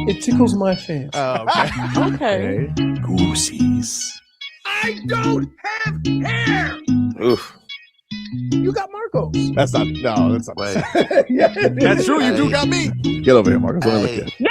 It tickles my fancy. Oh, okay. Goosies. I don't have hair. Oof. You got Marcos. That's not. No, that's not. Wait. Yeah, That's true. You do got me. Get over here, Marcus. Let me look at you.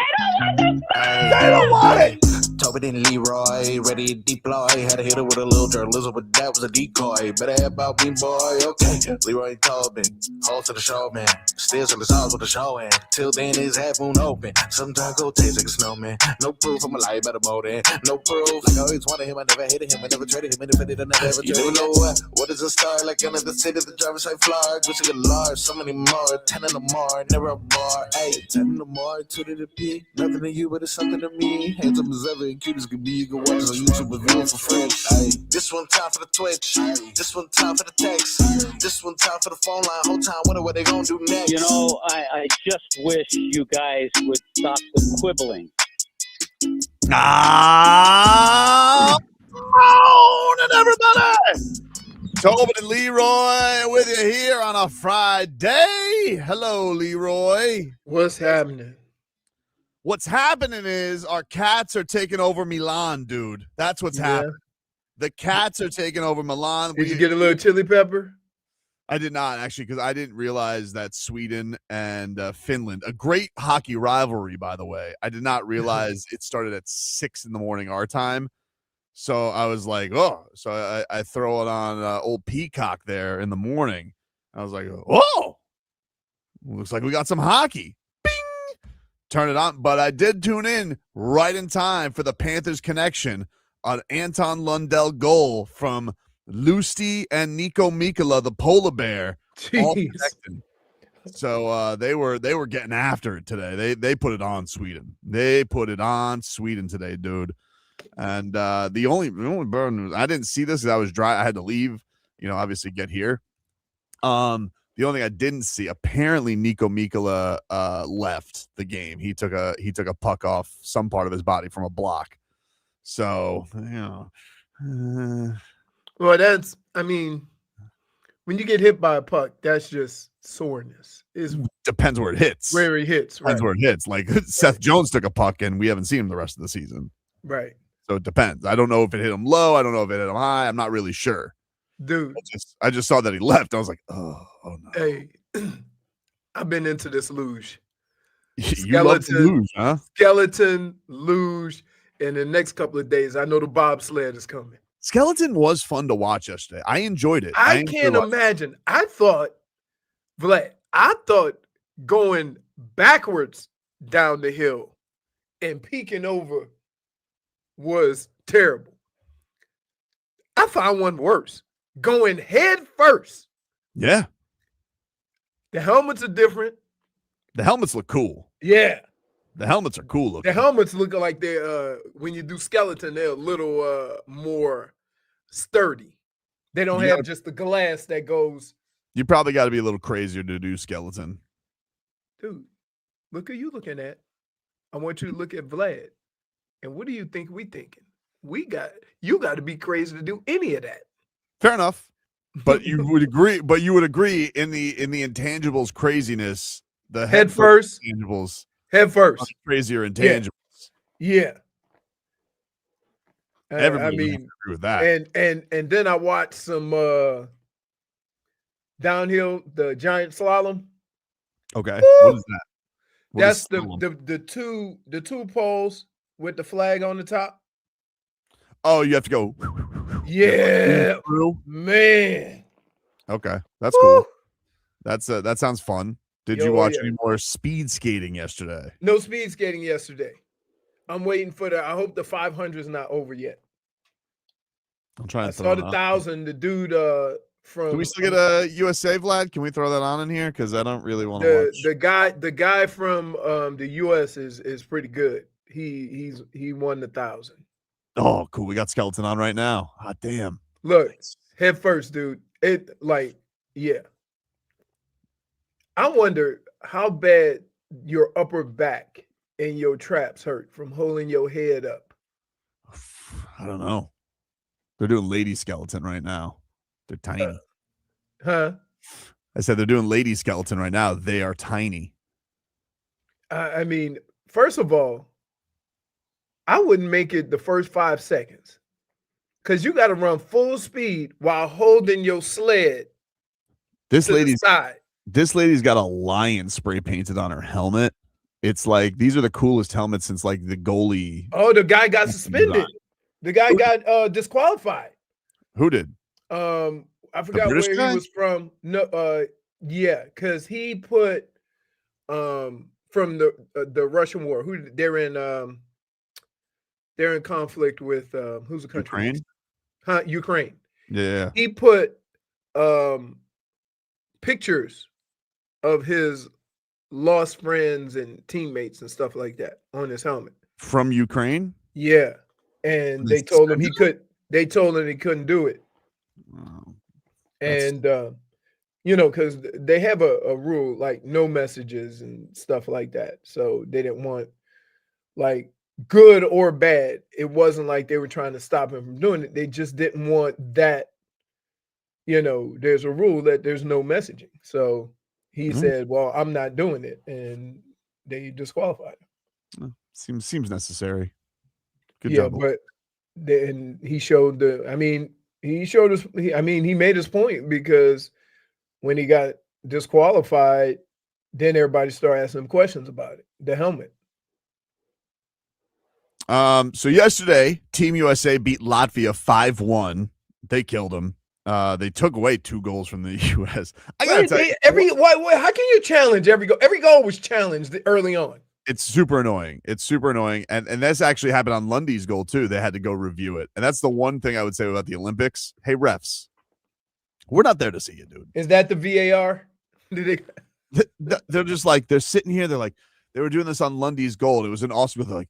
They don't want it. Tobin and Leroy, ready to deploy. Had to hit it with a little journalism, but that was a decoy. Better have about me, boy. Okay, Leroy and Tobin, hold to the show, man. Still in the sauce with the show, and till then his half moon open. Sometimes go taste like a snowman. No proof of my life, better more than no proof. Like I always wanted him, I never hated him, I never traded him, independent, I never ever traded him. You never know what is a star like under the city, the driver's side flag. Wish I could large, so many more. 10 in the more, never a bar. 10 in the more, 2 to the P. Nothing to you, but it's something to me. Handsome as ever and cute as can be. You can watch us on YouTube and view it for free. This one time for the Twitch. This one time for the text. This one time for the phone line. Whole time wonder what they gonna do next. You know, I just wish you guys would stop the quibbling. Morning, everybody. Tobin and Leroy with you here on a Friday. Hello, Leroy. What's happening? What's happening is our cats are taking over Milan, dude. That's what's happening. The cats are taking over Milan. Did you get a little chili pepper? I did not, actually, because I didn't realize that Sweden and Finland, a great hockey rivalry, by the way. I did not realize it started at 6 in the morning our time. So I was like, oh. So I throw it on old Peacock there in the morning. I was like, oh, looks like we got some hockey. Turn it on, but I did tune in right in time for the Panthers connection on Anton Lundell goal from Eetu and Niko Mikkola, the polar bear. All connected. So they were getting after it today. They put it on Sweden. They put it on Sweden today, dude. And the only burn was I didn't see this because I was dry. I had to leave, obviously get here. The only thing I didn't see, apparently Niko Mikkola left the game. He took a puck off some part of his body from a block. So, well, when you get hit by a puck, that's just soreness. It depends where it hits. Where it hits, right? Depends where it hits. Like Seth Jones took a puck and we haven't seen him the rest of the season. Right. So it depends. I don't know if it hit him low. I don't know if it hit him high. I'm not really sure. Dude, I just saw that he left. I was like, oh no. Hey, I've been into this luge. You love the luge, huh? Skeleton, luge, and the next couple of days, I know the bobsled is coming. Skeleton was fun to watch yesterday. I enjoyed it. I can't imagine. I thought going backwards down the hill and peeking over was terrible. I found one worse. Going head first. Yeah. The helmets are different. The helmets look cool. Yeah. The helmets are cool looking. The helmets look like they're when you do skeleton, they're a little more sturdy. They don't have just the glass that goes. You probably got to be a little crazier to do skeleton. Dude, look who you looking at. I want you to look at Vlad. And what do you think we thinking? You got to be crazy to do any of that. Fair enough. But you would agree in the intangibles craziness, the head first intangibles. Head first. Crazier intangibles. Yeah. Everybody would agree with that. And then I watched some downhill, the giant slalom. Okay. Woo! What is that? That's the two poles with the flag on the top. Oh, you have to go. Yeah, man. Okay, that's cool. That sounds fun. Did you watch any more speed skating yesterday? No speed skating yesterday. I'm waiting for I hope the 500 is not over yet. I'm trying to. I saw the 1,000. The dude from. Can we still get a USA, Vlad? Can we throw that on in here? Because I don't really want to watch. The guy from the US is pretty good. He won the 1,000. Oh, cool. We got skeleton on right now. Hot damn. Look, head first, dude. Yeah. I wonder how bad your upper back and your traps hurt from holding your head up. I don't know. They're doing lady skeleton right now. They're tiny. Huh? I said they're doing lady skeleton right now. They are tiny. First of all, I wouldn't make it the first 5 seconds because you got to run full speed while holding your sled This to the lady's side. got a lion spray painted on her helmet. It's like these are the coolest helmets since like the goalie. Oh, the guy got suspended. The guy got disqualified. Who did? I forgot British where guy? he was from. No, yeah, because he put from the Russian war. Who they're in conflict with who's the country? Ukraine? Ukraine. Yeah. He put pictures of his lost friends and teammates and stuff like that on his helmet. From Ukraine? Yeah. And they told him he couldn't do it. Wow. And because they have a rule like no messages and stuff like that. So they didn't want like good or bad. It wasn't like they were trying to stop him from doing it. They just didn't want that. There's a rule that there's no messaging. So he said, well, I'm not doing it. And they disqualified him. Seems necessary. Good Yeah, job. but then he showed he made his point because when he got disqualified, then everybody started asking him questions about it, the helmet. So yesterday, Team USA beat Latvia 5-1. They killed them. They took away 2 goals from the U.S. I gotta tell you, how can you challenge every goal? Every goal was challenged early on. it's super annoying. And this actually happened on Lundy's goal too. They had to go review it, and that's the one thing I would say about the Olympics. Hey, refs, we're not there to see you, dude. Is that the VAR? They're just like they're sitting here. They're like they were doing this on Lundy's goal. And it was an awesome. They're like,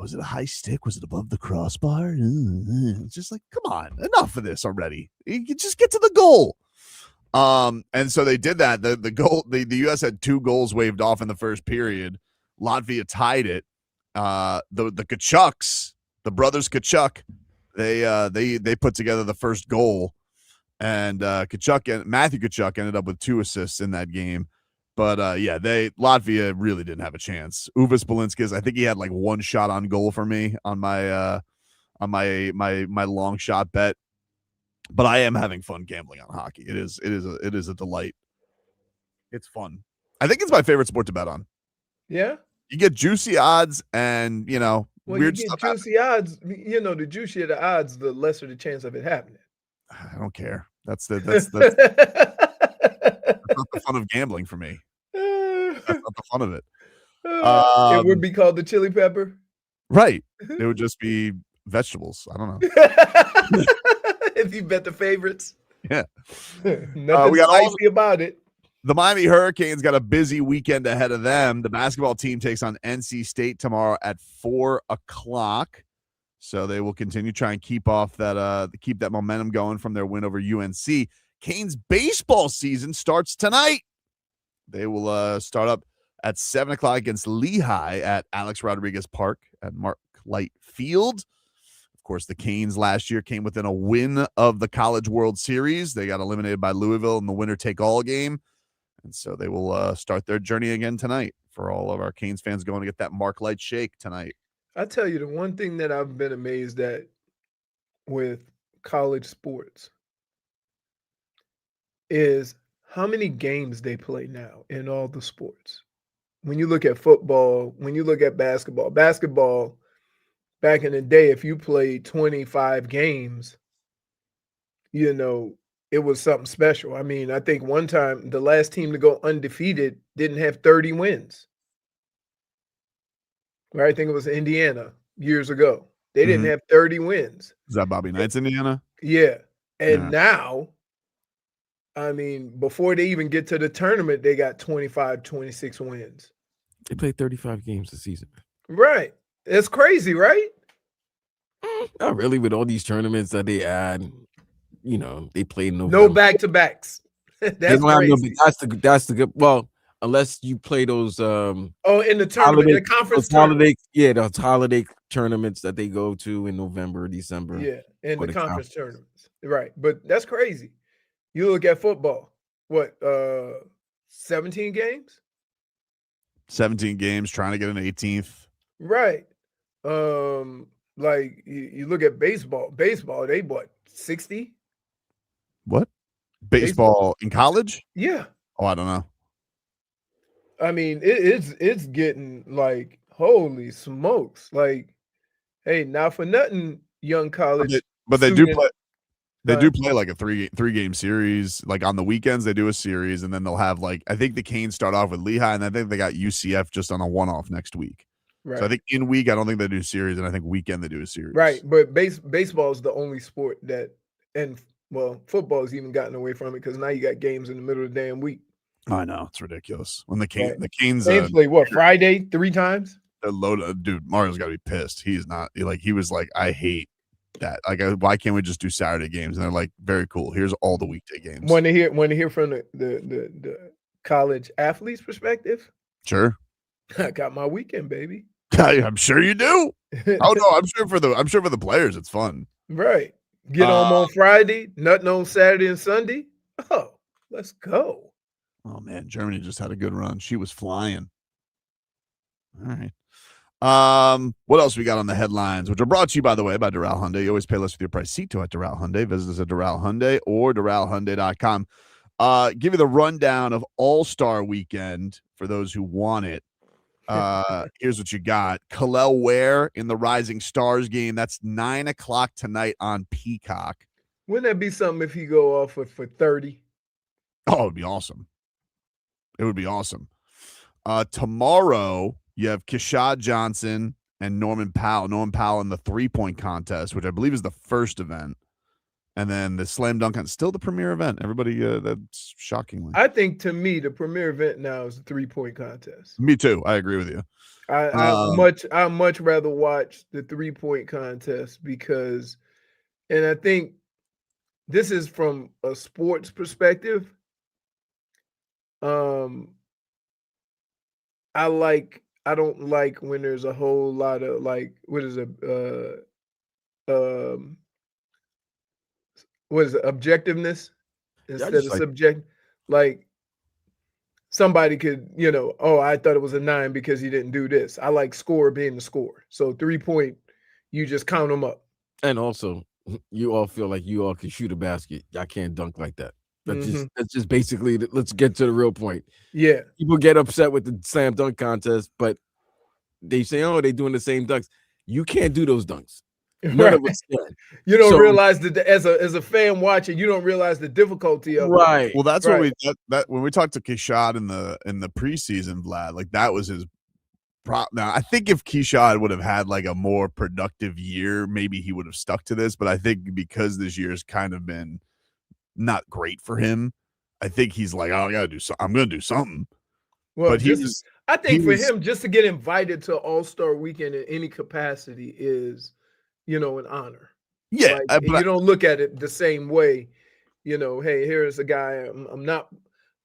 was it a high stick? Was it above the crossbar? It's just like, come on, enough of this already. You can just get to the goal. And so they did that. The goal, the U.S. had 2 goals waved off in the first period. Latvia tied it. The Tkachuks, the brothers Tkachuk, they put together the first goal, and Matthew Tkachuk ended up with 2 assists in that game. But Latvia really didn't have a chance. Uvis Balinskis, I think he had like 1 shot on goal for me on my long shot bet. But I am having fun gambling on hockey. It is a delight. It's fun. I think it's my favorite sport to bet on. Yeah. You get juicy odds and weird you get stuff. Juicy odds. The juicier the odds, the lesser the chance of it happening. I don't care. That's not the fun of gambling for me. That's not the fun of it. It would be called the chili pepper. Right. It would just be vegetables. I don't know. If you bet the favorites. Yeah. Nothing spicy about it. The Miami Hurricanes got a busy weekend ahead of them. The basketball team takes on NC State tomorrow at 4:00. So they will continue trying to keep that momentum going from their win over UNC. Canes baseball season starts tonight. They will start up at 7:00 against Lehigh at Alex Rodriguez Park at Mark Light Field. Of course, the Canes last year came within a win of the College World Series. They got eliminated by Louisville in the winner-take-all game. And so they will start their journey again tonight for all of our Canes fans going to get that Mark Light shake tonight. I tell you, the one thing that I've been amazed at with college sports is how many games they play now in all the sports. When you look at football, when you look at basketball, back in the day, if you played 25 games, it was something special. I mean, I think one time the last team to go undefeated didn't have 30 wins. Right? I think it was Indiana years ago. They didn't have 30 wins. Is that Bobby Knight's Indiana? Yeah. And now, I mean, before they even get to the tournament, they got 25, 26 wins. They play 35 games a season. Right. It's crazy, right? Not really with all these tournaments that they add. They play no back-to-backs. That's crazy. That's the good. Well, unless you play those. In the tournament, the conference tournament. Those holiday tournaments that they go to in November, December. Yeah, and the conference tournaments. Right, but that's crazy. You look at football. What? 17 games. 17 games, trying to get an 18th. Right. Like you look at baseball. Baseball, they bought 60. What? Baseball in college? Yeah. Oh, I don't know. I mean, it's getting like, holy smokes! Like, hey, not for nothing, young college. But they do student- play. They do play like a three game series. Like on the weekends, they do a series, and then they'll have like I think the Canes start off with Lehigh, and I think they got UCF just on a one-off next week. Right. So I think in week I don't think they do series, and I think weekend they do a series. Right, but baseball is the only sport that, and well, football's even gotten away from it because now you got games in the middle of the damn week. I know it's ridiculous when the Right. Canes play what Friday 3 times. they're loaded. Dude, Mario's got to be pissed. He's not he was like, I hate that. Like, why can't we just do Saturday games? And they're like, very cool. Here's all the weekday games. Want to hear from the college athletes' perspective? Sure. I got my weekend, baby. I'm sure you do. Oh no, I'm sure for the players it's fun. Right. Get home on Friday, nothing on Saturday and Sunday. Oh, let's go. Oh man, Germany just had a good run. She was flying. All right. What else we got on the headlines, which are brought to you, by the way, by Doral Hyundai. You always pay less with your price seat to at Doral Hyundai. Visit us at Doral Hyundai or DoralHyundai.com. Give you the rundown of All-Star Weekend for those who want it. Here's what you got. Kalel Ware in the Rising Stars game. That's 9:00 tonight on Peacock. Wouldn't that be something if he go off for 30? Oh, it'd be awesome. It would be awesome. Tomorrow, you have Keshad Johnson and Norman Powell. Norman Powell in the 3-point contest, which I believe is the first event. And then the slam dunk on still the premier event. Everybody, that's shockingly. I think to me, the premier event now is the 3-point contest. Me too. I agree with you. I much rather watch the 3-point contest because, and I think this is from a sports perspective. I don't like when there's a whole lot of like what is objectiveness instead of subject. Like somebody could, I thought it was a 9 because he didn't do this. I like score being the score. So 3-point, you just count them up. And also, you all feel like you all can shoot a basket. I can't dunk like that. That's just basically, let's get to the real point. Yeah. People get upset with the slam dunk contest, but they say, oh, they're doing the same dunks. You can't do those dunks. None of us can. You don't realize that as a fan watching, you don't realize the difficulty of it. Well, that's what when we talked to Keshad in the preseason, Vlad, like that was his now I think if Keshad would have had like a more productive year, maybe he would have stuck to this. But I think because this year has kind of been not great for him, I think he's like, oh, I gotta do something. I'm gonna do something. Well, but I think for him, just to get invited to All-Star Weekend in any capacity is, an honor. Yeah, like, you don't look at it the same way. Hey, here's a guy.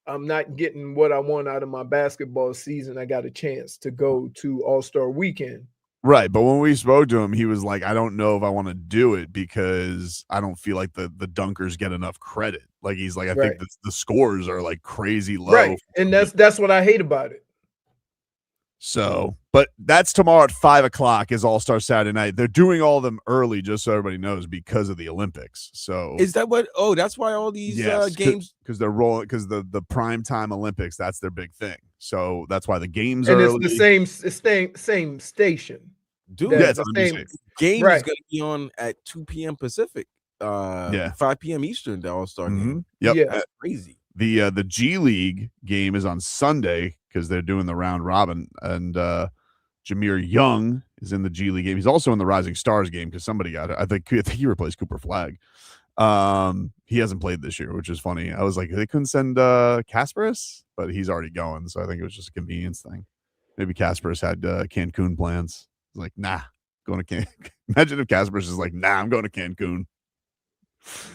I'm not getting what I want out of my basketball season. I got a chance to go to All-Star Weekend. Right, but when we spoke to him, he was like, I don't know if I want to do it because I don't feel like the dunkers get enough credit. Like he's like, I think the scores are like crazy low. Right, and that's what I hate about it. So, but that's tomorrow at 5:00 is All-Star Saturday night. They're doing all of them early, just so everybody knows, because of the Olympics. So is that what? Oh, that's why all these games, because they're rolling, because the primetime Olympics, that's their big thing. So that's why the games are and early. It's the same station. Dude, it's the same game is going to be on at 2 p.m. Pacific. 5 p.m. Eastern. The All-Star game. Yep, that's crazy. The G League game is on Sunday because they're doing the round robin, and Jameer Young is in the G League game. He's also in the Rising Stars game because somebody got it. I think he replaced Cooper Flagg. He hasn't played this year, which is funny. I was like, they couldn't send Kasparis, but he's already going, so I think it was just a convenience thing. Maybe Kasparis had Cancun plans. He's like, nah, going to Cancun. Imagine if Kasparis is like, nah, I'm going to Cancun.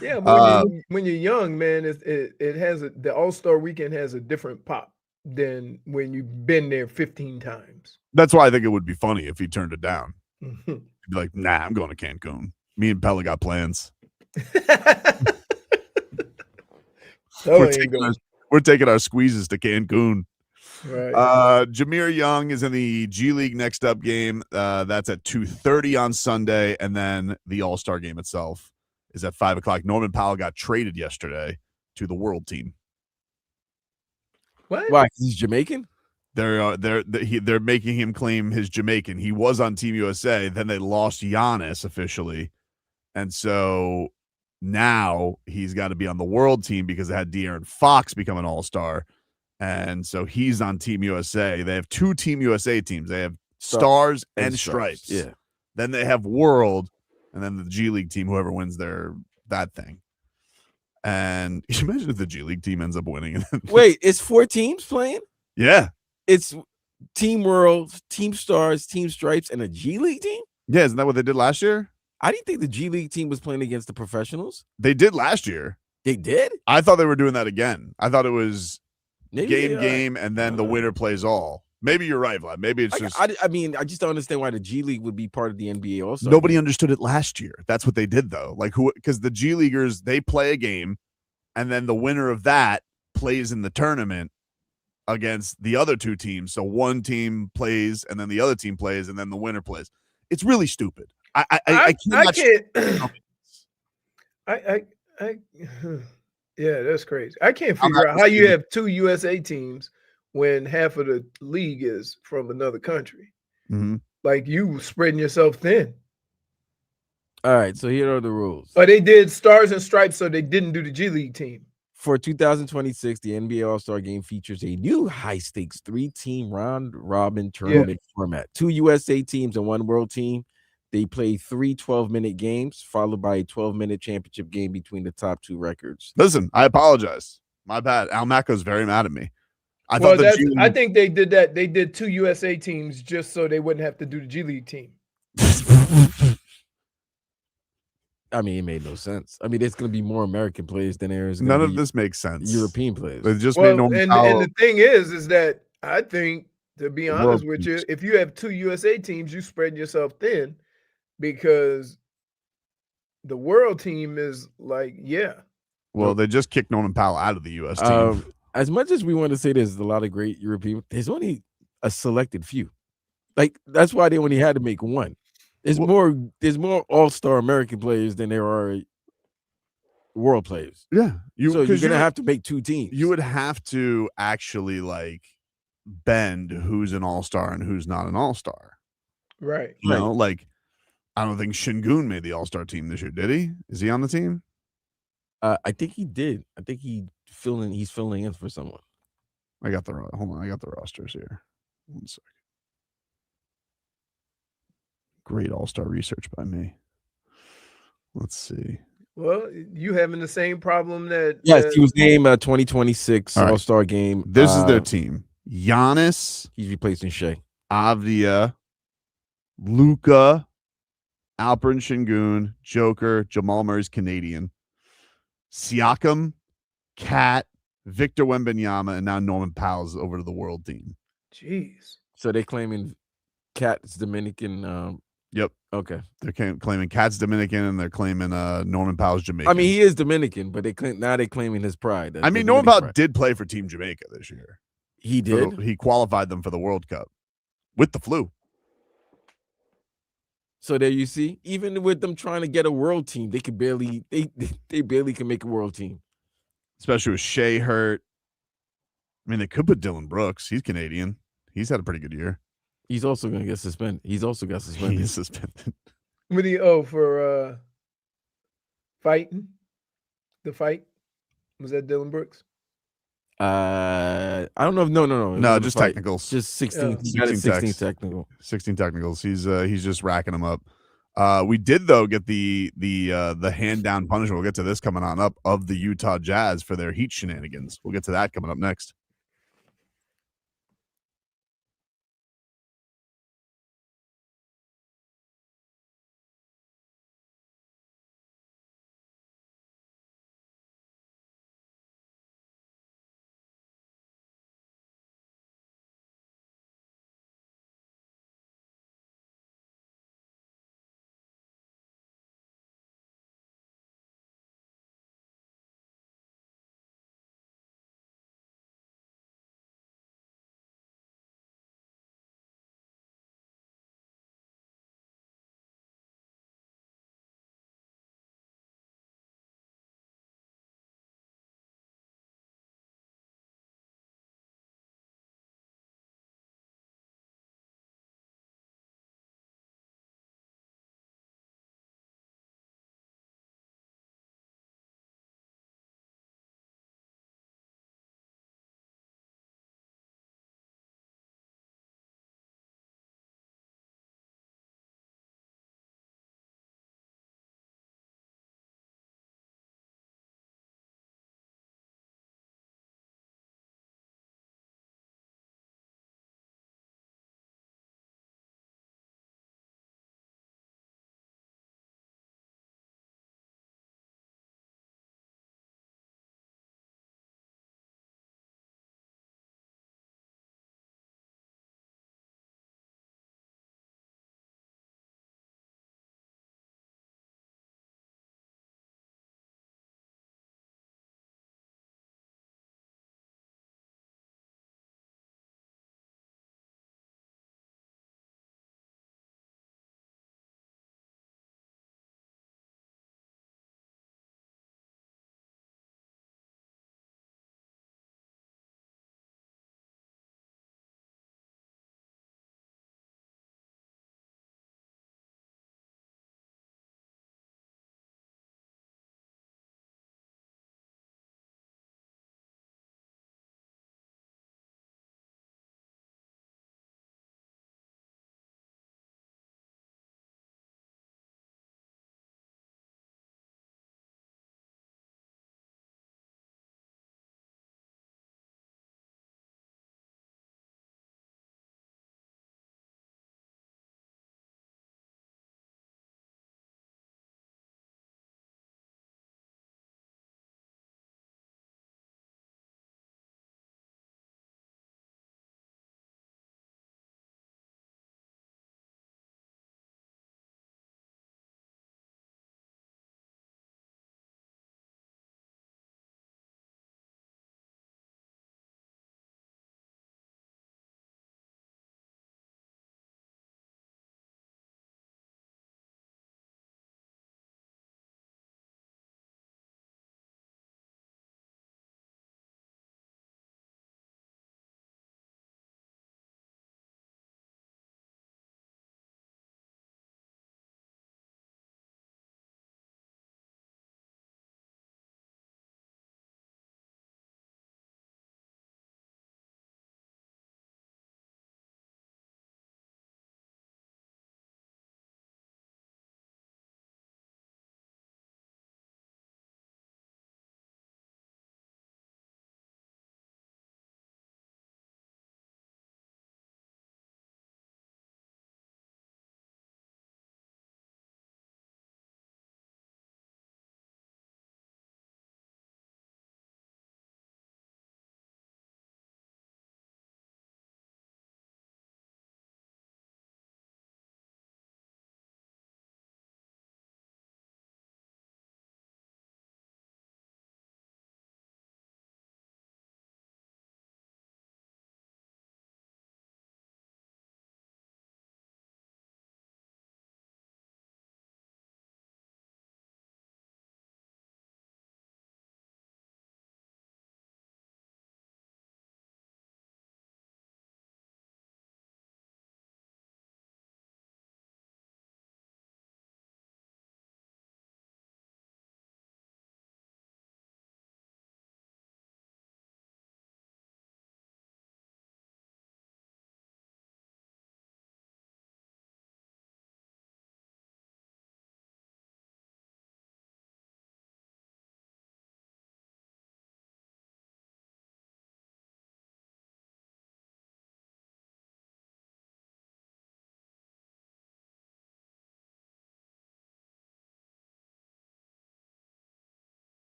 Yeah, but when you're young, man, it has the All-Star Weekend has a different pop than when you've been there 15 times. That's why I think it would be funny if he turned it down. He'd be like, nah, I'm going to Cancun. Me and Pella got plans. We're taking our squeezes to Cancun. Right. Jameer Young is in the G League next up game. That's at 2:30 on Sunday, and then the All-Star game itself is at 5 o'clock. Norman Powell got traded yesterday to the World Team. What? Why? 'Cause he's Jamaican? They're making him claim his Jamaican. He was on Team USA. Then they lost Giannis officially, and so now he's got to be on the World Team because they had De'Aaron Fox become an All-Star. And so he's on Team USA. They have two Team USA teams. They have Stars and Stripes. Yeah. Then they have World, and then the G League team, whoever wins that thing. And you imagine if the G League team ends up winning. Wait, it's 4 teams playing? Yeah. It's Team World, Team Stars, Team Stripes, and a G League team? Yeah, isn't that what they did last year? I didn't think the G League team was playing against the professionals. They did last year. They did? I thought they were doing that again. I thought it was Maybe game, and then the winner plays all. Maybe you're right, Vlad. Maybe it's just. I mean, I just don't understand why the G League would be part of the NBA also. Nobody understood it last year. That's what they did, though. Like because the G Leaguers, they play a game, and then the winner of that plays in the tournament against the other two teams. So one team plays, and then the other team plays, and then the winner plays. It's really stupid. I can't. Yeah, that's crazy. I can't figure out how you have 2 USA teams when half of the league is from another country. Mm-hmm. Like you spreading yourself thin. All right, so here are the rules. But they did Stars and Stripes, so they didn't do the G League team. For 2026, the NBA All-Star Game features a new high-stakes 3-team round-robin tournament format. 2 USA teams and 1 world team. They play 3 12-minute games, followed by a 12-minute championship game between the top 2 records. Listen, I apologize. My bad. Al Macco's very mad at me. I think they did that. They did 2 USA teams just so they wouldn't have to do the G League team. I mean, it made no sense. I mean, there's going to be more American players than there is. None of this makes sense. European players. They just and the thing is that I think, to be honest with you, if you have 2 USA teams, you spread yourself thin because the world team is like, Well, they just kicked Norman Powell out of the U.S. team. As much as we want to say there's a lot of great European, there's only a selected few. Like, that's why they only had to make 1. There's more all-star American players than there are world players. Yeah. So you're going to have to make 2 teams. You would have to actually, like, bend who's an all-star and who's not an all-star. Right. You know, like, I don't think Şengün made the all-star team this year, did he? Is he on the team? I think he did. I think he's filling in for someone. I got the rosters here. 1 second. Great all-star research by me. Let's see. Well, you having the same problem that yes, he was named 2026 All-Star game. This is their team. Giannis. He's replacing Shea. Avdia. Luka. Alperen Şengün. Joker. Jamal Murray's Canadian. Siakam. Cat. Victor Wembanyama. And now Norman Powell's over to the world team. Jeez. So they're claiming Cat's Dominican. Yep. Okay. They're claiming Cat's Dominican and they're claiming Norman Powell's Jamaican. I mean, he is Dominican, but they're claiming his pride. I mean, Norman Powell did play for Team Jamaica this year. He did. He qualified them for the World Cup with the flu. So there you see, even with them trying to get a world team, they barely can make a world team. Especially with Shea hurt. I mean, they could put Dylan Brooks. He's Canadian. He's had a pretty good year. He's also going to get suspended. He's also got suspended. He's suspended. What do you for fighting? The fight? Was that Dylan Brooks? I don't know if no. No, just technicals. Just 16. Yeah. He got 16 technical. 16 technicals. He's just racking them up. We did though get the hand down punishment. We'll get to this coming on up of the Utah Jazz for their Heat shenanigans. We'll get to that coming up next.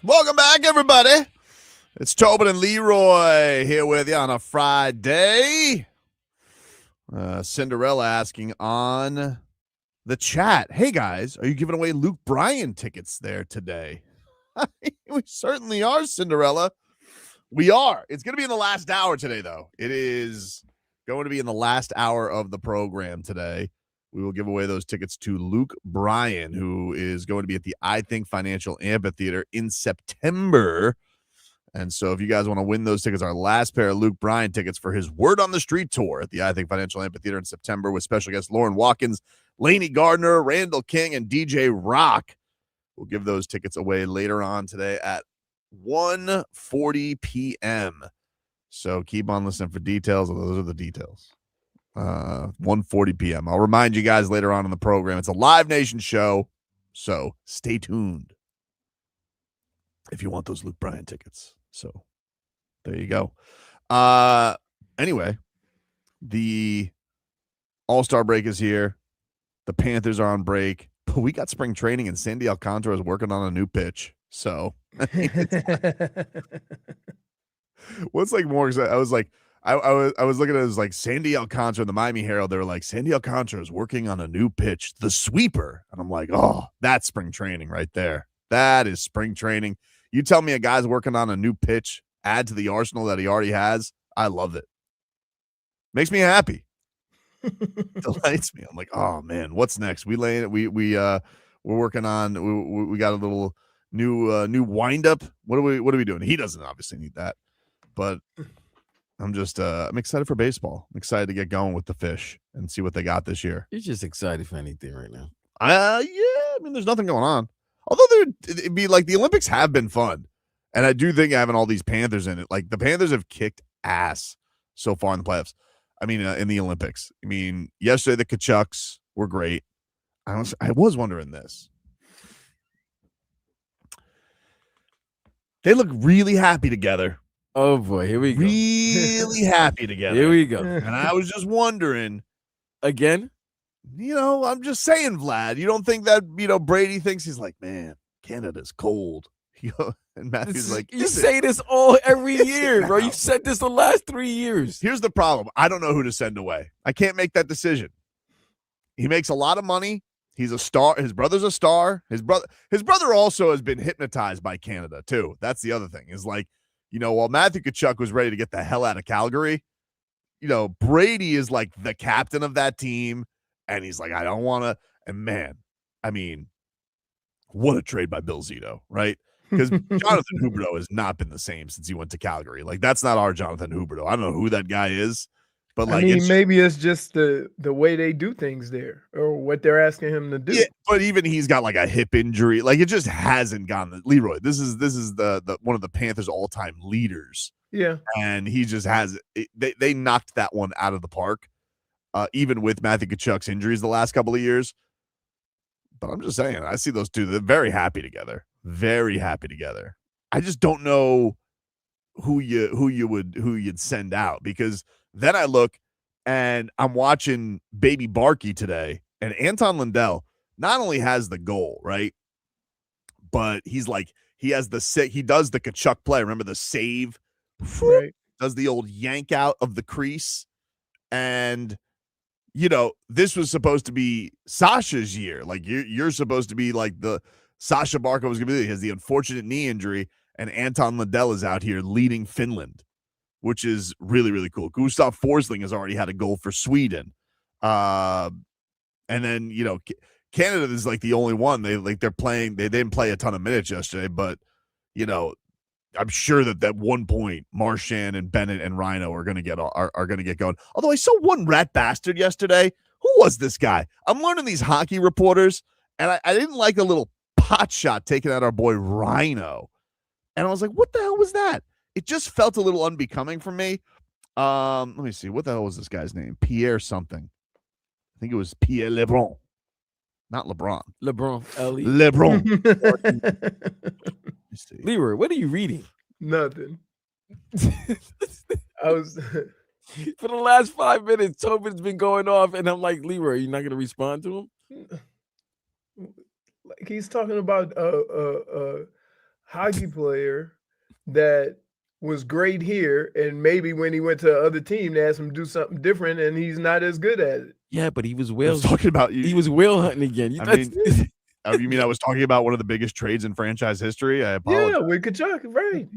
Welcome back, everybody. It's Tobin and Leroy here with you on a Friday. Cinderella asking on the chat, hey guys, are you giving away Luke Bryan tickets there today? We certainly are, Cinderella. We are. It's going to be in the last hour today, though. It is going to be in the last hour of the program today. We will give away those tickets to Luke Bryan, who is going to be at the I Think Financial Amphitheater in September. And so if you guys want to win those tickets, our last pair of Luke Bryan tickets for his Word on the Street tour at the I Think Financial Amphitheater in September with special guests Lauren Watkins, Laney Gardner, Randall King, and DJ Rock. We'll give those tickets away later on today at 1:40 p.m. So keep on listening for details. Those are the details. 1:40 p.m. I'll remind you guys later on in the program. It's a Live Nation show, so stay tuned if you want those Luke Bryan tickets. So there you go. Anyway, the All-Star break is here. The Panthers are on break, but we got spring training, and Sandy Alcantara is working on a new pitch. So what's like more exciting? I was like, I was looking at it as like Sandy Alcantara in the Miami Herald. They were like, Sandy Alcantara is working on a new pitch, the sweeper. And I'm like, oh, that's spring training right there. That is spring training. You tell me a guy's working on a new pitch, add to the arsenal that he already has. I love it. Makes me happy. Delights me. I'm like, oh man, what's next? We're working on. We got a little new wind up. What are we doing? He doesn't obviously need that, but I'm just I'm excited for baseball. I'm excited to get going with the fish and see what they got this year. You're just excited for anything right now. Yeah, I mean, there's nothing going on. Although it'd be like the Olympics have been fun, and I do think having all these Panthers in it, like the Panthers have kicked ass so far in the playoffs. I mean, in the Olympics. I mean, yesterday the Tkachuks were great. I was wondering this. They look really happy together. Oh boy, here we go. Really happy together. Here we go. And I was just wondering, again. I'm just saying, Vlad, you don't think that, Brady thinks, he's like, man, Canada's cold. And Matthew's like, you say this every year, bro. You said this the last 3 years. Here's the problem. I don't know who to send away. I can't make that decision. He makes a lot of money. He's a star. His brother's a star. His brother also has been hypnotized by Canada too. That's the other thing. Is like, while Matthew Tkachuk was ready to get the hell out of Calgary, Brady is like the captain of that team. And he's like, I don't want to. And man, I mean, what a trade by Bill Zito, right? Because Jonathan Huberdeau has not been the same since he went to Calgary. Like, that's not our Jonathan Huberdeau. I don't know who that guy is, but like, maybe it's just the way they do things there, or what they're asking him to do. Yeah, but even he's got like a hip injury. Like, it just hasn't gone. Leroy, this is the one of the Panthers' all-time leaders. Yeah, and he just has. They knocked that one out of the park. Even with Matthew Tkachuk's injuries the last couple of years. But I'm just saying, I see those two. They're very happy together. Very happy together. I just don't know who you'd send out, because then I look and I'm watching Baby Barkey today, and Anton Lundell not only has the goal, right? But he does the Tkachuk play. Remember the save? Right. Does the old yank out of the crease. And this was supposed to be Sasha's year. Like, you're supposed to be like the Sasha Barkov was going to be. He has the unfortunate knee injury, and Anton Lundell is out here leading Finland, which is really, really cool. Gustav Forsling has already had a goal for Sweden. And then, Canada is like the only one. They're playing. They didn't play a ton of minutes yesterday, but, I'm sure that at one point Marchand and Bennett and Rhino are going to get going. Although I saw one rat bastard yesterday. Who was this guy? I'm learning these hockey reporters, and I didn't like a little pot shot taken at our boy Rhino. And I was like, what the hell was that? It just felt a little unbecoming for me. Let me see. What the hell was this guy's name? Pierre something. I think it was Pierre LeBron. Not LeBron. LeBron. L-E. LeBron. Leroy, what are you reading? Nothing. I was for the last 5 minutes. Tobin's been going off, and I'm like, Leroy, you're not going to respond to him? Like, he's talking about hockey player that was great here, and maybe when he went to the other team, they asked him to do something different, and he's not as good at it. Yeah, but he was I whale. was talking about you. He was whale hunting again. I mean, you mean I was talking about one of the biggest trades in franchise history? I apologize. Yeah, with Tkachuk, right?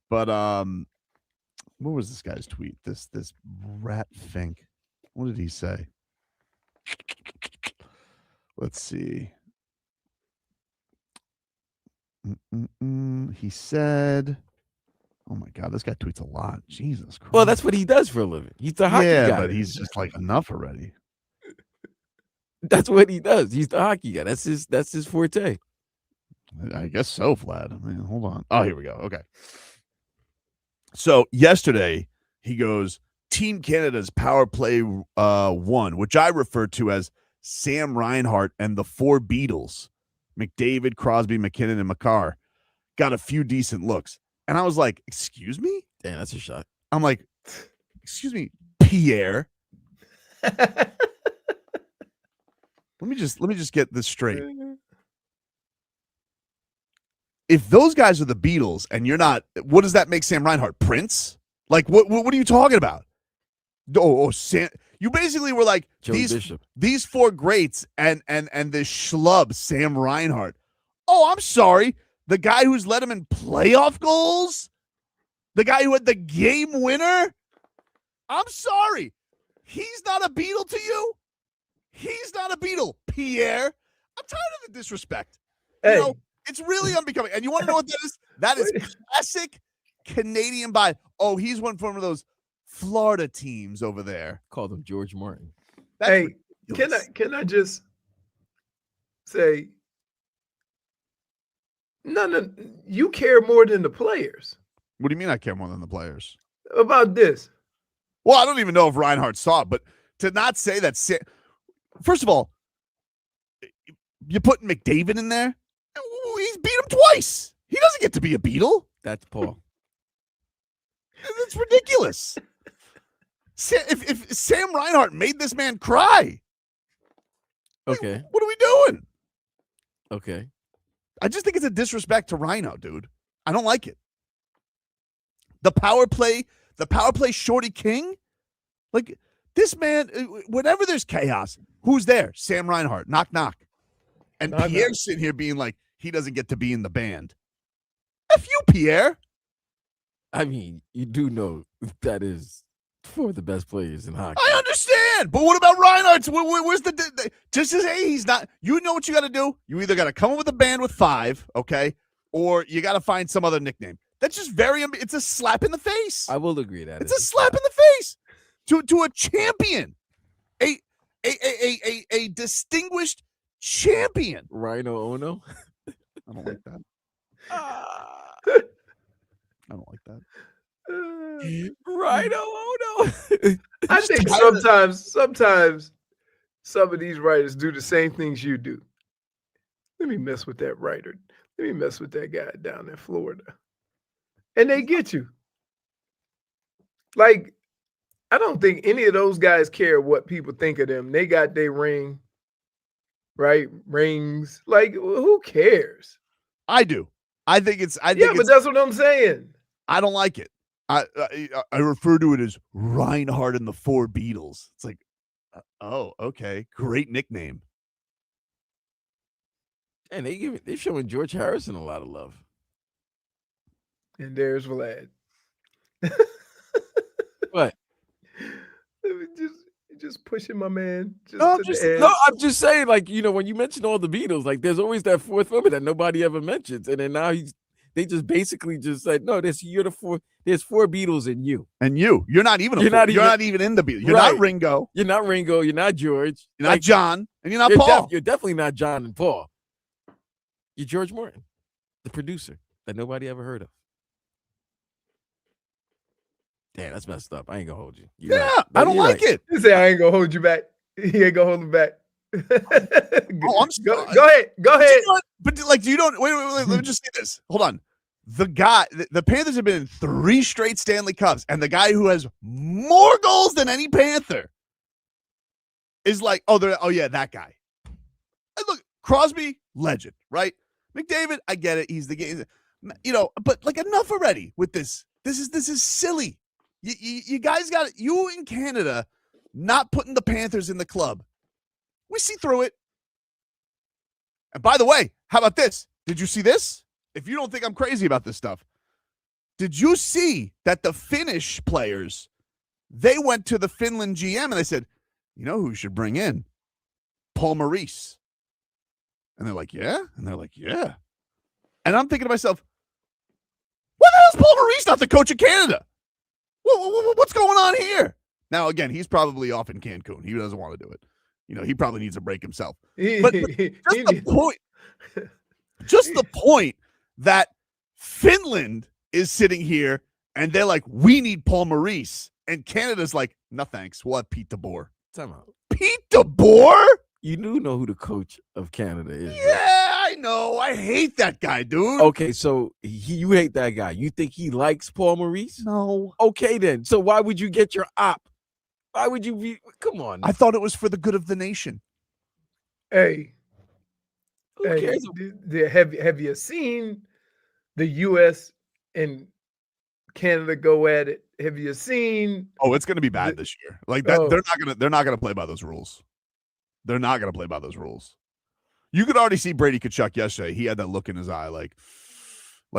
But what was this guy's tweet? This rat Fink. What did he say? Let's see. He said, "Oh my God, this guy tweets a lot. Jesus Christ." Well, that's what he does for a living. He's the hockey guy. Yeah, but he's just like enough already. That's what he does. He's the hockey guy. That's his forte. I guess so, Vlad. I mean, hold on. Oh, here we go. Okay. So yesterday he goes, Team Canada's power play won, which I refer to as Sam Reinhart and the four Beatles, McDavid, Crosby, McKinnon, and Makar, got a few decent looks. And I was like, excuse me? Damn, that's a shot. I'm like, excuse me, Pierre. Let me just get this straight. If those guys are the Beatles and you're not, what does that make Sam Reinhart? Prince? Like, what are you talking about? Sam, you basically were like, these four greats and this schlub, Sam Reinhart. Oh, I'm sorry. The guy who's led him in playoff goals? The guy who had the game winner? I'm sorry. He's not a Beatle to you? He's not a Beatle, Pierre. I'm tired of the disrespect. Hey. You know, it's really unbecoming. And you want to know what that is? That is classic Canadian by. Oh, he's one from one of those Florida teams over there. Called him George Martin. That's hey, ridiculous. can I just say, no, you care more than the players What do you mean I care more than the players? about this. Well, I don't even know if Reinhardt saw it, but to not say that. First of all, you're putting McDavid in there. He's beat him twice. He doesn't get to be a Beatle. That's Paul. That's ridiculous. If Sam Reinhart made this man cry, Okay. what are we doing? Okay. I just think it's a disrespect to Rhino, dude. I don't like it. The power play shorty king. Like this man, whenever there's chaos, who's there? Sam Reinhart. Knock, knock. And Pierre's sitting here being like, he doesn't get to be in the band. F you, Pierre. I mean, you do know that is four of the best players in hockey. I understand, but what about Reinhardt? Where's the just to say he's not? You know what you got to do? You either got to come up with a band with 5, okay, or you got to find some other nickname. That's just it's a slap in the face. I will agree that it's a slap in the face to a champion, a distinguished champion. Rhino Ono. I don't like that. I don't like that. Rhino Ono. I think sometimes some of these writers do the same things you do. Let me mess with that writer. Let me mess with that guy down in Florida. And they get you. Like, I don't think any of those guys care what people think of them. They got their ring, right? Rings. Like, who cares? I do. I think it's. But that's what I'm saying. I don't like it. I refer to it as Reinhardt and the Four Beatles. It's like, oh, okay, great nickname. And they're showing George Harrison a lot of love. And there's Vlad. What? Just pushing my man. I'm just saying, like, you know, when you mention all the Beatles, like, there's always that fourth woman that nobody ever mentions, and then now they just basically just said, no, you're the four. There's 4 Beatles in you, and you're not even. You're not even in the Beatles. You're not Ringo. You're not Ringo. You're not George. You're not John, and you're not Paul. You're definitely not John and Paul. You're George Martin, the producer that nobody ever heard of. Damn, that's messed up. I ain't gonna hold you. I don't like it. You say I ain't gonna hold you back. He ain't gonna hold him back. I'm go ahead. Go ahead. But like, you don't wait. Let me just say this. Hold on. The Panthers have been in 3 straight Stanley Cups, and the guy who has more goals than any Panther is like, oh yeah, that guy. And look, Crosby, legend, right? McDavid, I get it. He's the game, but like enough already with this. This is silly. You guys got it. You in Canada not putting the Panthers in the club. We see through it. And by the way, how about this? Did you see this? If you don't think I'm crazy about this stuff, did you see that the Finnish players, they went to the Finland GM and they said, you know who we should bring in? Paul Maurice. And they're like, yeah? And they're like, yeah. And I'm thinking to myself, what the hell is Paul Maurice not the coach of Canada? What's going on here? Now, again, he's probably off in Cancun. He doesn't want to do it. He probably needs a break himself. But just the point that Finland is sitting here and they're like, we need Paul Maurice. And Canada's like, no thanks. We'll have Pete DeBoer. Time out. Pete DeBoer? You do know who the coach of Canada is. Yeah, right? I know. I hate that guy, dude. Okay, so you hate that guy. You think he likes Paul Maurice? No. Okay, then. So why would you get your op? Why would you be? Come on. I thought it was for the good of the nation. Hey, Who cares? have you seen the U.S. and Canada go at it? Have you seen? Oh, it's going to be bad this year. Like that, they're not gonna play by those rules. They're not going to play by those rules. You could already see Brady Tkachuk yesterday. He had that look in his eye, like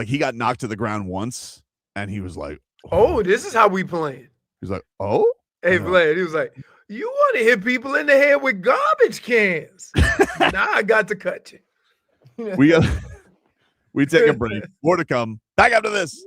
he got knocked to the ground once, and he was like, "Oh, this is how we playing." He's like, "Oh." Hey, Vlad, he was like, you want to hit people in the head with garbage cans. Now I got to cut you. We take a break. More to come. Back after this.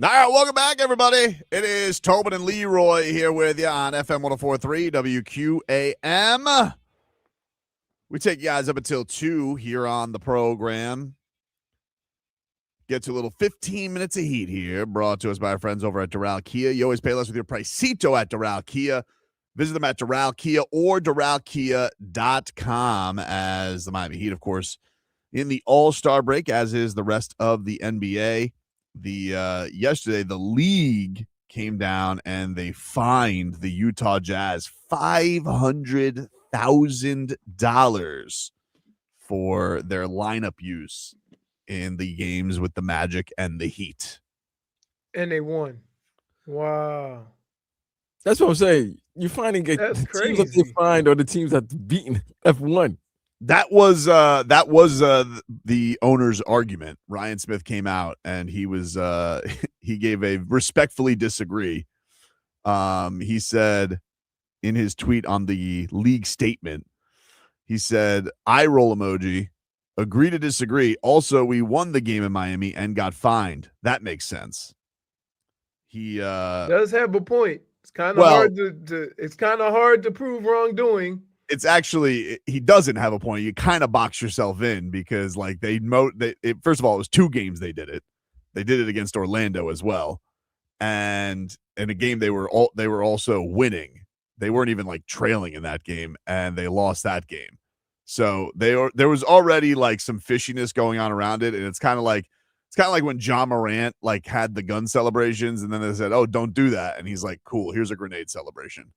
All right, welcome back, everybody. It is Tobin and Leroy here with you on FM 104.3 WQAM. We take you guys up until 2 here on the program. Get to a little 15 minutes of heat here, brought to us by our friends over at Doral Kia. You always pay less with your Pricito at Doral Kia. Visit them at Doral Kia or DoralKia.com as the Miami Heat, of course, in the All-Star break, as is the rest of the NBA. Yesterday, the league came down and they fined the Utah Jazz $500,000 for their lineup use in the games with the Magic and the Heat. And they won. Wow. That's what I'm saying. You finally get That's the teams that they crazy. find or the teams that beaten F1. That was the owner's argument. Ryan Smith came out and he was he gave a respectfully disagree. He said in his tweet on the league statement, he said, "I roll emoji, agree to disagree. Also, we won the game in Miami and got fined. That makes sense." He does have a point. It's kind of Well- hard to it's kind of hard to prove wrongdoing. it's actually, he doesn't have a point. You kind of box yourself in because like first of all, it was 2 games they did it. They did it against Orlando as well. And in a game they were also winning. They weren't even like trailing in that game and they lost that game. So there was already like some fishiness going on around it. And it's kind of like when John Morant like had the gun celebrations and then they said, "Oh, don't do that." And he's like, "Cool, here's a grenade celebration."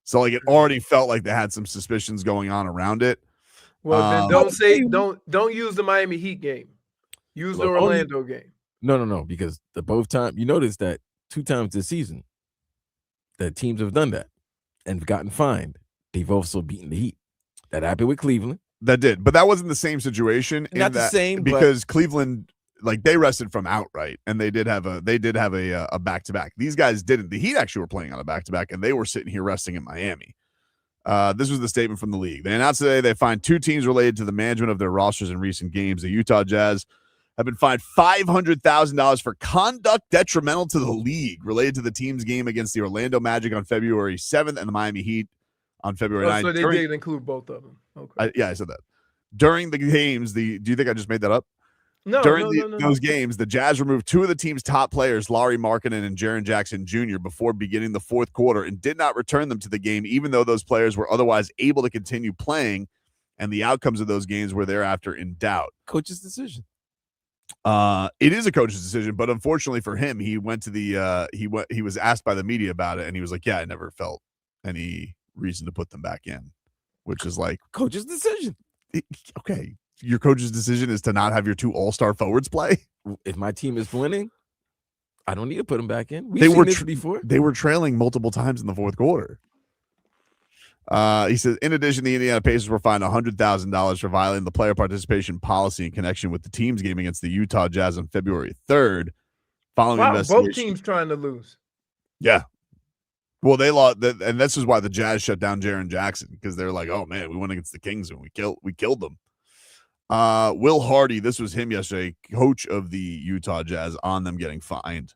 So like it already felt like they had some suspicions going on around it. Well, then don't use the Miami Heat game. Use the Look, Orlando game. No, because the both times you notice that 2 times this season that teams have done that and gotten fined. They've also beaten the Heat. That happened with Cleveland. That did, but that wasn't the same situation. Not the same, because Cleveland, like they rested from outright, and they did have a back-to-back. These guys didn't. The Heat actually were playing on a back-to-back, and they were sitting here resting in Miami. This was the statement from the league. They announced today they fined 2 teams related to the management of their rosters in recent games. The Utah Jazz have been fined $500,000 for conduct detrimental to the league related to the team's game against the Orlando Magic on February 7th and the Miami Heat on February 9th. So they did include both of them. Okay. I said that. During the games, do you think I just made that up? No, Those games, the Jazz removed 2 of the team's top players, Lauri Markkanen and Jaren Jackson Jr., before beginning the 4th quarter and did not return them to the game, even though those players were otherwise able to continue playing, and the outcomes of those games were thereafter in doubt. Coach's decision. It is a coach's decision, but unfortunately for him, he went to the he was asked by the media about it, and he was like, "Yeah, I never felt any reason to put them back in," which is like Coach's decision. Okay. Your coach's decision is to not have your 2 all-star forwards play. If my team is winning, I don't need to put them back in. They were before. They were trailing multiple times in the 4th quarter. He says, in addition, the Indiana Pacers were fined $100,000 for violating the player participation policy in connection with the team's game against the Utah Jazz on February 3rd. Following investigation. Both teams trying to lose. Yeah. Well, they lost, and this is why the Jazz shut down Jaren Jackson, because they're like, "Oh man, we went against the Kings and we killed them." Will Hardy, this was him yesterday, coach of the Utah Jazz, on them getting fined.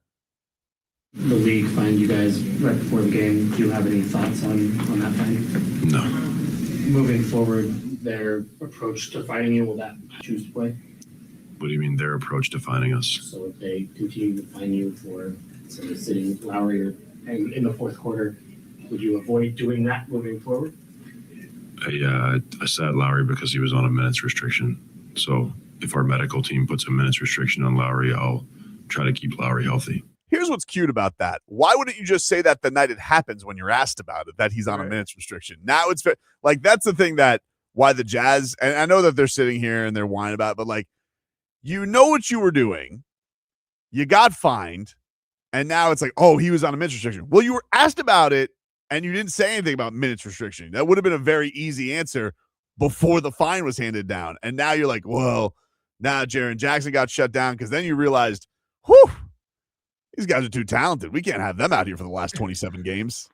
The league fined you guys right before the game. Do you have any thoughts on that fine? No. Moving forward, their approach to fining you, will that choose to play? What do you mean their approach to finding us? So if they continue to fine you for, say, sitting Lowry or in the 4th quarter, would you avoid doing that moving forward? I sat Lowry because he was on a minutes restriction. So if our medical team puts a minutes restriction on Lowry, I'll try to keep Lowry healthy. Here's what's cute about that. Why wouldn't you just say that the night it happens when you're asked about it, that he's on a minutes restriction? Now it's like, that's the thing that why the Jazz, and I know that they're sitting here and they're whining about it, but like, you know what you were doing, you got fined, and now it's like, oh, he was on a minutes restriction. Well, you were asked about it and you didn't say anything about minutes restriction. That would have been a very easy answer before the fine was handed down. And now you're like, well, now Jaren Jackson got shut down, because then you realized, whew, these guys are too talented. We can't have them out here for the last 27 games.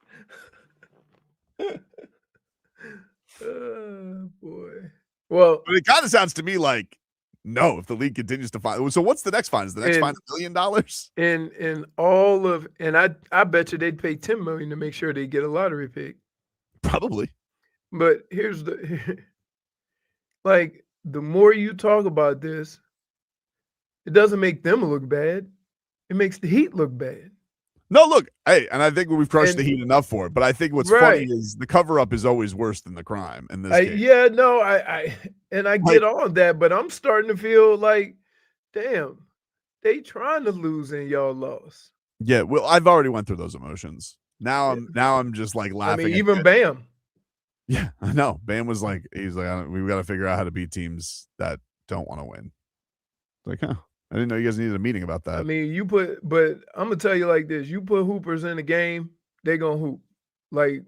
Oh, boy. Well, But it kind of sounds to me like No, if the league continues to find. So what's the next fine? Is the next fine $1 million? And all of, and I bet you they'd pay $10 million to make sure they get a lottery pick. Probably. But here's the like, the more you talk about this, it doesn't make them look bad. It makes the Heat look bad. No, look, hey, and I think we've crushed And- the Heat enough for it. But I think what's Right. funny is the cover up is always worse than the crime in this case. Yeah, no, I get on that, but I'm starting to feel like, damn, they trying to lose and y'all lost. Yeah, well, I've already went through those emotions. Now I'm just like I laughing. mean, at even it. Bam. Yeah, I know. Bam was like, he's like, we've got to figure out how to beat teams that don't want to win. Like, huh? I didn't know you guys needed a meeting about that. I mean, but I'm gonna tell you like this: you put hoopers in the game, they gonna hoop. Like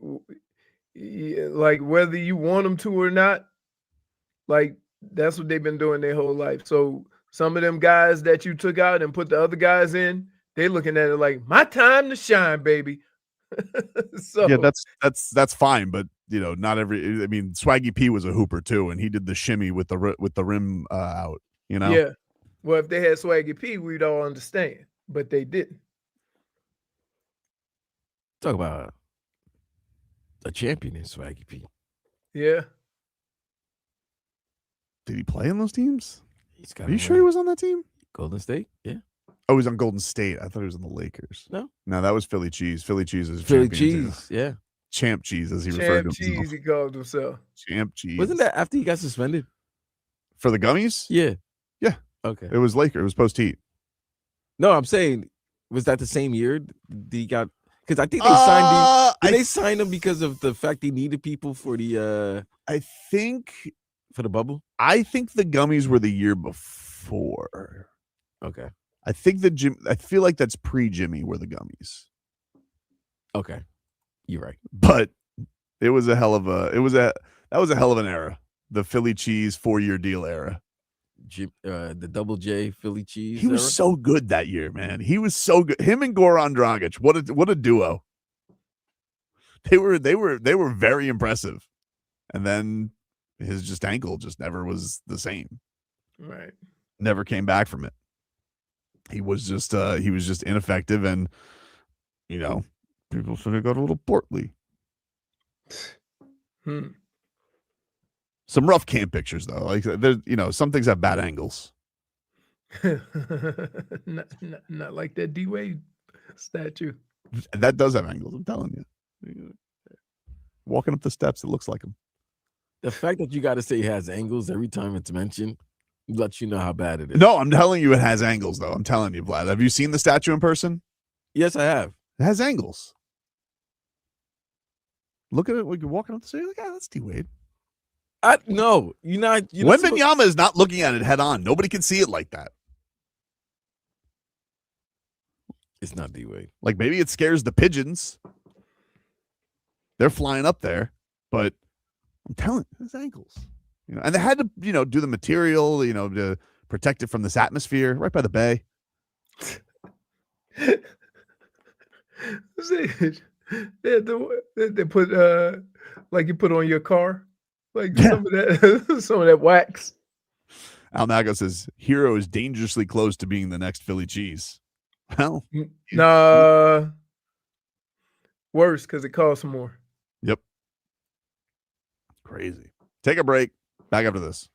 whether you want them to or not, like that's what they've been doing their whole life. So some of them guys that you took out and put the other guys in, they looking at it like my time to shine, baby. So Yeah, that's fine, but not every. I mean, Swaggy P was a hooper too, and he did the shimmy with the rim out. Yeah. Well, if they had Swaggy P, we'd all understand, but they didn't. Talk about a champion in Swaggy P. Yeah. Did he play in those teams? He's got. Are you sure he was on that team? Golden State? Yeah. Oh, he was on Golden State. I thought he was on the Lakers. No, that was Philly Cheese. Philly Cheese is Philly champion, Cheese. Yeah. Champ Cheese, as he referred to Champ himself. Cheese, he called himself. Champ Cheese. Wasn't that after he got suspended? For the gummies? Yeah. Yeah. Okay. It was Laker. It was post Heat. No, I'm saying, was that the same year he got? Because I think they signed they signed him because of the fact they needed people for the. I think for the bubble. I think the gummies were the year before. Okay. I think I feel like that's pre-Jimmy were the gummies. Okay. You're right. But it was a hell of an era. The Philly Cheese 4-year deal era. The Double J Philly Cheese. He was so good that year, man. He was so good. Him and Goran Dragic. What a duo. They were very impressive. And then his ankle just never was the same. Right. Never came back from it. He was just ineffective, and people sort of got a little portly. Some rough camp pictures though. Like there's some things have bad angles. not like that D Wade statue. That does have angles, I'm telling you. Walking up the steps, it looks like him. The fact that you got to say it has angles every time it's mentioned lets you know how bad it is. No, I'm telling you it has angles, though. I'm telling you, Vlad. Have you seen the statue in person? Yes, I have. It has angles. Look at it when you're walking up the street. Like, that's D Wade. No, you're not. Wembanyama is not looking at it head on. Nobody can see it like that. It's not D Wade. Like maybe it scares the pigeons. They're flying up there, but I'm telling you, it's ankles. And they had to, do the material, to protect it from this atmosphere right by the bay. They put like you put on your car, like some of that wax. Al Nago says Hero is dangerously close to being the next Philly Cheese. Well, nah, worse because it costs more. Yep. Crazy. Take a break. Back after this.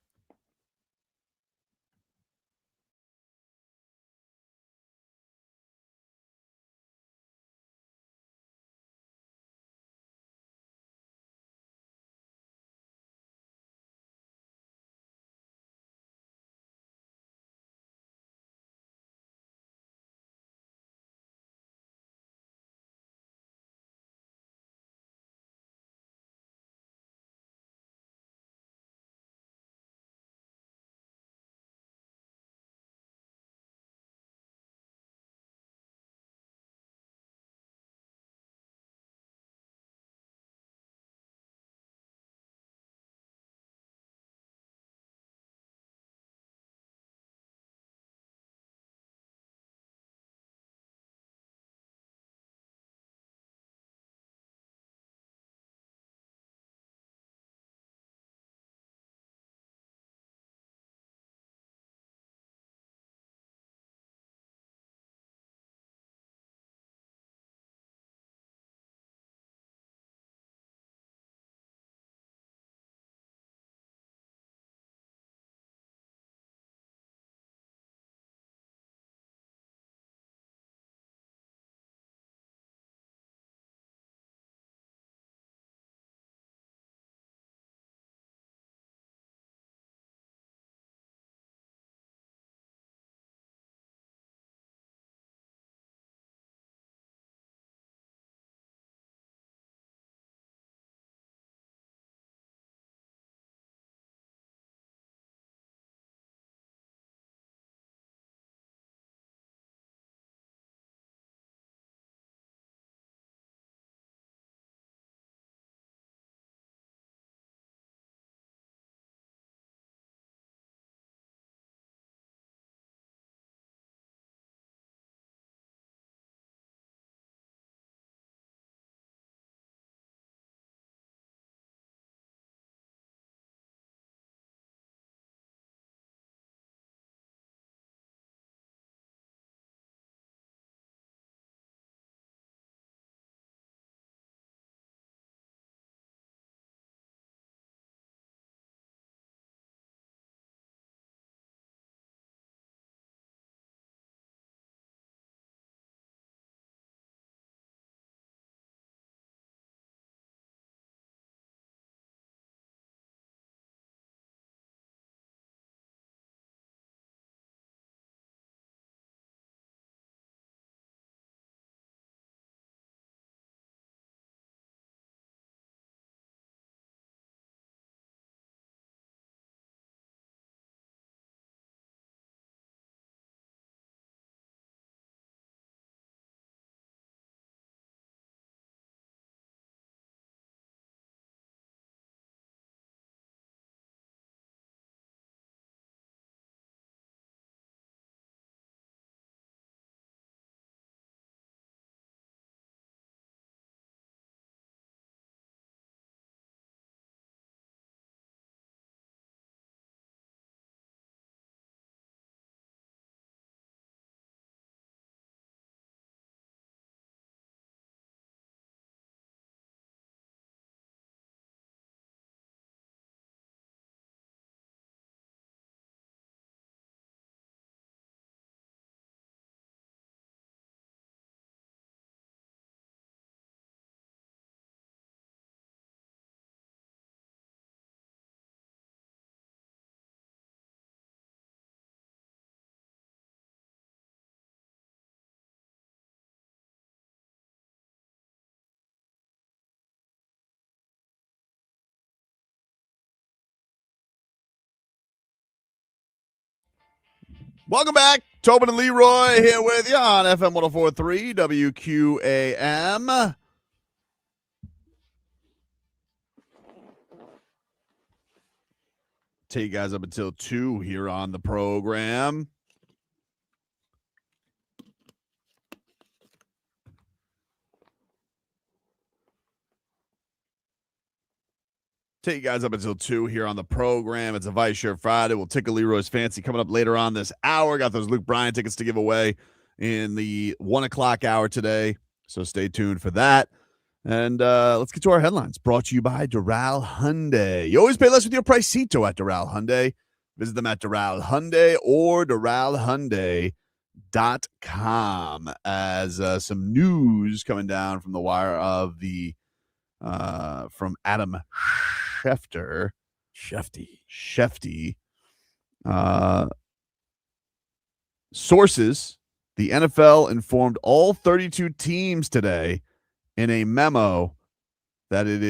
Welcome back. Tobin and Leroy here with you on FM 104.3 WQAM. Take you guys up until 2 here on the program. Take you guys up until 2 here on the program. It's a Vice Shirt Friday. We'll tickle Leroy's fancy coming up later on this hour. Got those Luke Bryan tickets to give away in the 1 o'clock hour today. So stay tuned for that. And let's get to our headlines. Brought to you by Doral Hyundai. You always pay less with your Pricito at Doral Hyundai. Visit them at Doral Hyundai or DoralHyundai.com. As some news coming down from the wire of the from Adam Shefty. Sources, the NFL informed all 32 teams today in a memo that it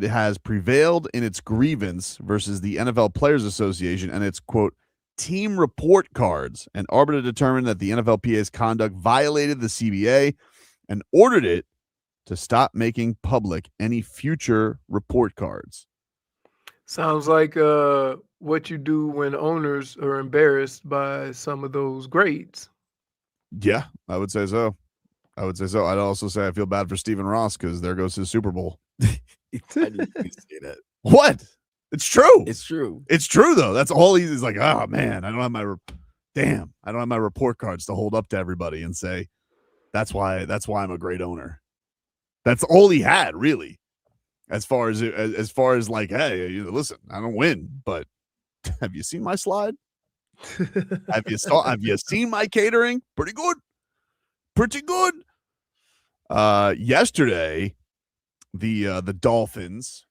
has prevailed in its grievance versus the NFL Players Association and its, quote, team report cards. And arbiter determined that the NFLPA's conduct violated the CBA and ordered it to stop making public any future report cards. Sounds like what you do when owners are embarrassed by some of those grades. Yeah, I would say so. I'd also say I feel bad for Stephen Ross because there goes his Super Bowl. I didn't say that. What? It's true. It's true. It's true though. That's all he's like. Oh man, I don't have my report cards to hold up to everybody and say that's why I'm a great owner. That's all he had, really, as far as like, hey, listen, I don't win, but have you seen my slide? Have you seen my catering? Pretty good. Yesterday, the Dolphins,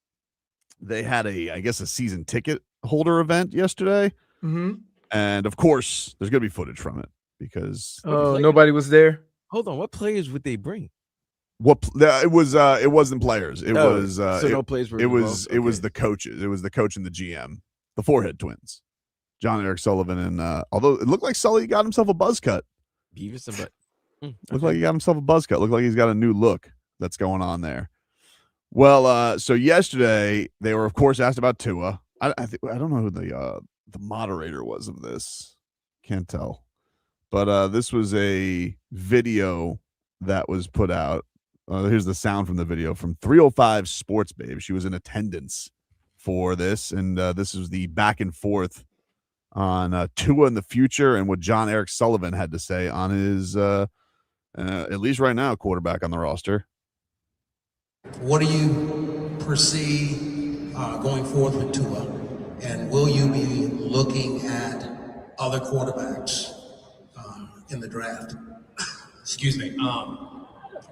they had a season ticket holder event yesterday, and of course, there's gonna be footage from it because nobody was there. Hold on, what players would they bring? It wasn't players. No players were involved? It was the coaches. It was the coach and the GM, the Forehead Twins, John Eric Sullivan, and although it looked like Sully got himself a buzz cut. Beavis and Butt. Looked like he got himself a buzz cut. Looked like he's got a new look that's going on there. Well, so yesterday they were of course asked about Tua. I don't know who the moderator was of this. Can't tell, but this was a video that was put out. Here's the sound from the video from 305 Sports Babe. She was in attendance for this, and this is the back and forth on Tua in the future and what John Eric Sullivan had to say on his, at least right now, quarterback on the roster. What do you perceive going forward with Tua? And will you be looking at other quarterbacks in the draft? Excuse me.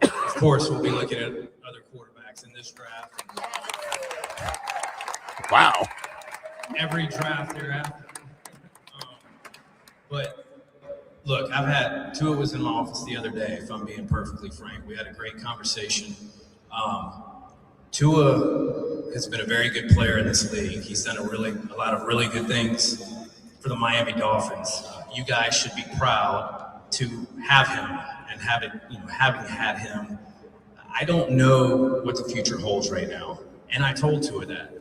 Of course, we'll be looking at other quarterbacks in this draft. Wow. Every draft thereafter. But look, Tua was in my office the other day, if I'm being perfectly frank. We had a great conversation. Tua has been a very good player in this league. He's done a lot of really good things for the Miami Dolphins. You guys should be proud to have him and having had him. I don't know what the future holds right now. And I told Tua that.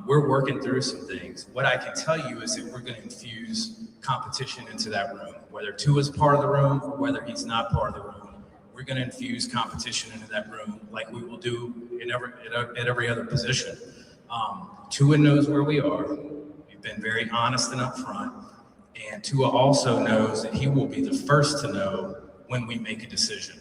We're working through some things. What I can tell you is that we're going to infuse competition into that room. Whether Tua's part of the room or whether he's not part of the room, we're going to infuse competition into that room like we will do at every other position. Tua knows where we are. We've been very honest and upfront. And Tua also knows that he will be the first to know when we make a decision.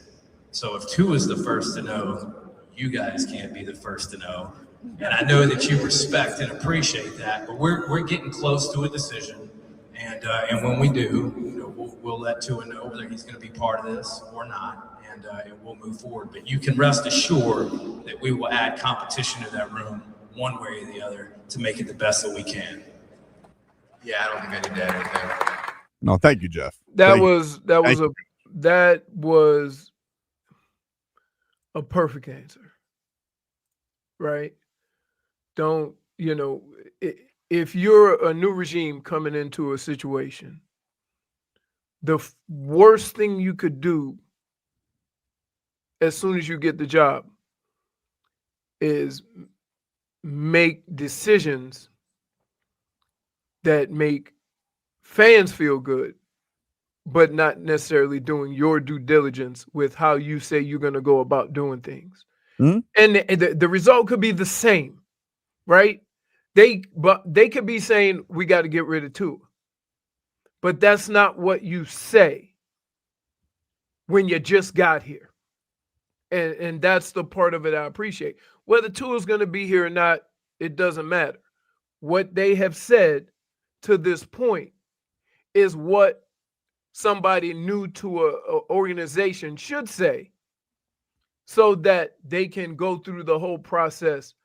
So if Tua is the first to know, you guys can't be the first to know. And I know that you respect and appreciate that, but we're getting close to a decision. And when we do, we'll let Tua know whether he's going to be part of this or not, and we'll move forward. But you can rest assured that we will add competition to that room one way or the other to make it the best that we can. Yeah, I don't think I need to add anything. No, thank you, Jeff. That was a perfect answer, right? Don't, if if you're a new regime coming into a situation, the worst thing you could do as soon as you get the job is make decisions that make fans feel good, but not necessarily doing your due diligence with how you say you're going to go about doing things. Mm-hmm. And the result could be the same, right? They could be saying we got to get rid of Tua, but that's not what you say when you just got here. And that's the part of it I appreciate. Whether Tua is going to be here or not, it doesn't matter. What they have said to this point is what somebody new to an organization should say, so that they can go through the whole process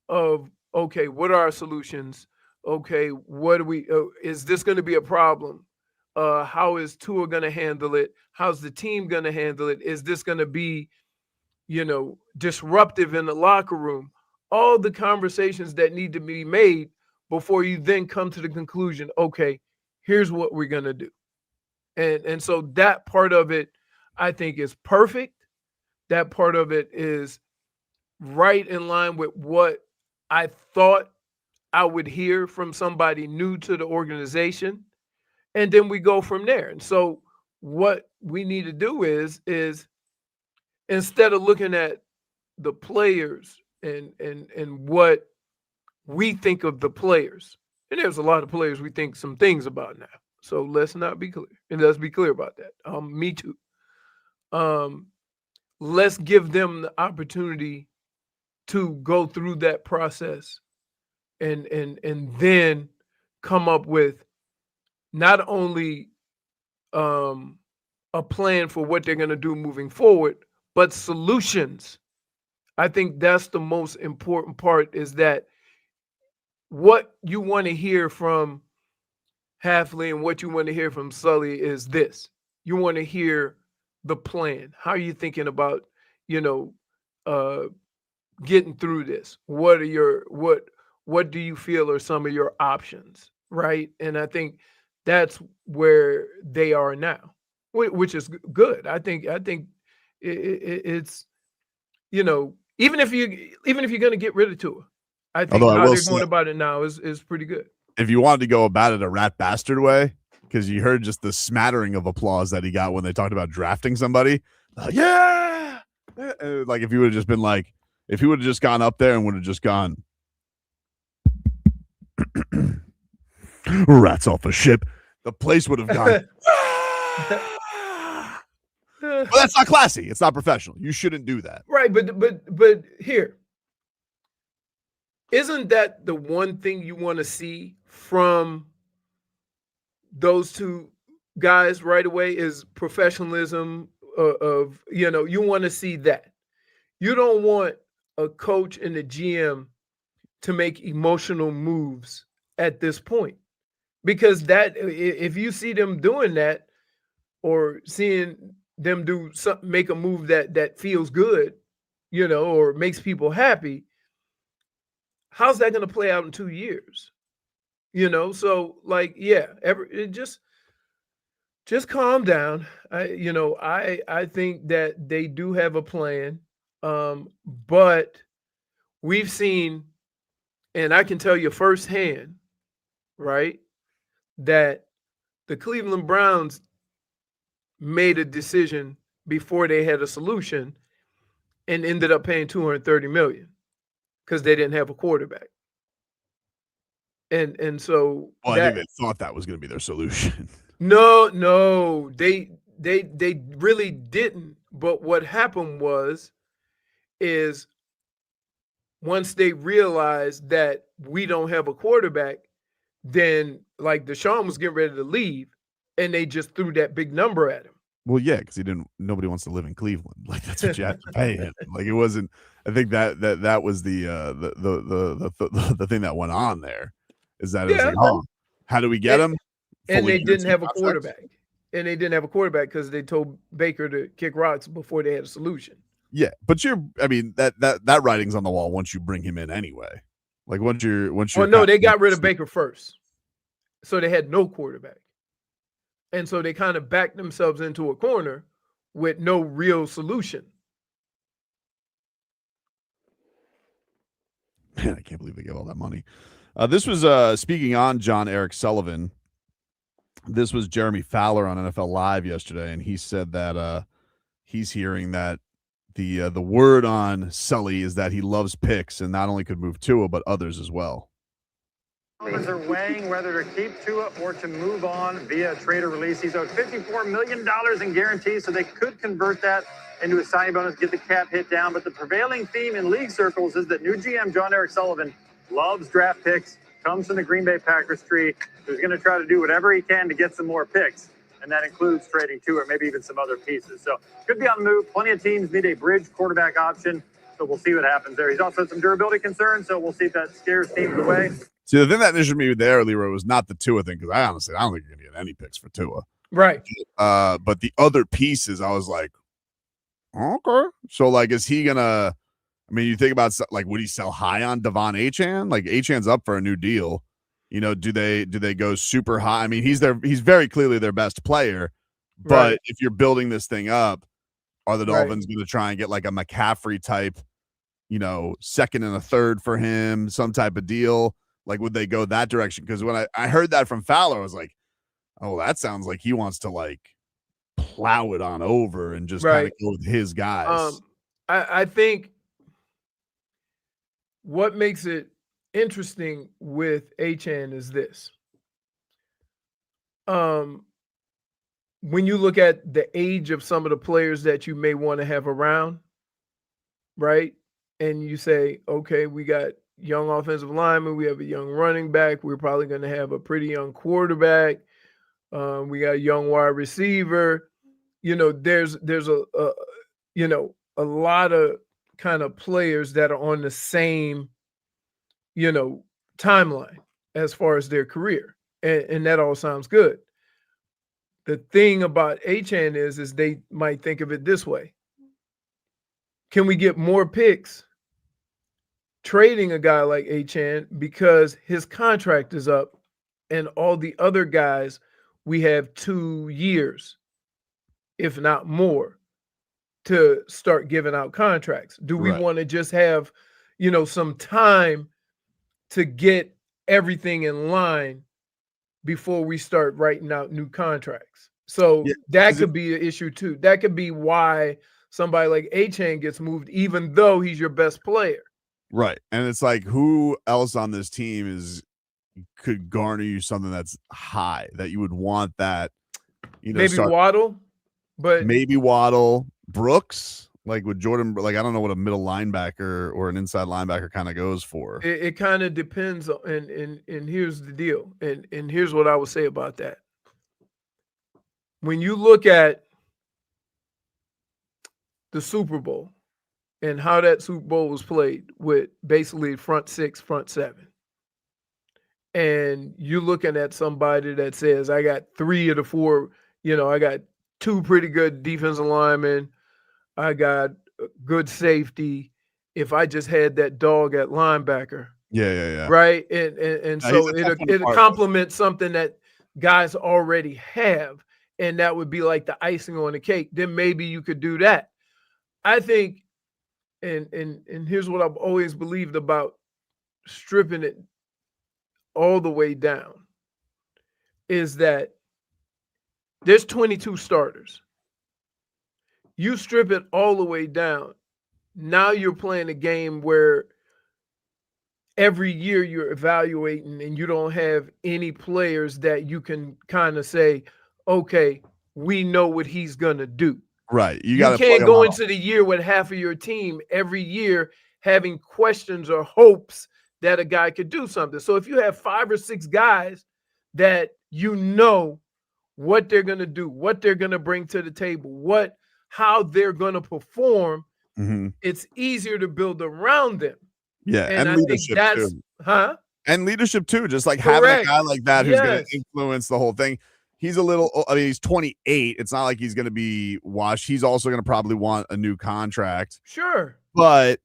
of, okay, what are our solutions? Okay, what do we, is this going to be a problem? How is Tua going to handle it? How's the team going to handle it? Is this going to be, disruptive in the locker room? All the conversations that need to be made before you then come to the conclusion, okay, here's what we're going to do. And so that part of it, I think, is perfect. That part of it is right in line with what I thought I would hear from somebody new to the organization. And then we go from there. And so what we need to do is instead of looking at the players and what we think of the players, and there's a lot of players we think some things about now. So let's not be clear. And let's be clear about that. Me too. Let's give them the opportunity to go through that process and then come up with not only a plan for what they're going to do moving forward, but solutions. I think that's the most important part, is that what you want to hear from Halfley and what you want to hear from Sully is this. You want to hear the plan. How are you thinking about, getting through this? What do you feel are some of your options, right? And I think that's where they are now, which is good. I think it's, even if you're going to get rid of Tua, I think how they're going about it now is pretty good. If you wanted to go about it a rat bastard way, because you heard just the smattering of applause that he got when they talked about drafting somebody, yeah, like if you would have just been like, if he would have just gone up there and would have just gone, rats off a ship, the place would have gone. Well, that's not classy. It's not professional. You shouldn't do that. Right, but here, isn't that the one thing you want to see from those two guys right away, is professionalism of you want to see that. You don't want a coach and a GM to make emotional moves at this point, because that, if you see them doing that, or seeing them do something, make a move that feels good, or makes people happy, how's that going to play out in 2 years? So like, yeah, just calm down. I think that they do have a plan, but we've seen, and I can tell you firsthand, right, that the Cleveland Browns made a decision before they had a solution and ended up paying $230 million because they didn't have a quarterback. And so, well, I think they thought that was going to be their solution. No, they really didn't. But what happened is once they realized that we don't have a quarterback, then like Deshaun was getting ready to leave, and they just threw that big number at him. Well, yeah, because nobody wants to live in Cleveland. Like, that's what you have to pay him. Like, it wasn't. I think that was the thing that went on there. Is that it was like, oh, how do we get him? And they didn't have a quarterback. And they didn't have a quarterback because they told Baker to kick rocks before they had a solution. Yeah, but that writing's on the wall once you bring him in anyway. Like once you're Oh no, they got rid of Baker first, so they had no quarterback, and so they kind of backed themselves into a corner with no real solution. Man, I can't believe they gave all that money. This was speaking on John Eric Sullivan. This was Jeremy Fowler on NFL Live yesterday, and he said that he's hearing that the word on Sully is that he loves picks and not only could move Tua but others as well. Dolphins are weighing whether to keep Tua or to move on via a trade or release. He's owed $54 million in guarantees, so they could convert that into a signing bonus, get the cap hit down. But the prevailing theme in league circles is that new GM John Eric Sullivan loves draft picks, comes from the Green Bay Packers tree, who's going to try to do whatever he can to get some more picks. And that includes trading Tua or maybe even some other pieces. So could be on the move. Plenty of teams need a bridge quarterback option. So we'll see what happens there. He's also had some durability concerns, so we'll see if that scares teams away. See, the thing that interested me there, Leroy, was not the Tua thing, because I don't think you're going to get any picks for Tua. Right. But the other pieces, I was like, okay. So, like, is he going to – I mean, you think about, like, would he sell high on Devon Achane? Like, Achane's up for a new deal. You know, do they go super high? I mean, he's very clearly their best player. But Right. if you're building this thing up, are the Right. Dolphins going to try and get, like, a McCaffrey type, you know, second and a third for him, some type of deal? Like, would they go that direction? Because when I heard that from Fowler, I was like, oh, that sounds like he wants to, like, plow it on over and just kind of go with his guys. I think what makes it interesting with Achane is this. When you look at the age of some of the players that you may want to have around, right? And you say, okay, we got young offensive lineman, we have a young running back, we're probably going to have a pretty young quarterback, we got a young wide receiver. You know, there's a you know, a lot of kind of players that are on the same, you know, timeline as far as their career, and that all sounds good. The thing about Achane is they might think of it this way: can we get more picks trading a guy like Achane because his contract is up, and all the other guys we have 2 years, if not more, to start giving out contracts? Do we Right. want to just have, you know, some time to get everything in line before we start writing out new contracts? So Yeah, that could be an issue too. That could be why somebody like Achane gets moved, even though he's your best player. Right. And it's like, who else on this team could garner you something that's high that you would want that, you know, Maybe Waddle, but maybe Waddle, Brooks, like with Jordan, like, I don't know what a middle linebacker or an inside linebacker kind of goes for. it kind of depends on, and here's the deal. And here's what I would say about that. When you look at the Super Bowl and how that Super Bowl was played with basically front six, front seven, and you're looking at somebody that says, I got 3 of the 4, you know, I got 2 pretty good defensive linemen, I got good safety. If I just had that dog at linebacker, Yeah. right? And so it'll complement something that guys already have, and that would be like the icing on the cake. Then maybe you could do that. I think, and here's what I've always believed about stripping it all the way down, is that there's 22 starters. You strip it all the way down. Now you're playing a game where every year you're evaluating and you don't have any players that you can kind of say, okay, we know what he's going to do. Right. You can't go into the year with half of your team every year having questions or hopes that a guy could do something. So if you have 5 or 6 guys that you know what they're going to do, what they're going to bring to the table, how they're going to perform, it's easier to build around them. Yeah, and leadership too. And leadership too. Just like having a guy like that who's going to influence the whole thing. He's he's 28. It's not like he's going to be washed. He's also going to probably want a new contract. Sure. But,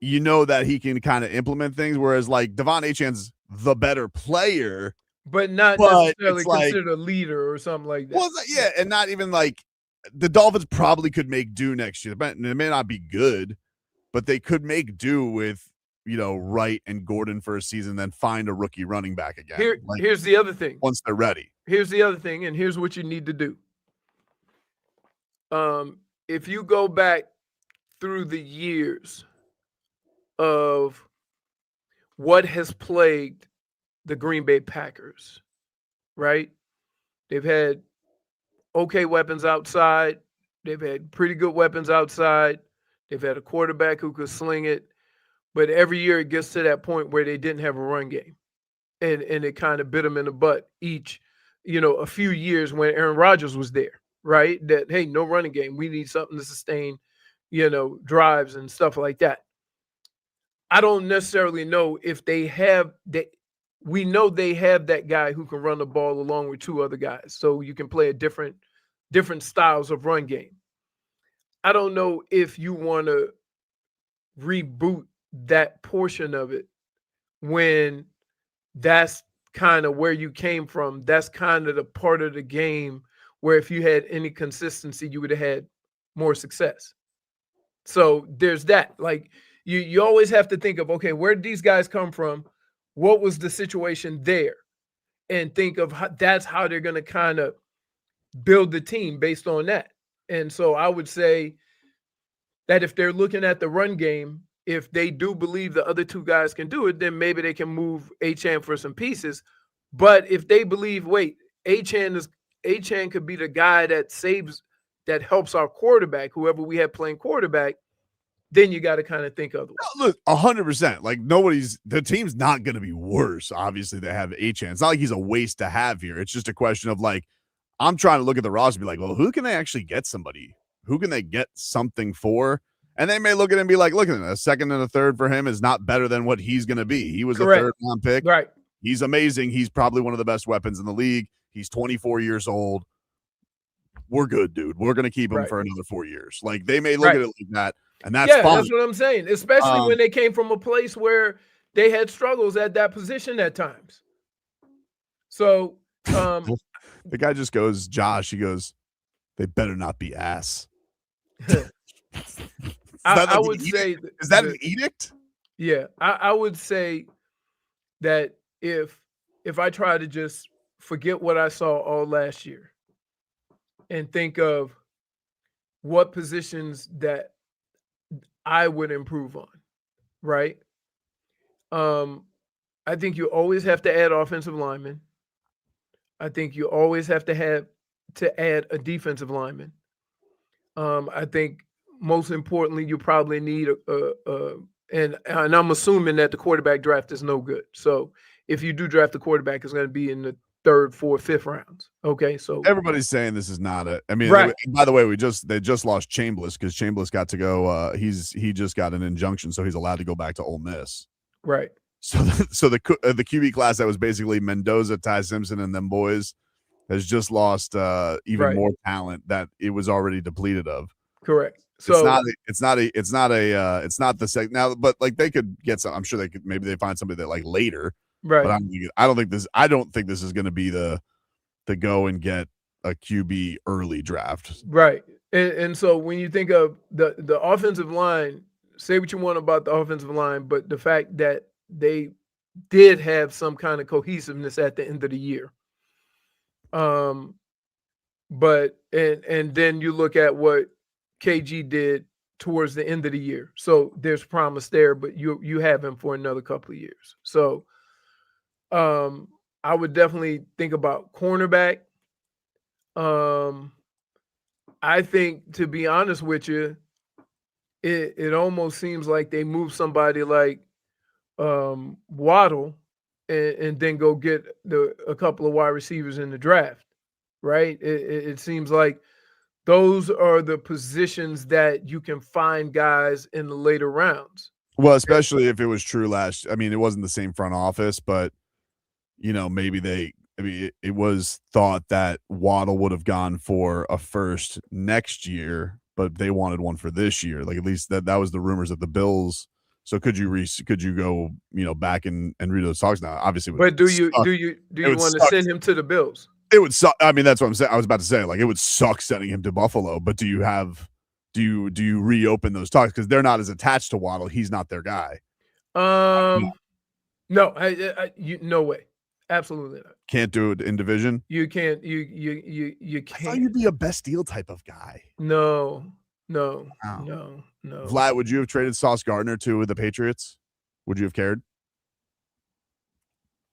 you know that he can kind of implement things, whereas like Devon Achan's the better player, but not but necessarily it's like, considered a leader or something like that. well, yeah, and not even like the Dolphins probably could make do next year. But it may not be good, but they could make do with, you know, Wright and Gordon for a season, then find a rookie running back again. Here's the other thing. Once they're ready. Here's the other thing, and here's what you need to do. If you go back through the years of what has plagued the Green Bay Packers, right? They've had okay weapons outside. They've had pretty good weapons outside. They've had a quarterback who could sling it. But every year it gets to that point where they didn't have a run game. And it kind of bit them in the butt each, you know, a few years when Aaron Rodgers was there, right? That, hey, no running game. We need something to sustain, you know, drives and stuff like that. I don't necessarily know if they have that. We know they have that guy who can run the ball along with two other guys. So you can play a different styles of run game. I don't know if you want to reboot that portion of it when that's kind of where you came from. That's kind of the part of the game where if you had any consistency, you would have had more success. So there's that. Like you always have to think of, okay, where did these guys come from? What was the situation there? And think of that's how they're going to kind of build the team based on that. And so I would say that if they're looking at the run game, if they do believe the other two guys can do it, then maybe they can move Achan for some pieces. But if they believe, wait, Achan could be the guy that helps our quarterback, whoever we have playing quarterback, then you got to kind of think otherwise. Look, 100%. Like the team's not going to be worse. Obviously, they have Achan. It's not like he's a waste to have here. It's just a question of like, I'm trying to look at the roster and be like, well, who can they actually get somebody? Who can they get something for? And they may look at it and be like, look at it, a second and a third for him is not better than what he's going to be. He was Correct. a third-round pick. Right. He's amazing. He's probably one of the best weapons in the league. He's 24 years old. We're good, dude. We're going to keep him for another 4 years. Like, they may look at it like that, and that's fine. That's what I'm saying, especially when they came from a place where they had struggles at that position at times. So the guy just goes, Josh, he goes, they better not be ass. I would say, is that an edict? Yeah, I would say that if I try to just forget what I saw all last year and think of what positions that I would improve on, right? I think you always have to add offensive linemen. I think you always have to add a defensive lineman. I think most importantly, you probably need and I'm assuming that the quarterback draft is no good. So if you do draft the quarterback, it's going to be in the 3rd, 4th, 5th rounds. Okay, so everybody's saying this is not a. I mean, right. By the way, they just lost Chambliss because Chambliss got to go. He just got an injunction, so he's allowed to go back to Ole Miss. Right. So the QB class that was basically Mendoza, Ty Simpson, and them boys has just lost even more talent that it was already depleted of. Correct. So it's not the second now, but like they could get some. I'm sure they could. Maybe they find somebody that like later. Right. But I don't think this is going to be the go and get a QB early draft. Right. And so when you think of the offensive line, say what you want about the offensive line, but the fact that they did have some kind of cohesiveness at the end of the year. But then you look at what KG did towards the end of the year. So there's promise there, but you have him for another couple of years. So I would definitely think about cornerback. I think, to be honest with you, it almost seems like they move somebody like Waddle and then go get a couple of wide receivers in the draft, right? It seems like those are the positions that you can find guys in the later rounds. Well, especially if it was true I mean, it wasn't the same front office, but maybe it was thought that Waddle would have gone for a first next year, but they wanted one for this year. Like, at least that was the rumors that the Bills So could you go, back and read those talks now? Obviously, but do you want to send him to the Bills? It would suck. I mean, that's what I'm saying. I was about to say, like, it would suck sending him to Buffalo. But do you reopen those talks because they're not as attached to Waddle? He's not their guy. No, no way, absolutely not. Can't do it in division. You can't. You can't. I thought you'd be a best deal type of guy. No. Vlad, would you have traded Sauce Gardner to the Patriots? Would you have cared?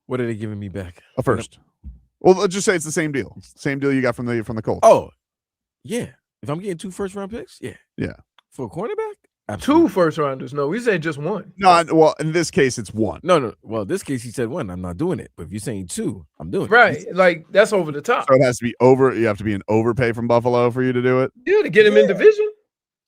What are they giving me back? A first. Well, let's just say it's the same deal. Same deal you got from the Colts. Oh, yeah. If I'm getting 2 first-round picks, yeah. For a cornerback, absolutely. 2 first-rounders. No, we said just 1. No, well, in this case, it's 1. No. Well, in this case, he said 1. I'm not doing it. But if you're saying 2, I'm doing it. Right, like that's over the top. So it has to be over. You have to be an overpay from Buffalo for you to do it. Yeah, to get him in division.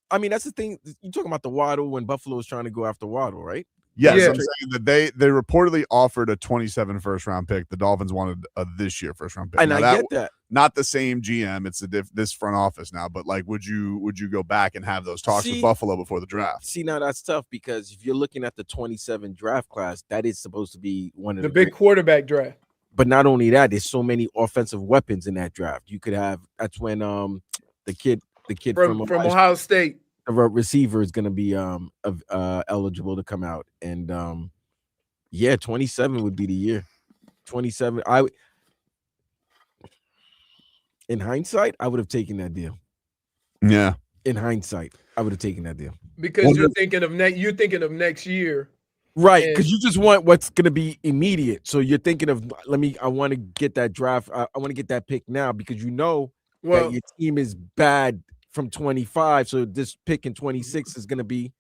I mean, that's the thing. You're talking about the Waddle when Buffalo was trying to go after Waddle, right? Yes, Yeah. I'm saying that they reportedly offered a 27 first-round pick. The Dolphins wanted a this year first-round pick. And now, I get that. Not the same GM. It's this front office now. But like, would you go back and have those talks with Buffalo before the draft? See, now that's tough because if you're looking at the 27 draft class, that is supposed to be one of the big quarterback draft. But not only that, there's so many offensive weapons in that draft. You could have. That's when the kid from Ohio State. A receiver is going to be eligible to come out, and 27 would be the year. 27. In hindsight, I would have taken that deal. Yeah. In hindsight, I would have taken that deal because you're thinking of next year, right? Because you just want what's going to be immediate. So you're thinking of I want to get that draft. I want to get that pick now because that your team is bad from 25, so this pick in 26 is gonna be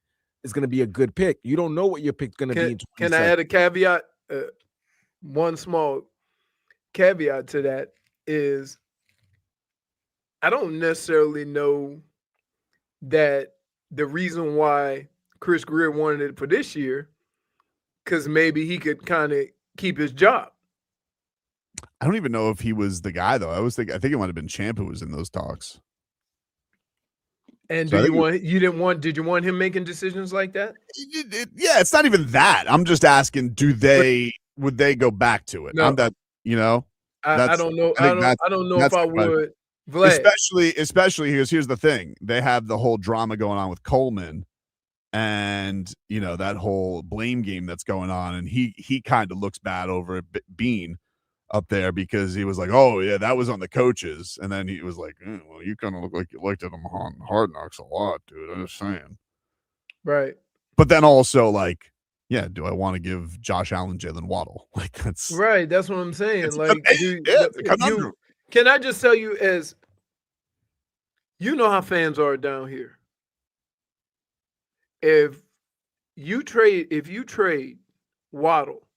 a good pick. You don't know what your pick's gonna be in 27. Can I add a caveat? One small caveat to that is I don't necessarily know that the reason why Chris Greer wanted it for this year, because maybe he could kind of keep his job. I don't even know if he was the guy though. I think it might have been Champ who was in those talks. And did you want him making decisions like that? Yeah, it's not even that. I'm just asking, would they go back to it? No. I don't know. I don't know if I would. Vlad. Especially here's the thing. They have the whole drama going on with Coleman and that whole blame game that's going on. And he kind of looks bad over Bean up there because he was like, oh yeah, that was on the coaches, and then he was like, well, you kind of look like you looked at him on Hard Knocks a lot, dude. I'm just saying, right? But then also like, yeah, do I want to give Josh Allen Jalen Waddle? Like that's right. That's what I'm saying. Like, can I just tell you, as you know how fans are down here. If you trade Waddle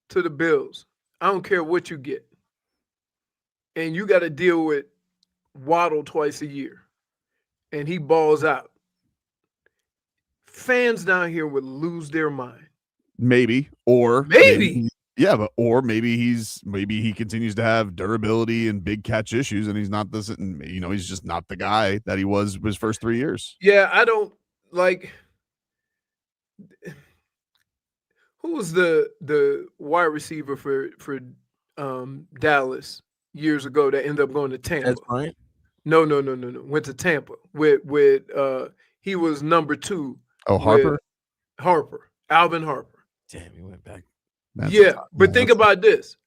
to the Bills, I don't care what you get. And you got to deal with Waddle twice a year. And he balls out. Fans down here would lose their mind. Maybe. Maybe he continues to have durability and big catch issues, and he's not this, he's just not the guy that he was his first 3 years. Yeah, I don't like. Who was the wide receiver for Dallas years ago that ended up going to Tampa? That's right. No. Went to Tampa with he was number 2. Oh, Harper. Alvin Harper. Damn, he went back. But think about this.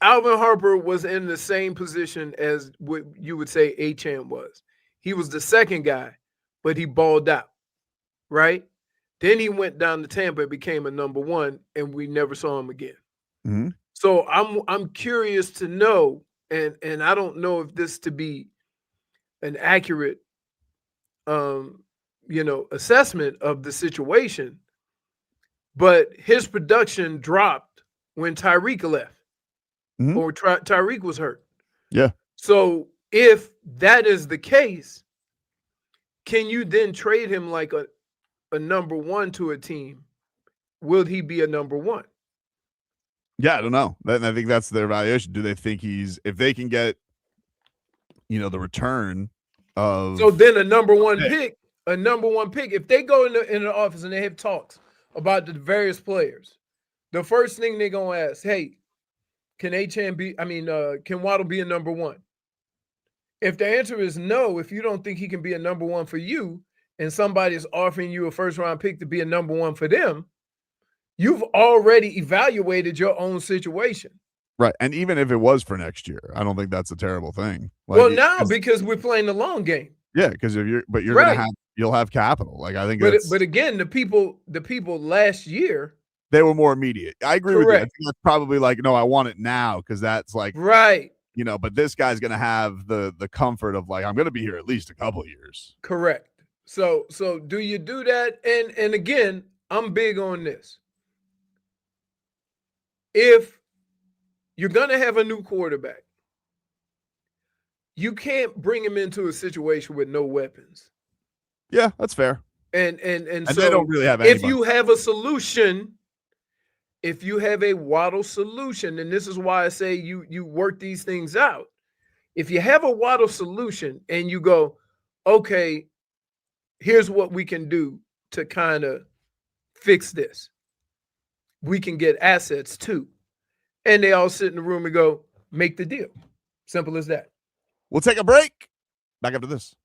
Alvin Harper was in the same position as what you would say Achane was. He was the second guy, but he balled out, right? Then he went down to Tampa and became a number 1, and we never saw him again. Mm-hmm. So I'm curious to know, and I don't know if this to be an accurate, assessment of the situation, but his production dropped when Tyreek left, or Tyreek was hurt. Yeah. So if that is the case, can you then trade him like a number 1 to a team? Will he be a number 1? Yeah, I don't know. I think that's their evaluation. Do they think if they can get, the return of. So then a number one pick, if they go in the office and they have talks about the various players, the first thing they're gonna ask, hey, can can Waddle be a number one? If the answer is no, if you don't think he can be a number one for you, and somebody is offering you a first round pick to be a number one for them, you've already evaluated your own situation. Right. And even if it was for next year, I don't think that's a terrible thing. Well, now because we're playing the long game. Yeah, because if you're Right. you'll have capital. Like I think but again, the people last year, they were more immediate. I agree with you. I Correct. think that's probably like, no, I want it now because that's like right. but this guy's gonna have the comfort of like, I'm gonna be here at least a couple of years. Correct. So do you do that? And again, I'm big on this. If you're gonna have a new quarterback, you can't bring him into a situation with no weapons. Yeah, that's fair. And so they don't really have anybody. If you have a solution, if you have a Waddle solution, and this is why I say you work these things out. If you have a Waddle solution and you go, okay, here's what we can do to kind of fix this. We can get assets too. And they all sit in the room and go, make the deal. Simple as that. We'll take a break. Back after this.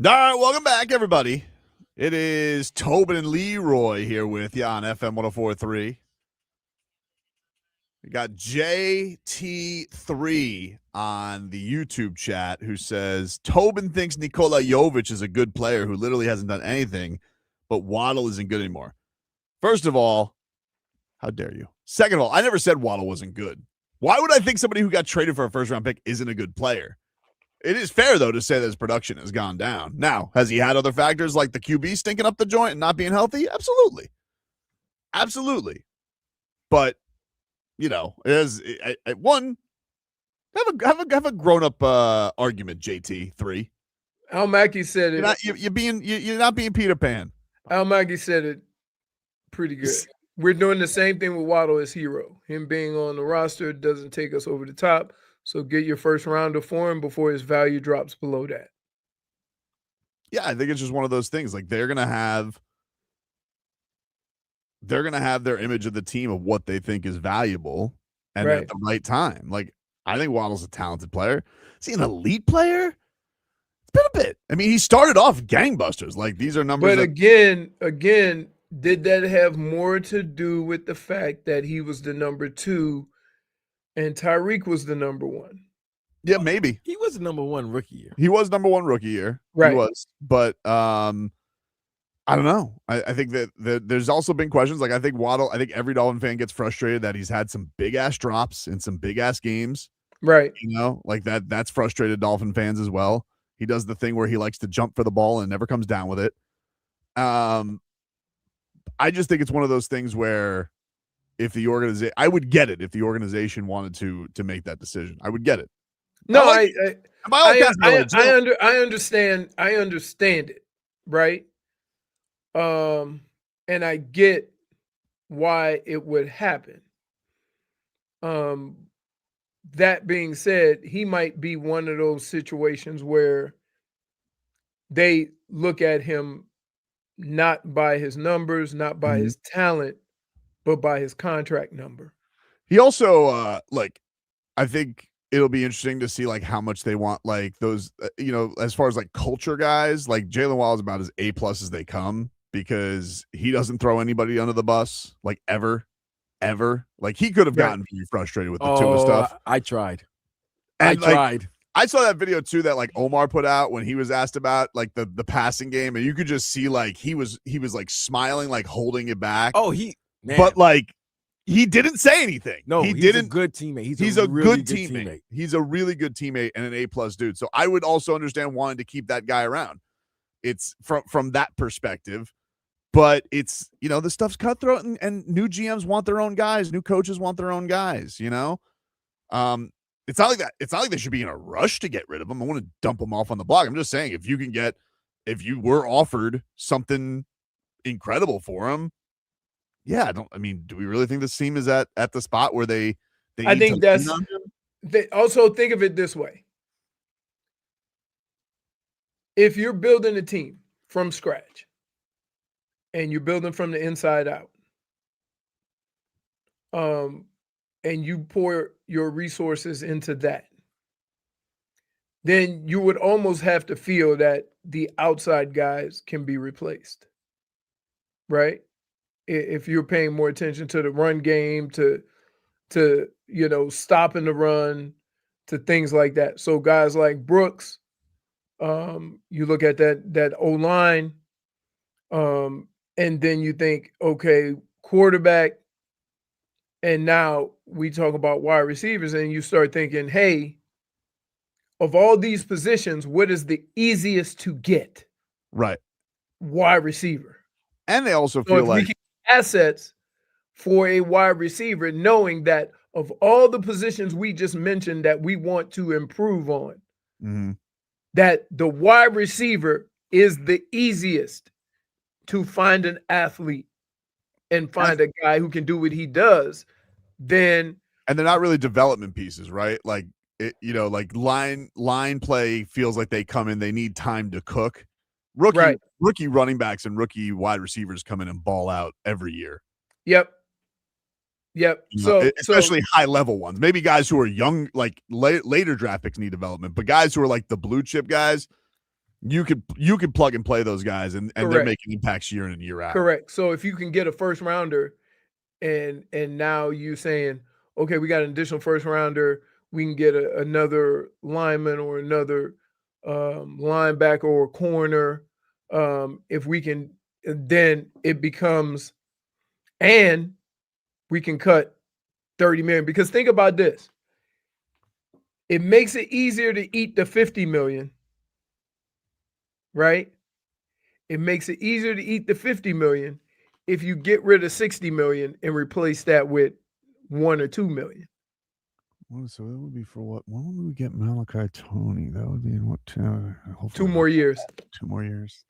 All right, welcome back, everybody. It is Tobin and Leroy here with you on FM 104.3. We got JT3 on the YouTube chat who says, Tobin thinks Nikola Jovic is a good player who literally hasn't done anything, but Waddle isn't good anymore. First of all, how dare you? Second of all, I never said Waddle wasn't good. Why would I think somebody who got traded for a first-round pick isn't a good player? It is fair, though, to say that his production has gone down. Now, has he had other factors like the QB stinking up the joint and not being healthy? Absolutely. Absolutely. But, you know, have a grown-up argument, JT3. Al Mackey said it. You're not being Peter Pan. Al Mackey said it pretty good. We're doing the same thing with Waddle as hero. Him being on the roster doesn't take us over the top. So get your first rounder for him before his value drops below that. Yeah, I think it's just one of those things. Like they're gonna have their image of the team of what they think is valuable and at the right time. Like I think Waddle's a talented player. Is he an elite player? It's been a bit. I mean, he started off gangbusters. Like these are numbers. But again, did that have more to do with the fact that he was the number 2 and Tyreek was the number 1? Yeah, maybe. He was the number 1 rookie year. He was number 1 rookie year. Right. He was. But I don't know. I think that there's also been questions. Like I think every Dolphin fan gets frustrated that he's had some big ass drops in some big ass games. Right. You know, like that's frustrated Dolphin fans as well. He does the thing where he likes to jump for the ball and never comes down with it. I just think it's one of those things where if the organization, I would get it if the organization wanted to make that decision. I would get it. No, I understand it, right? And I get why it would happen. That being said, he might be one of those situations where they look at him not by his numbers, not by his talent, but by his contract number. He also, I think it'll be interesting to see like how much they want, like those, as far as like culture guys, like Jalen Waddle is about as A+ as they come because he doesn't throw anybody under the bus, like ever. Like he could have gotten pretty frustrated with the Tua stuff. I tried. I saw that video too that like Omar put out when he was asked about like the passing game, and you could just see like he was like smiling, like holding it back. But like he didn't say anything. No, he's a good teammate. He's a really good teammate. He's a really good teammate and an A+ dude. So I would also understand wanting to keep that guy around. It's from that perspective. But it's, the stuff's cutthroat and new GMs want their own guys. New coaches want their own guys, It's not like that. It's not like they should be in a rush to get rid of them. I want to dump them off on the block. I'm just saying if you were offered something incredible for him, do we really think this team is at the spot where they I think that's also think of it this way. If you're building a team from scratch, and you're building from the inside out, and you pour your resources into that, then you would almost have to feel that the outside guys can be replaced, right? If you're paying more attention to the run game, to stopping the run, to things like that. So guys like Brooks, you look at that O-line, and then you think, okay, quarterback, and now we talk about wide receivers, and you start thinking, hey, of all these positions, what is the easiest to get? Right. Wide receiver. And they also feel like we can get assets for a wide receiver, knowing that of all the positions we just mentioned that we want to improve on, that the wide receiver is the easiest to find an athlete and find a guy who can do what he does, then. And they're not really development pieces, right? Like, like line play feels like they come in, they need time to cook. Rookie running backs and rookie wide receivers come in and ball out every year. Yep. So especially high level ones, maybe guys who are young, like later draft picks need development, but guys who are like the blue chip guys, You could plug and play those guys, and they're Correct. making impacts year in and year out. Correct. So if you can get a first rounder, and now you saying, okay, we got an additional first rounder, we can get another lineman or another linebacker or corner. If we can, then it becomes, and we can cut 30 million. Because think about this. It makes it easier to eat the 50 million, right? It makes it easier to eat the 50 million if you get rid of 60 million and replace that with 1 or 2 million. So that would be for what? When would we get Malachi Tony? That would be in what? 2 more years. 2 more years.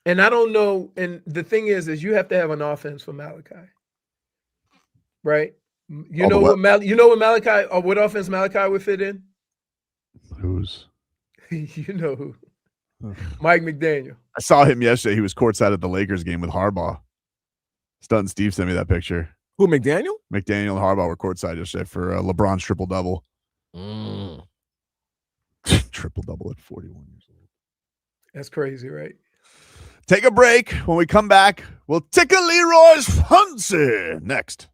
And I don't know. And the thing is you have to have an offense for Malachi, right? You know what Malachi, or what offense Malachi would fit in? Who's? You know who? Mike McDaniel. I saw him yesterday. He was courtside at the Lakers game with Harbaugh. Stunt and Steve sent me that picture. Who, McDaniel? McDaniel and Harbaugh were courtside yesterday for LeBron's triple-double. Triple-double at 41 years old. That's crazy, right? Take a break. When we come back, we'll tickle Leroy's fancy next.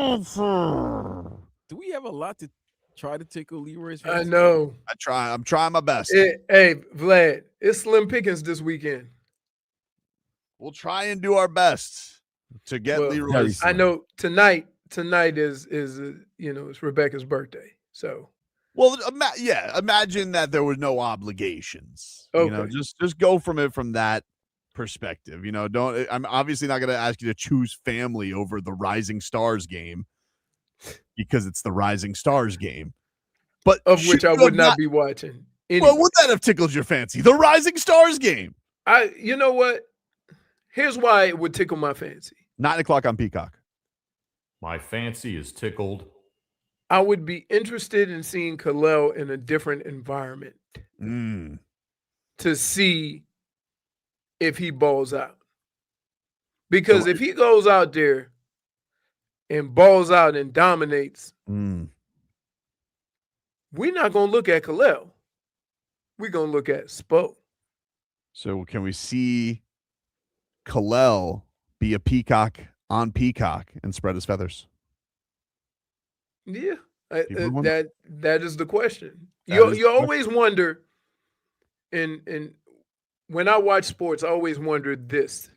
Do we have a lot to try to tickle Leroy's I fantasy? know. I'm trying my best. Hey, Vlad, it's slim pickings this weekend. We'll try and do our best to get Well, Leroy's. I know tonight is it's Rebecca's birthday. So Well, imagine that there were no obligations. Okay. Just go from it from that perspective. I'm obviously not going to ask you to choose family over the Rising Stars game because it's the Rising Stars game. But of which I would not be watching. Anyway. Well, would that have tickled your fancy? The Rising Stars game. You know what? Here's why it would tickle my fancy. 9:00 on Peacock. My fancy is tickled. I would be interested in seeing Khalil in a different environment to see if he balls out. Because if he goes out there and balls out and dominates, we're not going to look at Khalil. We're going to look at Spo. So can we see Khalil be a peacock on Peacock and spread his feathers? Yeah, that is the question. You always wonder, and when I watch sports, I always wonder this.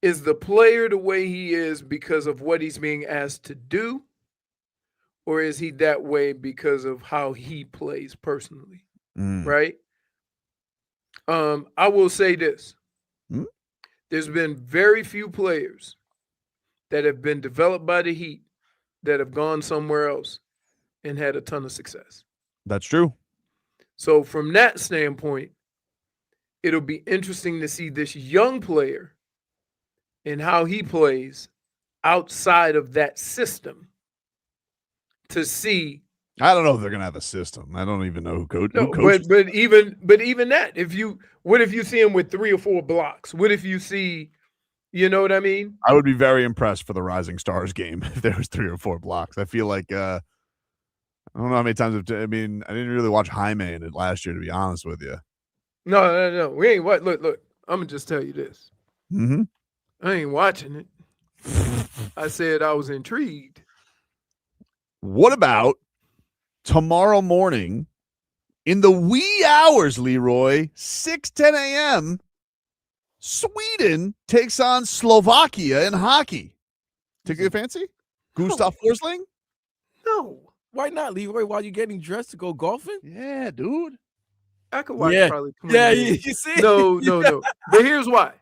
Is the player the way he is because of what he's being asked to do? Or is he that way because of how he plays personally? Right? I will say this. There's been very few players that have been developed by the Heat that have gone somewhere else and had a ton of success. That's true. So from that standpoint, it'll be interesting to see this young player and how he plays outside of that system to see. I don't know if they're going to have a system. I don't even know who coaches. But even that, what if you see him with 3 or 4 blocks? What if you see, you know what I mean? I would be very impressed for the Rising Stars game if there was 3 or 4 blocks. I feel like I don't know how many times. I didn't really watch Jaime in it last year, to be honest with you. No. We ain't what. Look. I'm gonna just tell you this. I ain't watching it. I said I was intrigued. What about tomorrow morning in the wee hours, Leroy, 6:10 a.m., Sweden takes on Slovakia in hockey. Take your fancy? Gustav Forsling? No. Why not, Leroy? While you're getting dressed to go golfing? Yeah, dude. I could watch probably 20 minutes. You see? No. But here's why.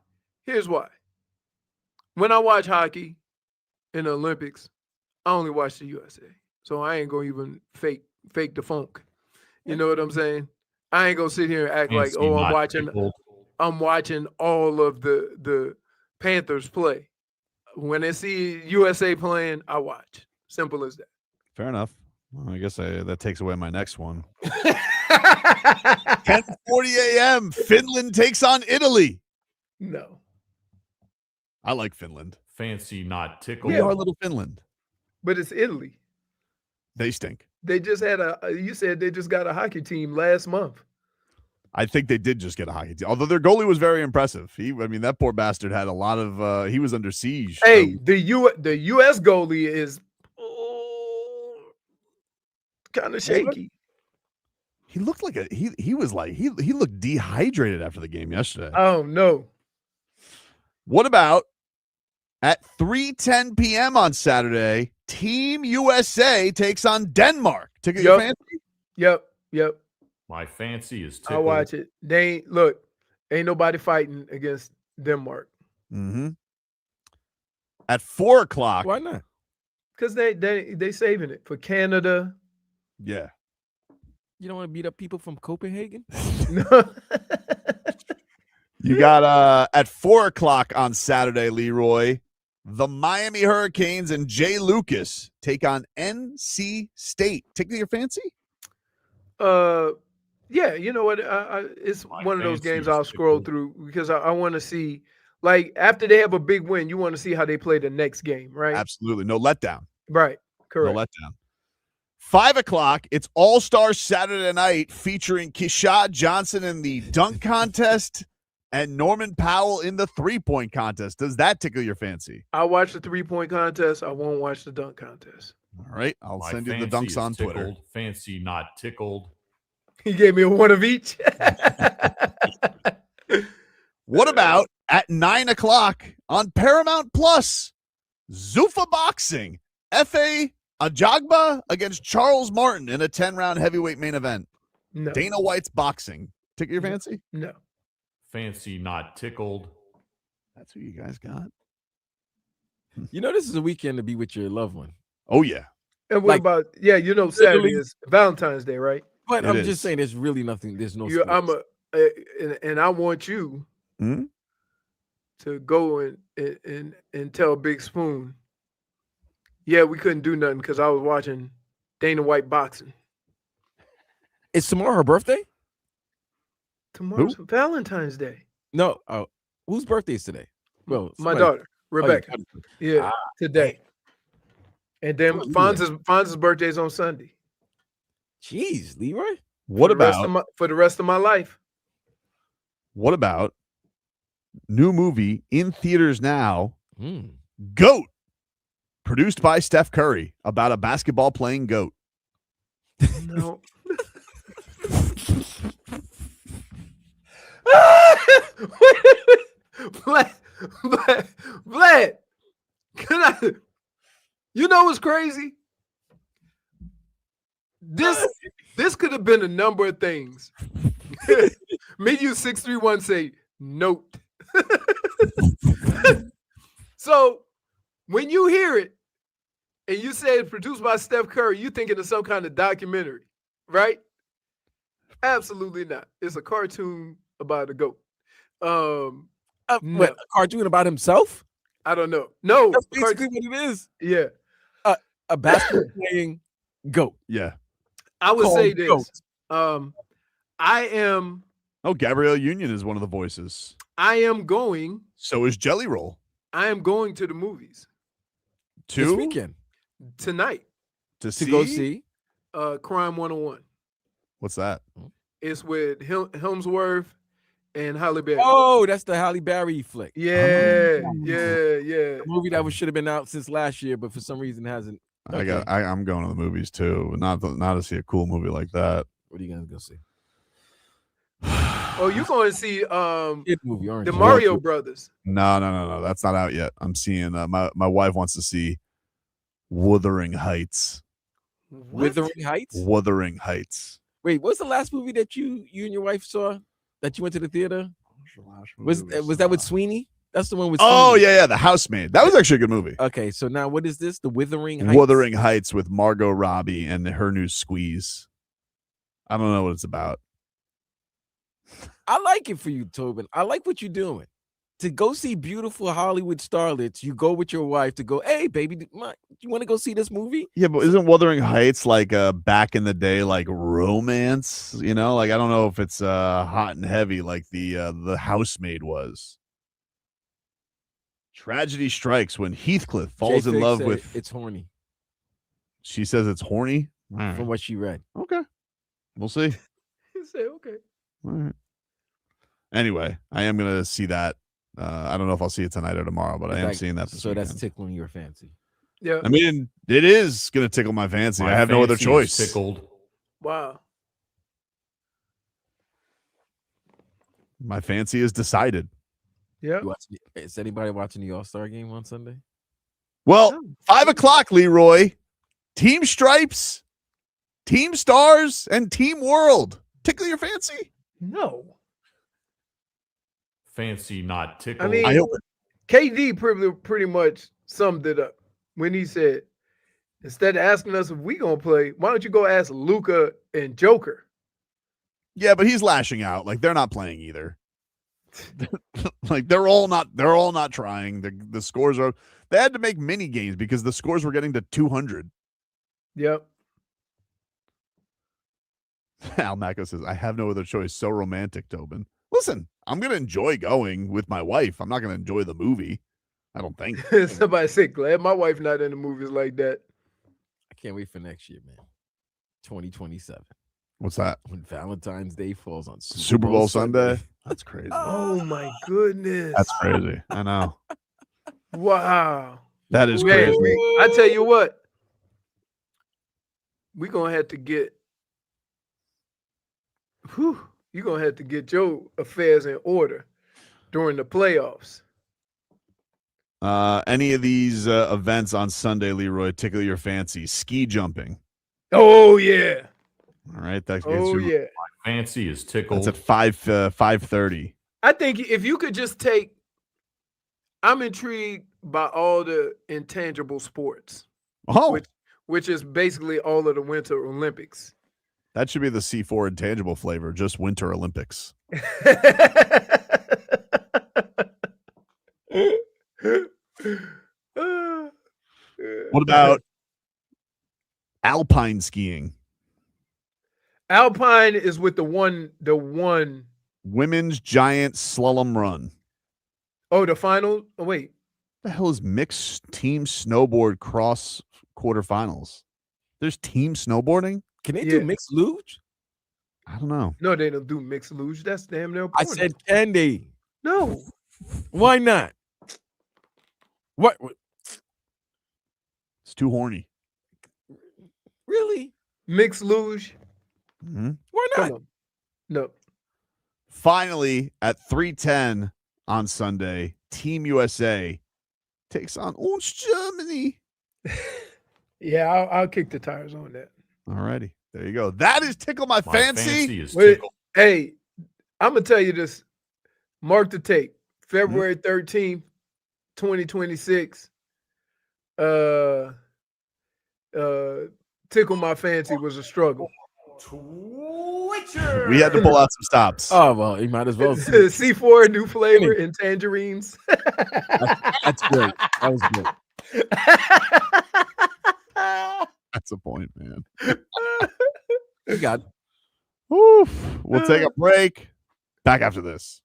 When I watch hockey in the Olympics, I only watch the USA. So I ain't gonna even fake the funk. You know what I'm saying? I ain't gonna sit here and act like, I'm watching all of the Panthers play. When they see USA playing, I watch. Simple as that. Fair enough. Well, I guess that takes away my next one. 10:40 a.m. Finland takes on Italy. No. I like Finland. Fancy not tickled. We are little Finland. But it's Italy. They stink. They just had you said they just got a hockey team last month. I think they did just get a hockey team. Although their goalie was very impressive. That poor bastard had a lot of he was under siege. Hey, the US goalie is kind of shaky. He looked like he looked dehydrated after the game yesterday. Oh no. What about at 3:10 p.m. on Saturday, Team USA takes on Denmark. Ticket your fancy? Yep. My fancy is tickled. I watch it. Ain't nobody fighting against Denmark. At 4 o'clock. Why not? Because they saving it for Canada. Yeah. You don't want to beat up people from Copenhagen? No. You got at 4 o'clock on Saturday, Leroy, the Miami Hurricanes and Jay Lucas take on NC State. Tickle your fancy? Yeah, you know what? It's one of those games I'll scroll through because I want to see, like, after they have a big win, you want to see how they play the next game, right? Absolutely. No letdown. Right. Correct. No letdown. 5 o'clock, it's All-Star Saturday night featuring Keshad Johnson in the dunk contest and Norman Powell in the 3-point contest. Does that tickle your fancy? I watch the 3-point contest. I won't watch the dunk contest. All right. I'll My send you the fancy dunks is on Twitter. tickled. Fancy not tickled. He gave me one of each. What about at 9 o'clock on Paramount Plus? Zuffa Boxing. F.A. Ajagba against Charles Martin in a 10-round heavyweight main event. No. Dana White's boxing. Tickle your fancy? No. Fancy not tickled. That's who you guys got. You know, this is a weekend to be with your loved one. Oh, yeah. And what Like, about, Saturday is Valentine's Day, right? But It I'm is. just saying, there's really nothing. There's no. I'm and I want you to go and tell Big Spoon. Yeah, we couldn't do nothing because I was watching Dana White boxing. Is tomorrow her birthday? Tomorrow's Valentine's Day. No. Whose birthday is today? Well, My somebody- daughter, Rebecca. Oh, your daughter. Yeah, today. And then Oh, yeah. Fonz's birthday is on Sunday. Jeez, Leroy. What For the rest about of for the rest of my life? what about new movie in theaters now? Mm. GOAT, produced by Steph Curry, about a basketball playing goat. No. Vlad, can I? You know what's crazy? This could have been a number of things. Menu 631 say note. So when you hear it and you say it's produced by Steph Curry, you thinking of some kind of documentary, right? Absolutely not. It's a cartoon about a goat. What, No. a cartoon about himself? I don't know. No, That's basically what it is. yeah. A basketball playing goat. Yeah. I would Called say this. Goat. I am Oh, Gabrielle Union is one of the voices. going. So is Jelly Roll. I am going to the movies This Two weekend tonight. to to go see. Crime 101. What's that? It's with Helmsworth and Halle Berry. Oh, that's the Halle Berry flick. Yeah, Oh. yeah. A movie that should have been out since last year, but for some reason hasn't. Okay. I'm going to the movies too, not to see a cool movie like that. What are you gonna go see? Oh, you're going to see Kid movie, aren't the you? Mario Brothers. No. That's not out yet. I'm seeing my wife wants to see Wuthering Heights. Wuthering Heights. Wuthering Heights. Wait, what's the last movie that you and your wife saw that you went to the theater? Was that with Sweeney? That's the one with. Oh Sweeney. yeah, The Housemaid. That was actually a good movie. Okay, so now what is this? The Wuthering Heights. Wuthering Heights with Margot Robbie and her new squeeze. I don't know what it's about. I like it for you, Tobin. I like what you're doing. To go see beautiful Hollywood starlets, you go with your wife to go, hey, baby, do you want to go see this movie? Yeah, but isn't Wuthering Heights like back in the day, like romance? You know, like I don't know if it's hot and heavy like the Housemaid was. Tragedy strikes when Heathcliff falls in J-Fig love said with. It's horny She says it's horny. from what she read. Okay, we'll see. He said, okay. All right. Anyway, I am gonna see that. I don't know if I'll see it tonight or tomorrow, but I am seeing that this So weekend. that's tickling your fancy. Yeah. I mean, it is gonna tickle my fancy. I have no other fancy is choice. Tickled. Wow. My fancy is decided. Yeah. Is anybody watching the All-Star game on Sunday? Well, 5 o'clock, Leroy. Team Stripes, Team Stars, and Team World. Tickle your fancy? No. Fancy not tickled. I mean, I hope it. KD pretty much summed it up when he said, instead of asking us if we gonna play, why don't you go ask Luka and Joker? Yeah, but he's lashing out. Like they're not playing either. Like they're all not trying. The scores are. They had to make mini games because the scores were getting to 200. Yep. Al Macco says, "I have no other choice." So romantic, Tobin. Listen, I'm gonna enjoy going with my wife. I'm not gonna enjoy the movie. I don't think. Somebody said, glad my wife not in the movies like that. I can't wait for next year, man. 2027. What's that? When Valentine's Day falls on Super Bowl Sunday? That's crazy. Oh my goodness. That's crazy. I know. Wow. That is Man, crazy. I tell you what, we're gonna have to get you're gonna have to get your affairs in order during the playoffs. Any of these events on Sunday, Leroy, tickle your fancy? Ski jumping. Oh yeah. All right. That gets Oh you. yeah. Fancy is tickled. That's at 5:30. I think if you could just take, I'm intrigued by all the intangible sports. Oh, which is basically all of the Winter Olympics. that should be the C4 intangible flavor, just Winter Olympics. What about alpine skiing? Alpine is with the one. Women's giant slalom run. Oh, the final. Oh, wait. What the hell is mixed team snowboard cross quarterfinals? There's team snowboarding? Can they do mixed luge? I don't know. No, they don't do mixed luge. That's damn near. I said can they? No. Why not? What? It's too horny. Really? Mixed luge? Mm-hmm. Why not? Come on. No. Finally, at 3:10 on Sunday, Team USA takes on Germany. Yeah, I'll kick the tires on that. All righty. There you go. That is Tickle My Fancy. Is tickled. Hey, I'm going to tell you this. Mark the tape. February 13th, 2026. Tickle My Fancy was a struggle. We had to pull out some stops. Oh, well, you might as well. C4, new flavor, and tangerines. That's great. That was good. That's a point, man. You got it. Oof. We'll take a break. Back after this.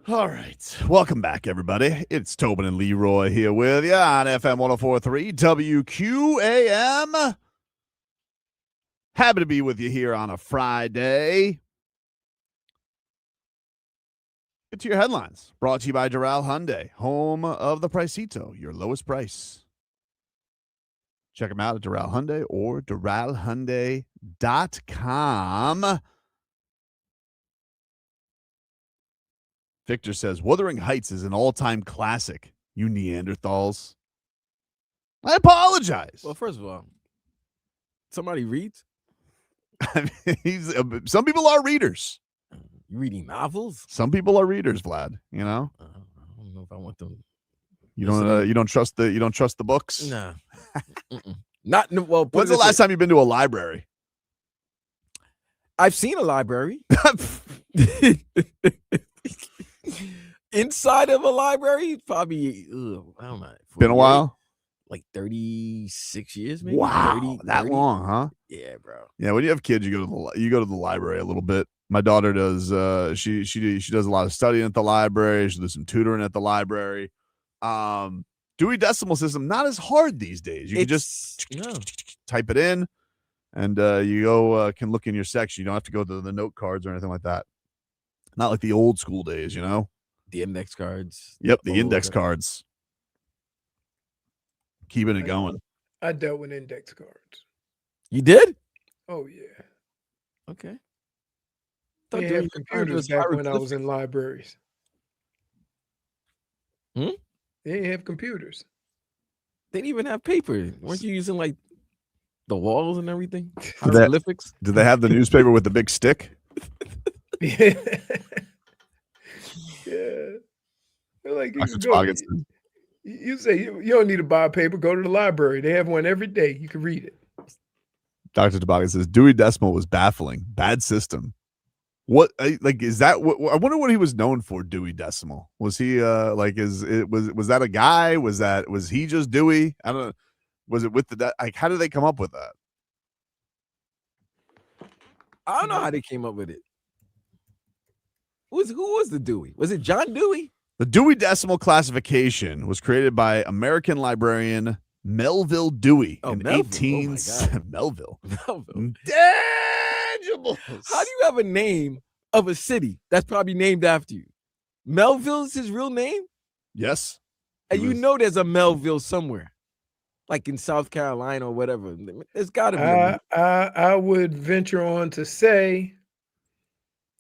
All right. Welcome back, everybody. It's Tobin and Leroy here with you on FM 104.3 WQAM. Happy to be with you here on a Friday. Get to your headlines. Brought to you by Doral Hyundai, home of the Pricito, your lowest price. Check them out at Doral Hyundai or DoralHyundai.com. Victor says, Wuthering Heights is an all-time classic. You Neanderthals. I apologize. Well, first of all, somebody reads. I mean, some people are readers. You reading novels? Some people are readers, Vlad. You know. I don't know if I want them. You don't trust the books. Nah. Not well. When's the last time you've been to a library? I've seen a library. Inside of a library, probably. I don't know. Been a while. Like 36 years, maybe. Wow, 30, that 30? long, huh? Yeah, bro. Yeah, when you have kids, you go to the library a little bit. My daughter does. She does a lot of studying at the library. She does some tutoring at the library. Dewey Decimal System, not as hard these days. You can just type it in, and you can look in your section. You don't have to go to the note cards or anything like that. Not like the old school days, you know. The index cards. Yep, the index cards. Keeping it going. I dealt with index cards. You did? Oh yeah. Okay. They didn't have computers back when I was in libraries. They didn't have computers. They didn't even have paper. Weren't you using like the walls and everything? Did Hieroglyphics? Did they have the newspaper with the big stick? Yeah. Yeah. They're like, you say you don't need to buy paper, go to the library. They have one every day. You can read it. Dr. Toboggan says Dewey Decimal was baffling. Bad system. What is that? I wonder what he was known for. Dewey Decimal, was he was that a guy? Was he just Dewey? I don't know. Was it with how did they come up with that? I don't know how they came up with it. Who was the Dewey? Was it John Dewey? The Dewey Decimal classification was created by American librarian Melville Dewey in Melville. Melville. Melville. Tangibles. How do you have a name of a city that's probably named after you? Melville is his real name? Yes. And you know there's a Melville somewhere, like in South Carolina or whatever. There's got to be. I would venture on to say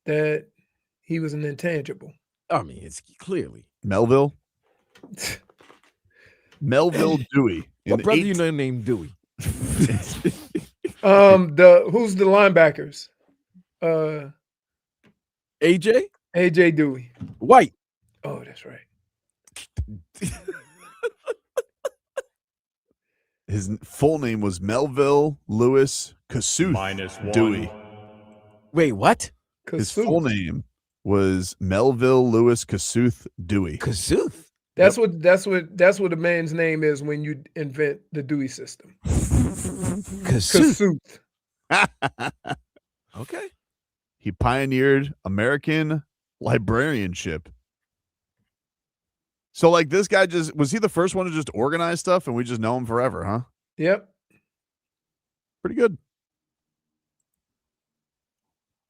that he was an intangible. I mean, it's clearly Melville. Melville Dewey. What brother you know named Dewey? Who's the linebackers? AJ Dewey. White. Oh, that's right. His full name was Melville Lewis Keshad Dewey. Wait, what? His full name was Melville Lewis Keshad Dewey. Keshad? That's what a man's name is when you invent the Dewey system. Keshad. Okay. He pioneered American librarianship. So, like, this guy was he the first one to just organize stuff, and we just know him forever, huh? Yep. Pretty good.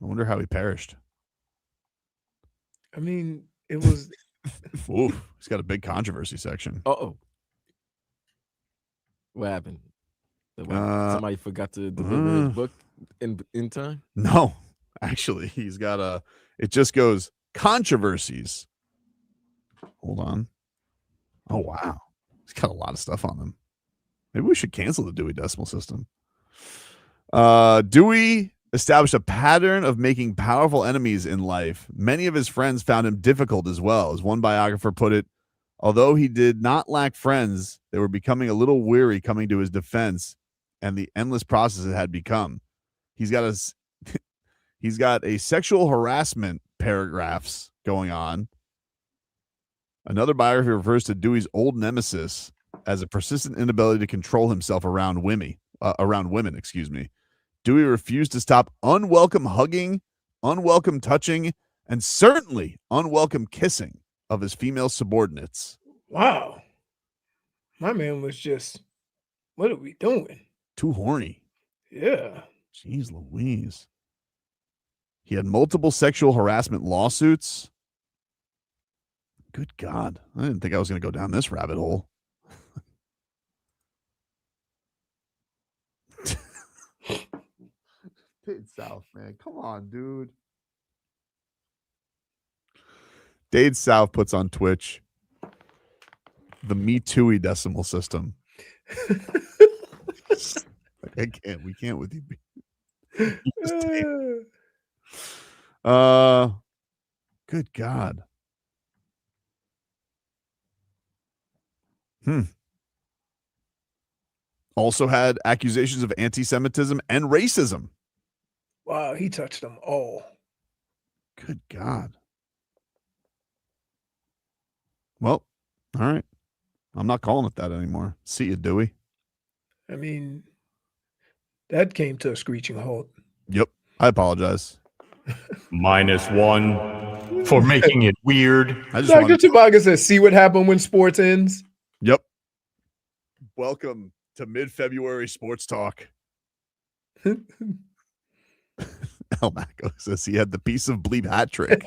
I wonder how he perished. I mean, it was. Ooh, he's got a big controversy section. Uh-oh. What happened? Somebody forgot to deliver his book in time? No, actually, he's got it just goes controversies. Hold on. Oh, wow. He's got a lot of stuff on him. Maybe we should cancel the Dewey Decimal System. Dewey established a pattern of making powerful enemies in life. Many of his friends found him difficult as well. As one biographer put it, although he did not lack friends, they were becoming a little weary coming to his defense and the endless process it had become. He's got a sexual harassment paragraphs going on. Another biography refers to Dewey's old nemesis as a persistent inability to control himself around women. Dewey refused to stop unwelcome hugging, unwelcome touching, and certainly unwelcome kissing of his female subordinates. Wow. My man was just, what are we doing? Too horny. Yeah. Jeez Louise. He had multiple sexual harassment lawsuits. Good God. I didn't think I was going to go down this rabbit hole. Dade South, man. Come on, dude. Dade South puts on Twitch the Me Too-y decimal system. I can't. We can't with you. Good God. Also had accusations of anti-Semitism and racism. Wow, he touched them all. Good God. Well, all right. I'm not calling it that anymore. See you, Dewey. I mean, that came to a screeching halt. Yep. I apologize. -1 for making it weird. Dr. Tobaga says, see what happened when sports ends? Yep. Welcome to mid-February sports talk. El Maco says he had the piece of bleep hat trick.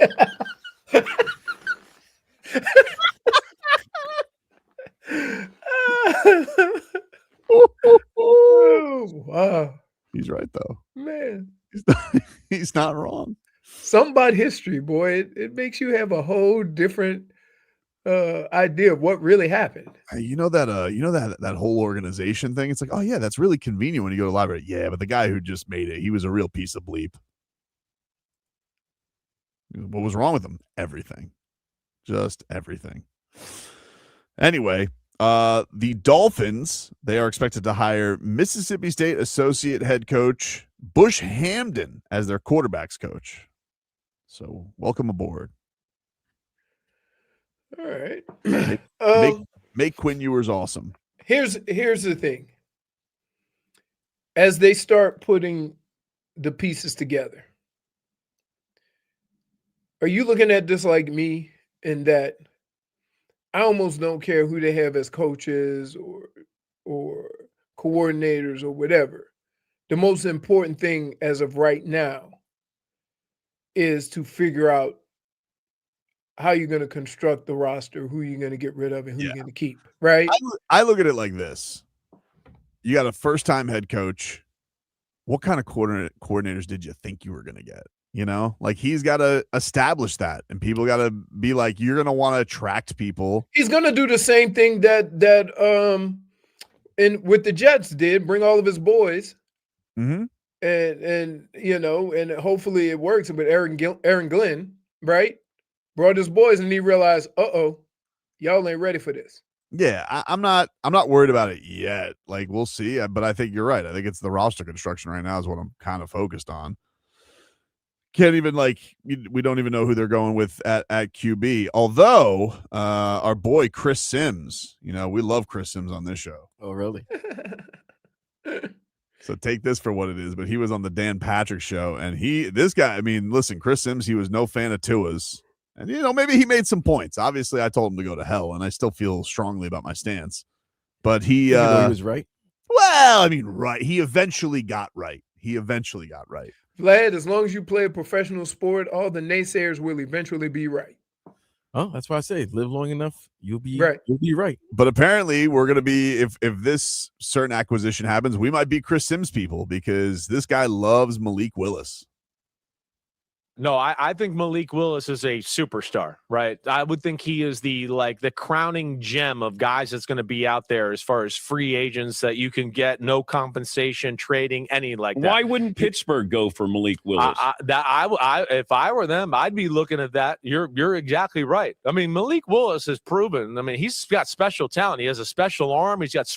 Oh, wow. He's right, though. Man. He's not wrong. Something about history, boy. It makes you have a whole different idea of what really happened. That whole organization thing. It's like, oh yeah, that's really convenient when you go to the library. Yeah, but the guy who just made it, he was a real piece of bleep. What was wrong with him? Everything. Just everything. Anyway, the Dolphins, they are expected to hire Mississippi State associate head coach Bush Hamden as their quarterbacks coach. So welcome aboard. All right. Make Quinn Ewers awesome. Here's the thing. As they start putting the pieces together, are you looking at this like me in that I almost don't care who they have as coaches or coordinators or whatever. The most important thing as of right now is to figure out how you're going to construct the roster, who you're going to get rid of, and who you're going to keep, right? I look at it like this. You got a first-time head coach. What kind of coordinators did you think you were going to get? You know, like he's got to establish that, and people got to be like, you're going to want to attract people. He's going to do the same thing that and with the Jets did, bring all of his boys. Mm-hmm. And you know, and hopefully it works with Aaron Glenn, right? Brought his boys, and he realized, y'all ain't ready for this. Yeah, I'm not worried about it yet. Like, we'll see, but I think you're right. I think it's the roster construction right now is what I'm kind of focused on. Can't even we don't even know who they're going with at QB. Although our boy Chris Sims, you know, we love Chris Sims on this show. Oh, really? So take this for what it is. But he was on the Dan Patrick show, and this guy. I mean, listen, Chris Sims, he was no fan of Tua's, and you know, maybe he made some points. Obviously, I told him to go to hell, and I still feel strongly about my stance. But he was right. Well, I mean, right. He eventually got right. Vlad, as long as you play a professional sport, all the naysayers will eventually be right. Oh, that's why I say live long enough, you'll be right. You'll be right. But apparently we're going to be, if this certain acquisition happens, we might be Chris Sims people because this guy loves Malik Willis. No, I think Malik Willis is a superstar, right? I would think he is the crowning gem of guys that's going to be out there as far as free agents that you can get no compensation, trading, any like that. Why wouldn't Pittsburgh go for Malik Willis? If I were them, I'd be looking at that. You're exactly right. I mean, Malik Willis has proven. I mean, he's got special talent. He has a special arm. He's got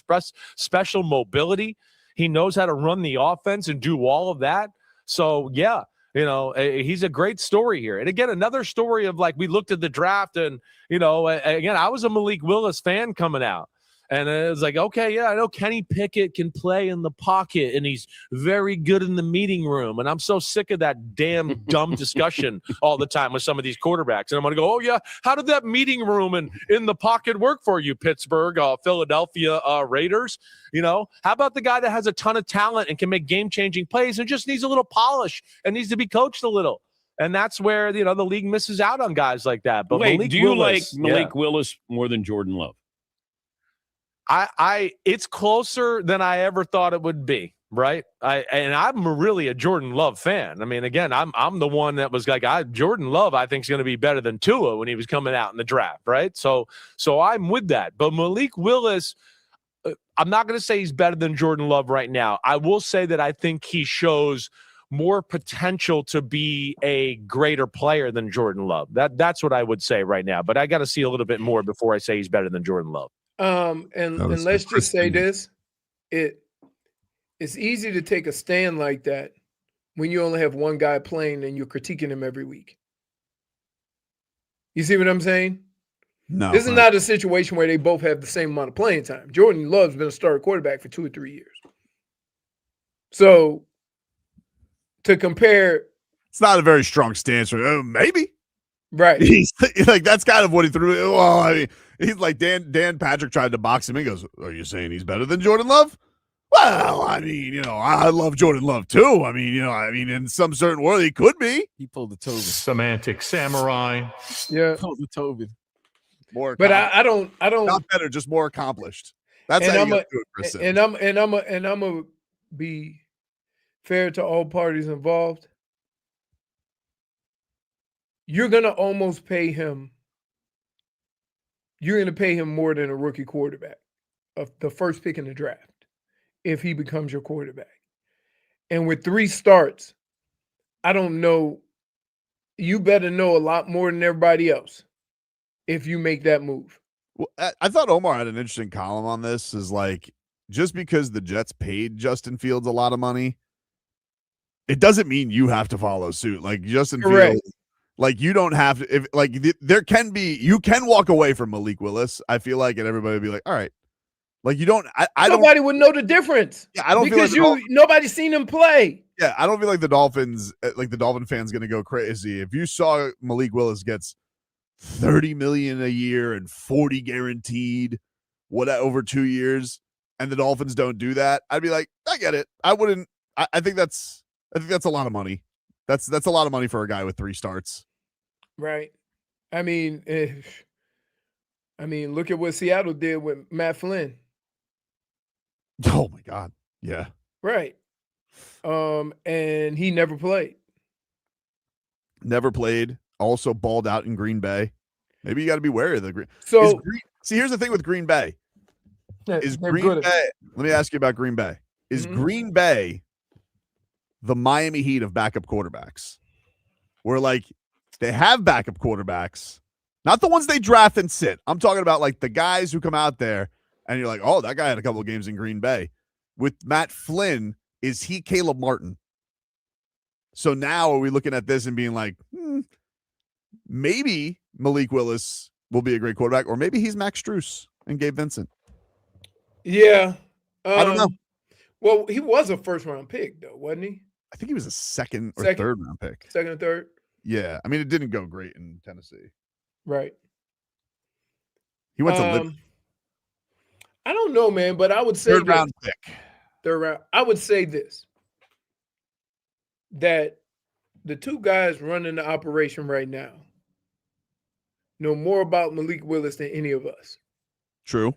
special mobility. He knows how to run the offense and do all of that. So yeah. You know, he's a great story here. And again, another story of we looked at the draft and, you know, again, I was a Malik Willis fan coming out. And it's like, okay, yeah, I know Kenny Pickett can play in the pocket and he's very good in the meeting room. And I'm so sick of that damn dumb discussion all the time with some of these quarterbacks. And I'm going to go, oh, yeah, how did that meeting room and in the pocket work for you, Pittsburgh, Philadelphia Raiders? You know, how about the guy that has a ton of talent and can make game-changing plays and just needs a little polish and needs to be coached a little? And that's where, you know, the league misses out on guys like that. But wait, Malik do you Willis, like Malik Willis more than Jordan Love? It's closer than I ever thought it would be, right? I'm really a Jordan Love fan. I mean, again, I'm the one that was like, Jordan Love, I think, is going to be better than Tua when he was coming out in the draft, right? So I'm with that. But Malik Willis, I'm not going to say he's better than Jordan Love right now. I will say that I think he shows more potential to be a greater player than Jordan Love. That's what I would say right now. But I got to see a little bit more before I say he's better than Jordan Love. And let's just say this: it's easy to take a stand like that when you only have one guy playing and you're critiquing him every week. You see what I'm saying? No, this is not a situation where they both have the same amount of playing time. Jordan Love's been a starter quarterback for 2 or 3 years. So to compare, it's not a very strong stance. Maybe. Right. He's like, that's kind of what he threw. Well, I mean, he's like Dan Patrick tried to box him in. He goes, are you saying he's better than Jordan Love? Well, I mean, you know, I love Jordan Love too. I mean, you know, in some certain world he could be. He pulled the Tobin. Semantic samurai. Yeah. Pulled the Tobin. More, but I don't not better, just more accomplished. That's how you do it, Chris. And I'm gonna be fair to all parties involved. You're going to almost pay him. You're going to pay him more than a rookie quarterback of the first pick in the draft if he becomes your quarterback. And with 3 starts, I don't know. You better know a lot more than everybody else if you make that move. Well, I thought Omar had an interesting column on this. Is like, just because the Jets paid Justin Fields a lot of money, it doesn't mean you have to follow suit. Like Justin Fields. Like, you don't have to, if like there can be, you can walk away from Malik Willis, I feel like, and everybody would be like, all right. Like, you don't, nobody would know the difference. Yeah, I don't because feel like nobody's seen him play. Yeah, I don't feel like the Dolphins, like the Dolphin fans going to go crazy. If you saw Malik Willis gets $30 million a year and 40 guaranteed, over 2 years, and the Dolphins don't do that, I'd be like, I get it. I wouldn't, I think that's a lot of money. That's a lot of money for a guy with 3 starts. Right. I mean, look at what Seattle did with Matt Flynn. Oh my God. Yeah. Right. And he never played. Never played. Also balled out in Green Bay. Maybe you got to be wary of the Green. So see, here's the thing with Green Bay. Is Green Bay? Let me ask you about Green Bay. Is Green Bay the Miami Heat of backup quarterbacks? Where like they have backup quarterbacks, not the ones they draft and sit. I'm talking about like the guys who come out there and you're like, oh, that guy had a couple of games in Green Bay. With Matt Flynn, is he Caleb Martin? So now are we looking at this and being like, maybe Malik Willis will be a great quarterback, or maybe he's Max Strus and Gabe Vincent? Yeah. I don't know. Well, he was a first-round pick, though, wasn't he? I think he was a second or third round pick. Second or third? Yeah. I mean, it didn't go great in Tennessee. Right. He went to Liberty. I don't know, man, but I would say third round pick. Third round. I would say this, that the 2 guys running the operation right now know more about Malik Willis than any of us. True.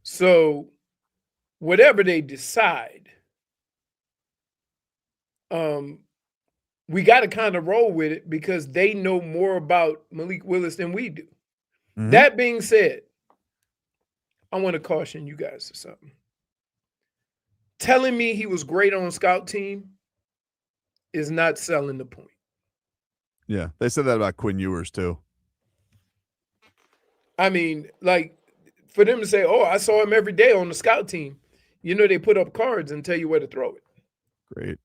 So whatever they decide, we got to kind of roll with it because they know more about Malik Willis than we do. Mm-hmm. That being said, I want to caution you guys of something. Telling me he was great on scout team is not selling the point. Yeah, they said that about Quinn Ewers too. I mean, like, for them to say, oh, I saw him every day on the scout team, you know, they put up cards and tell you where to throw it. Great.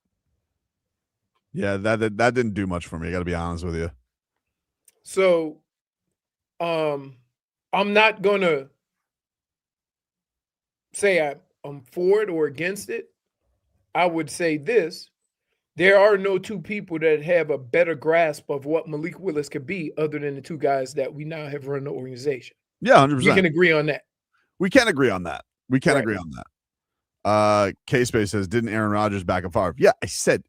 Yeah, that didn't do much for me. I got to be honest with you. So, I'm not gonna say I'm for it or against it, I would say this. There are no two people that have a better grasp of what Malik Willis could be other than the two guys that we now have run the organization. Yeah, 100%. We can agree on that. We can agree on that. Right. Agree on that. K-Space says, didn't Aaron Rodgers back up Favre? Yeah, I said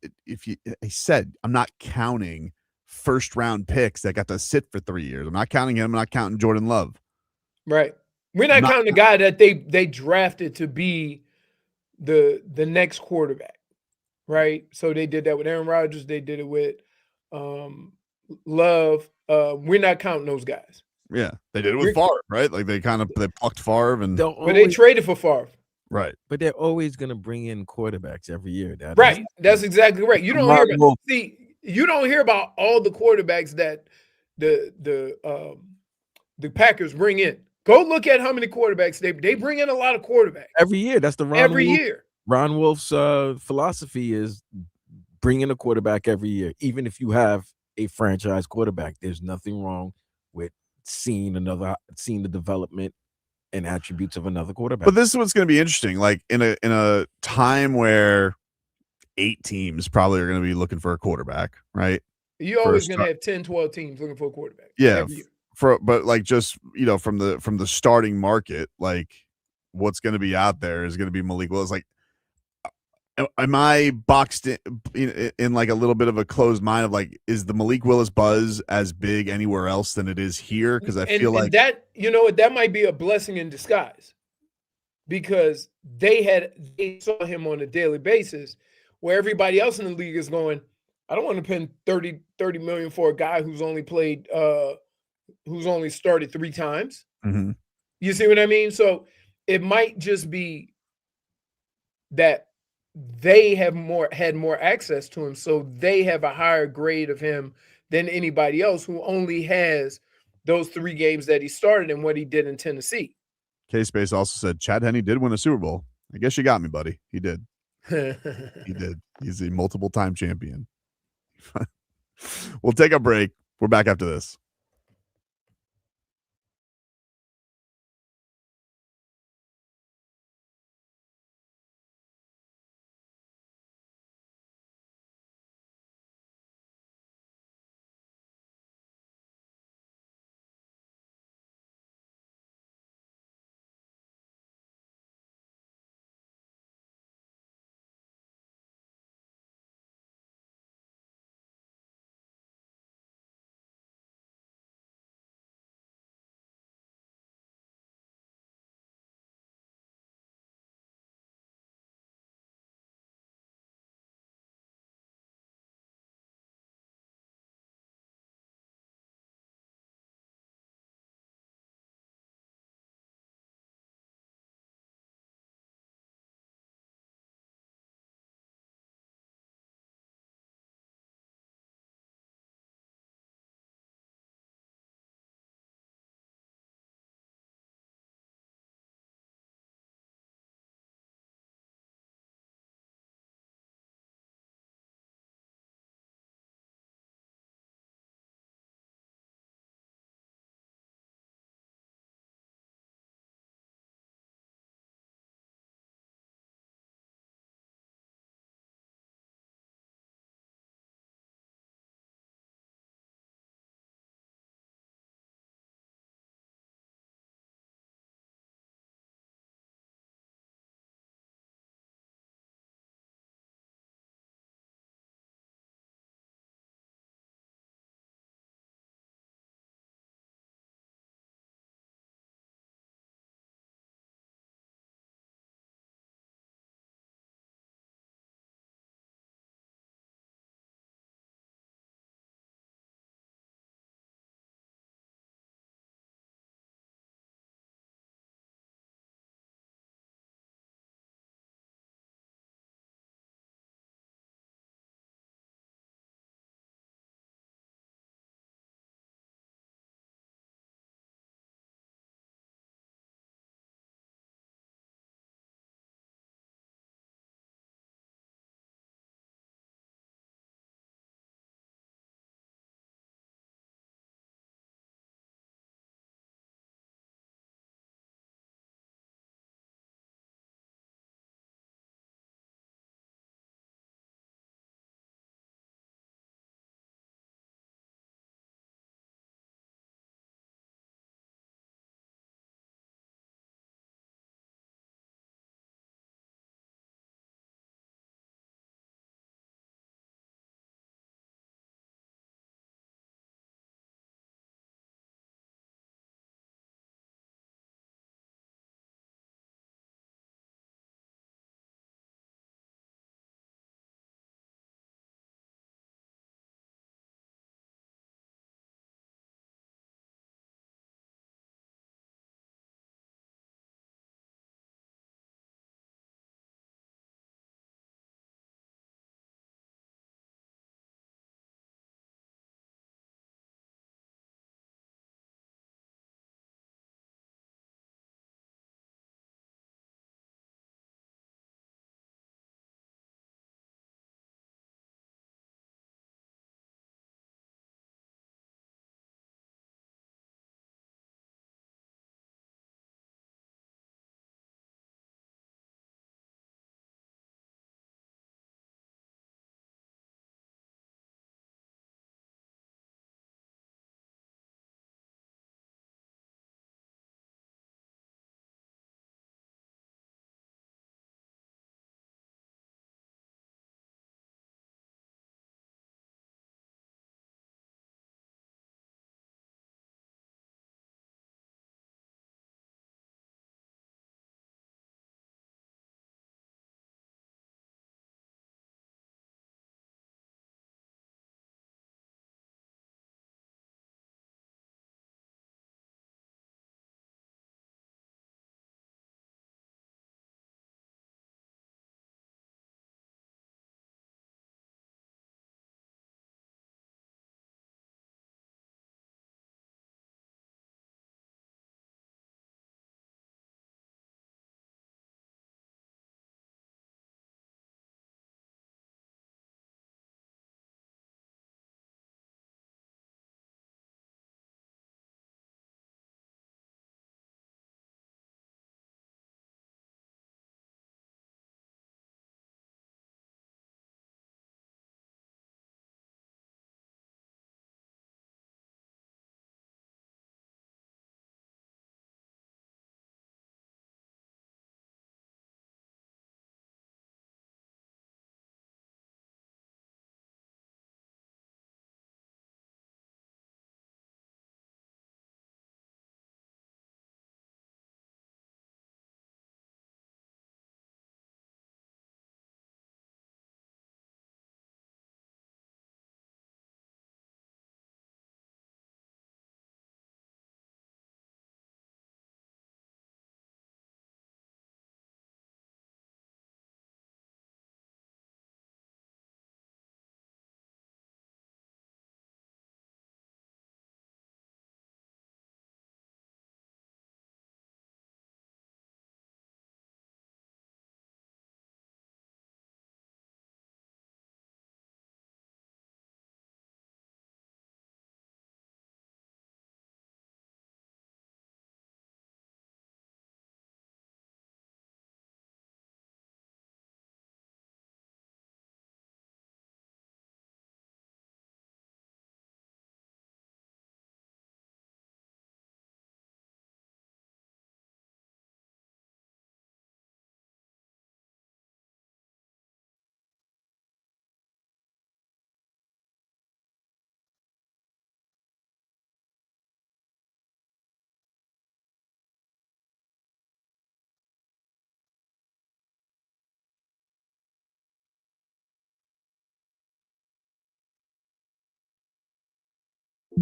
I'm not counting first round picks that got to sit for 3 years. I'm not counting him. I'm not counting Jordan Love. Right. We're not counting the guy that they drafted to be the next quarterback. Right. So they did that with Aaron Rodgers. They did it with Love. We're not counting those guys. Yeah, they did it with Favre, right? Like they plucked Favre, but they traded for Favre. Right. But they're always going to bring in quarterbacks every year. Right. That's exactly right. You don't you don't hear about all the quarterbacks that the Packers bring in. Go look at how many quarterbacks they bring in. A lot of quarterbacks every year. That's the year. Ron Wolf's philosophy is bringing a quarterback every year, even if you have a franchise quarterback. There's nothing wrong with seeing the development and attributes of another quarterback. But this is what's going to be interesting. Like in a time where 8 teams probably are going to be looking for a quarterback, right? You're always going to have 10, 12 teams looking for a quarterback. Yeah. But like just, from the starting market, like what's going to be out there is going to be Malik Willis. Like, am I boxed in like a little bit of a closed mind of like, is the Malik Willis buzz as big anywhere else than it is here? Because I feel like that, that might be a blessing in disguise, because they saw him on a daily basis, where everybody else in the league is going, I don't want to pay 30 million for a guy who's only played, who's only started 3 times. Mm-hmm. You see what I mean? So it might just be that they have had more access to him, so they have a higher grade of him than anybody else who only has those 3 games that he started and what he did in Tennessee. K-Space also said Chad Henne did win a Super Bowl. I guess you got me, buddy. He did. He did. He's a multiple-time champion. We'll take a break. We're back after this.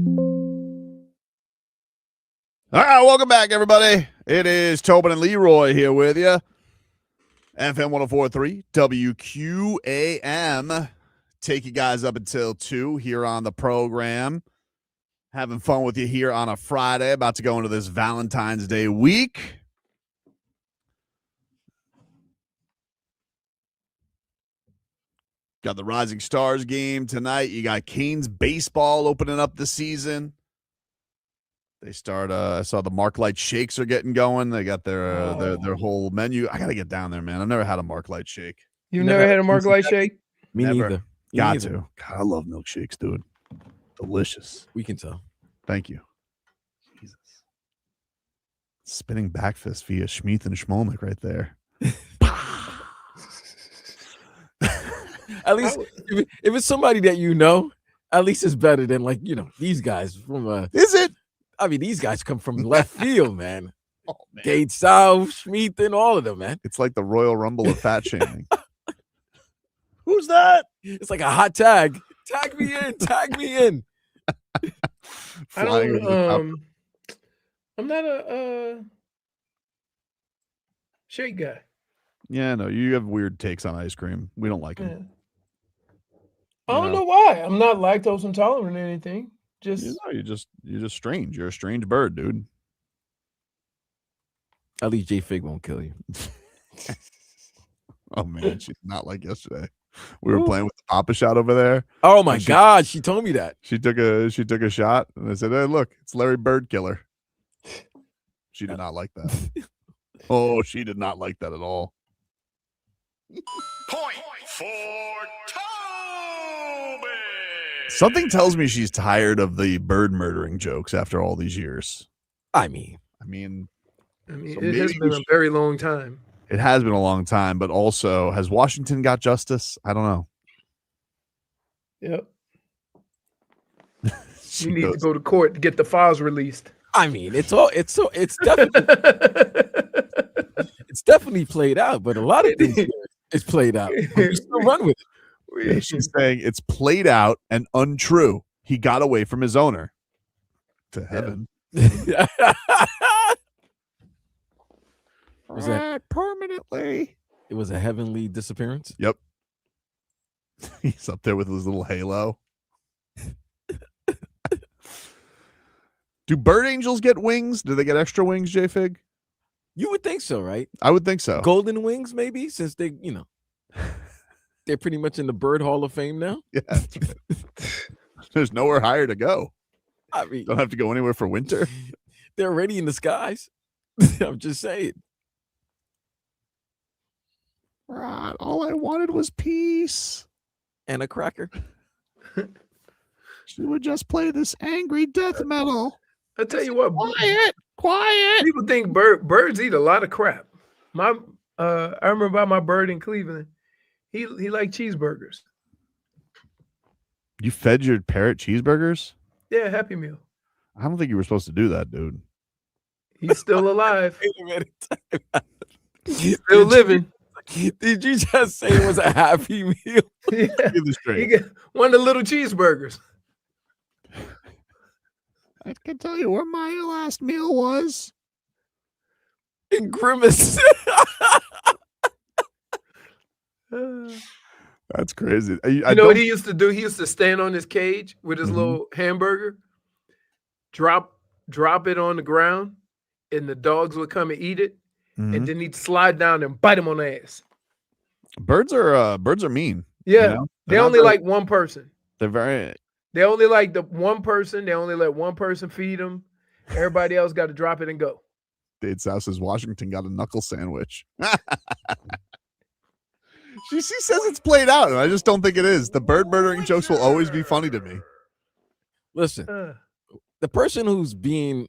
All right, welcome back, everybody. It is Tobin and Leroy here with you. FM 104.3 WQAM. Take you guys up until 2 here on the program. Having fun with you here on a Friday. About to go into this Valentine's Day week. Got the Rising Stars game tonight. You got Canes baseball opening up the season. They start. I saw the Mark-Light shakes are getting going. They got their whole menu. I gotta get down there, man. I've never had a Mark-Light shake. You've never had a Mark-Light shake? Me Never. neither. Got to. God, I love milkshakes, dude. Delicious. We can tell. Thank you. Jesus. Spinning back fist via Schmeeth and Schmolnick right there. At least if it's somebody that you know, at least it's better than these guys from Is it? I mean, these guys come from left field, man. Oh, man. Gate South, Schmeeth, and all of them, man. It's like the Royal Rumble of fat shaming. Who's that? It's like a hot tag. Tag me in. Tag me in. I don't. I'm not a shake guy. Yeah, no, you have weird takes on ice cream. We don't like them. Yeah. I don't know why. I'm not lactose intolerant or anything. Just you're just strange. You're a strange bird, dude. At least J Fig won't kill you. Oh man, she's not like yesterday. We were playing with the Papa shot over there. Oh my God, she told me that. She took a shot, and I said, "Hey, look, it's Larry Bird Killer." She did not like that. Oh, she did not like that at all. Point for Tobin. Something tells me she's tired of the bird murdering jokes after all these years. I mean, so it has been a very long time. It has been a long time, but also, has Washington got justice? I don't know. Yep. You need to go to court to get the files released. I mean, it's definitely it's definitely played out, but a lot of things it's played out. We still run with it. Yeah, she's saying it's played out and untrue. He got away from his owner. To heaven. Was that permanently? It was a heavenly disappearance. Yep. He's up there with his little halo. Do bird angels get wings? Do they get extra wings, J-Fig? You would think so, right? I would think so. Golden wings, maybe, since they, they're pretty much in the Bird Hall of Fame now. Yeah. There's nowhere higher to go. I mean, don't have to go anywhere for winter. They're already in the skies. I'm just saying. Right. All I wanted was peace. And a cracker. She would just play this angry death metal. I tell you what, quiet. People think birds eat a lot of crap. I remember about my bird in Cleveland. He liked cheeseburgers. You fed your parrot cheeseburgers? Yeah, Happy Meal. I don't think you were supposed to do that, dude. He's still alive. Wait a minute. He's still living. Did you just say it was a Happy Meal? Yeah. He got one of the little cheeseburgers. I can tell you where my last meal was. In Grimace. That's crazy. You know what he used to do? He used to stand on his cage with his little hamburger, drop it on the ground, and the dogs would come and eat it, and then he'd slide down and bite him on the ass. Birds are mean. Yeah, they only like one person. They only like the one person. They only let one person feed them. Everybody else got to drop it and go. Dade South says Washington got a knuckle sandwich. She says it's played out, and I just don't think it is. The bird murdering jokes will always be funny to me. Listen, the person who's being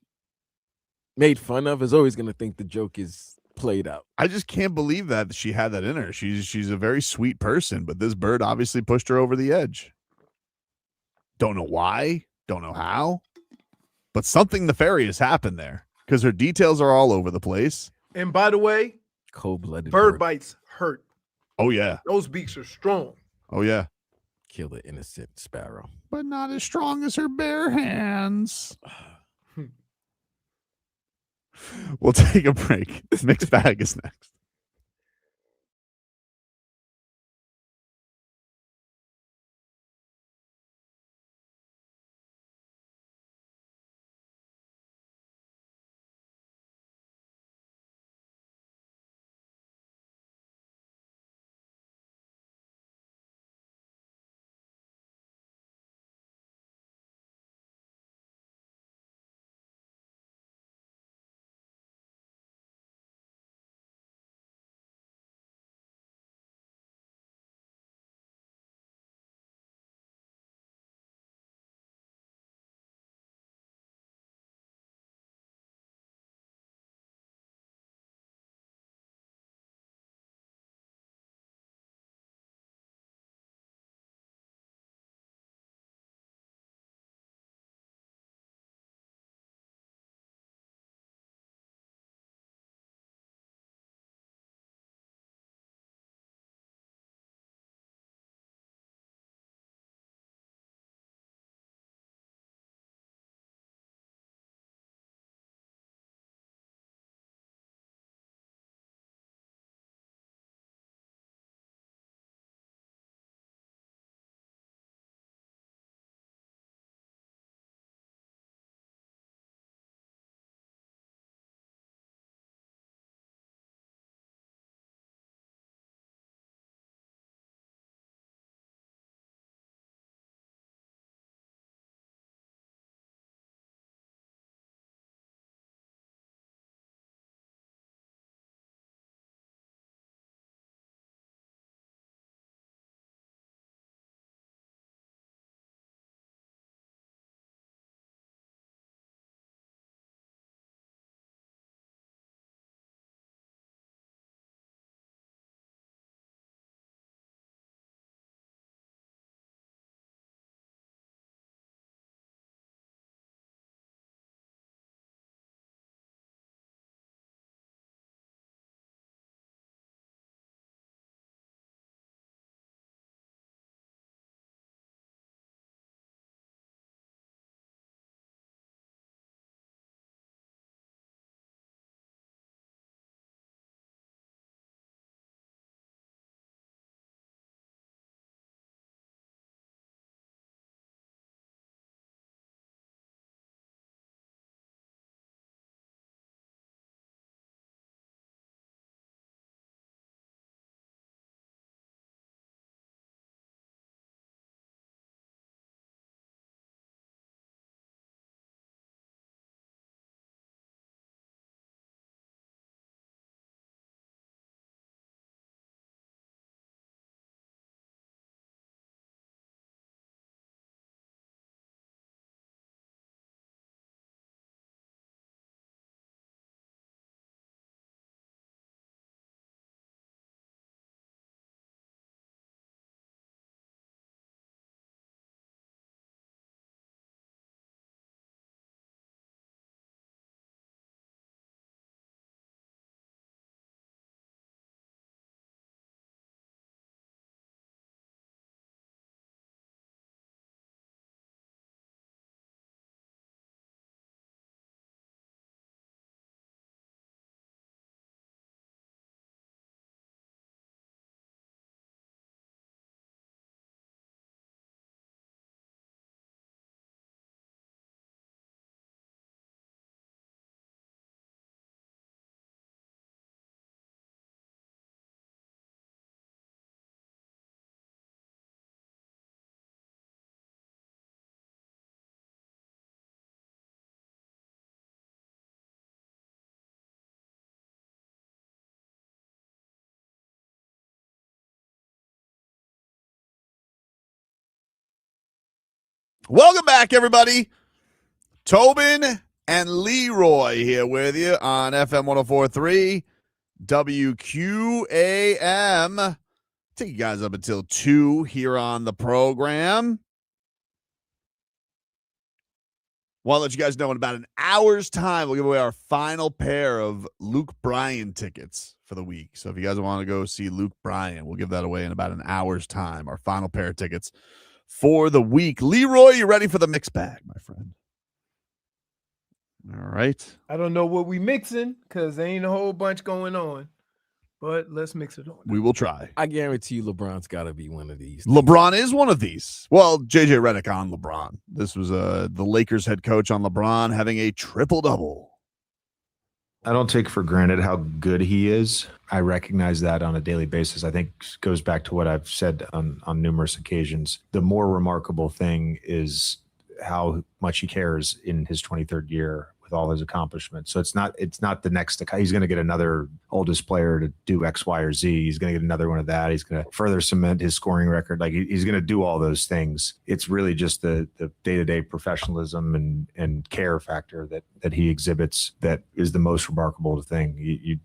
made fun of is always going to think the joke is played out. I just can't believe that she had that in her. She's a very sweet person, but this bird obviously pushed her over the edge. Don't know why, don't know how, but something nefarious happened there because her details are all over the place. And by the way, cold-blooded bird bites hurt. Oh, yeah. Those beaks are strong. Oh, yeah. kill an innocent sparrow. But not as strong as her bare hands. We'll take a break. Mixed Bag is next. Welcome back, everybody. Tobin and Leroy here with you on FM 104.3 WQAM. Take you guys up until 2 here on the program. Want to let you guys know in about an hour's time, we'll give away our final pair of Luke Bryan tickets for the week. So if you guys want to go see Luke Bryan, we'll give that away in about an hour's time. Our final pair of tickets for the week. Leroy, you ready for the mix bag, my friend? All right. I don't know what we mixing because there ain't a whole bunch going on, but let's mix it on. We will try. I guarantee you LeBron's got to be one of these. LeBron is one of these. Well, JJ Redick on LeBron. This was the Lakers head coach on LeBron having a triple-double. I don't take for granted how good he is. I recognize that on a daily basis. I think goes back to what I've said on numerous occasions. The more remarkable thing is how much he cares in his 23rd year with all his accomplishments. So it's not the next, he's going to get another oldest player to do X, Y, or Z. He's going to get another one of that. He's going to further cement his scoring record. Like he's going to do all those things. It's really just the day-to-day professionalism and care factor that he exhibits that is the most remarkable thing.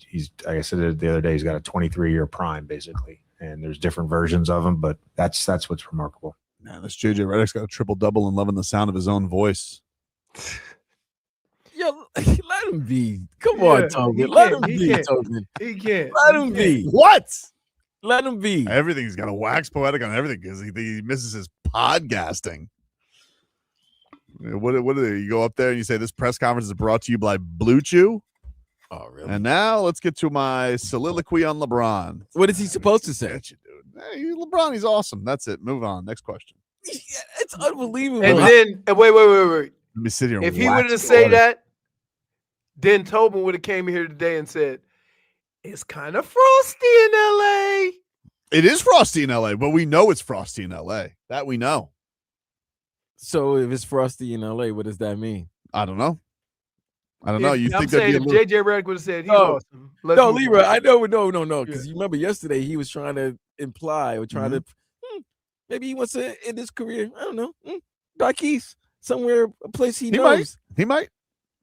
He's, like I said the other day, he's got a 23-year prime basically. And there's different versions of him, but that's what's remarkable. Man, this JJ Redick's got a triple-double and loving the sound of his own voice. Yo, let him be. Come on, Tobin. Let him be, Tobin. He can't. Let him be. What? Let him be. Everything's got to wax poetic on everything because he misses his podcasting. What do you go up there and you say this press conference is brought to you by Blue Chew? Oh, really? And now let's get to my soliloquy on LeBron. What is he supposed to say? Hey, LeBron, he's awesome. That's it. Move on. Next question. Yeah, it's unbelievable. And then wait. Let me sit here. If he would have said that, then Tobin would have came here today and said, "It's kind of frosty in LA." It is frosty in LA, but we know it's frosty in LA. That we know. So if it's frosty in LA, what does that mean? I don't know. You I'm think saying if that JJ Redick would have said he's awesome. No, Leroy, I know, no. Because you remember yesterday he was trying to imply or trying to maybe he wants to end his career. I don't know. Back east, somewhere, a place he knows. He might.